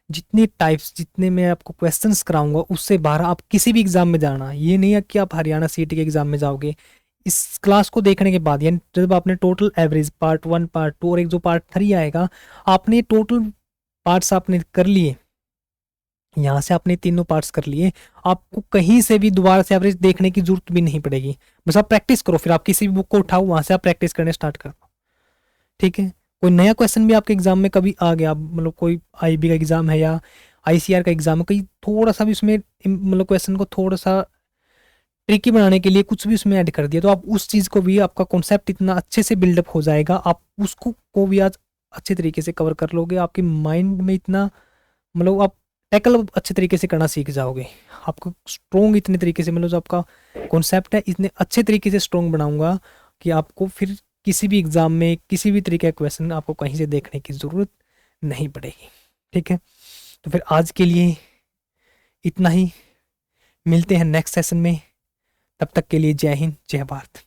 जितनी टाइप्स, जितने मैं आपको क्वेश्चंस कराऊंगा उससे बाहर आप किसी भी एग्जाम में जाना। ये नहीं है कि आप हरियाणा सीटी के एग्जाम में जाओगे। इस क्लास को देखने के बाद, यानी जब आपने टोटल एवरेज पार्ट 1, पार्ट 2 और एक जो पार्ट 3 आएगा, आपने टोटल पार्ट्स आपने कर लिए, यहाँ से आपने तीनों पार्ट्स कर लिए, आपको कहीं से भी दोबारा से एवरेज देखने की जरूरत भी नहीं पड़ेगी। बस आप प्रैक्टिस करो, फिर आप किसी भी बुक को उठाओ, वहां से आप प्रैक्टिस करने स्टार्ट कर दो। ठीक है, कोई नया क्वेश्चन भी आपके एग्जाम में कभी आ गया, मतलब कोई आईबी का एग्जाम है या आईसीआर का एग्जाम है, कहीं थोड़ा सा भी उसमें मतलब क्वेश्चन को थोड़ा सा ट्रिकी बनाने के लिए कुछ भी उसमें ऐड कर दिया, तो आप उस चीज़ को भी, आपका कॉन्सेप्ट इतना अच्छे से बिल्डअप हो जाएगा, आप उसको को भी आज अच्छे तरीके से कवर कर लोगे। आपके माइंड में इतना, मतलब आप टैकल अच्छे तरीके से करना सीख जाओगे। आपको स्ट्रोंग इतने तरीके से, मतलब जो आपका कॉन्सेप्ट है इतने अच्छे तरीके से स्ट्रोंग बनाऊंगा कि आपको फिर किसी भी एग्जाम में किसी भी तरीके का क्वेश्चन आपको कहीं से देखने की ज़रूरत नहीं पड़ेगी। ठीक है, तो फिर आज के लिए इतना ही, मिलते हैं नेक्स्ट सेशन में। तब तक के लिए जय हिंद, जय भारत।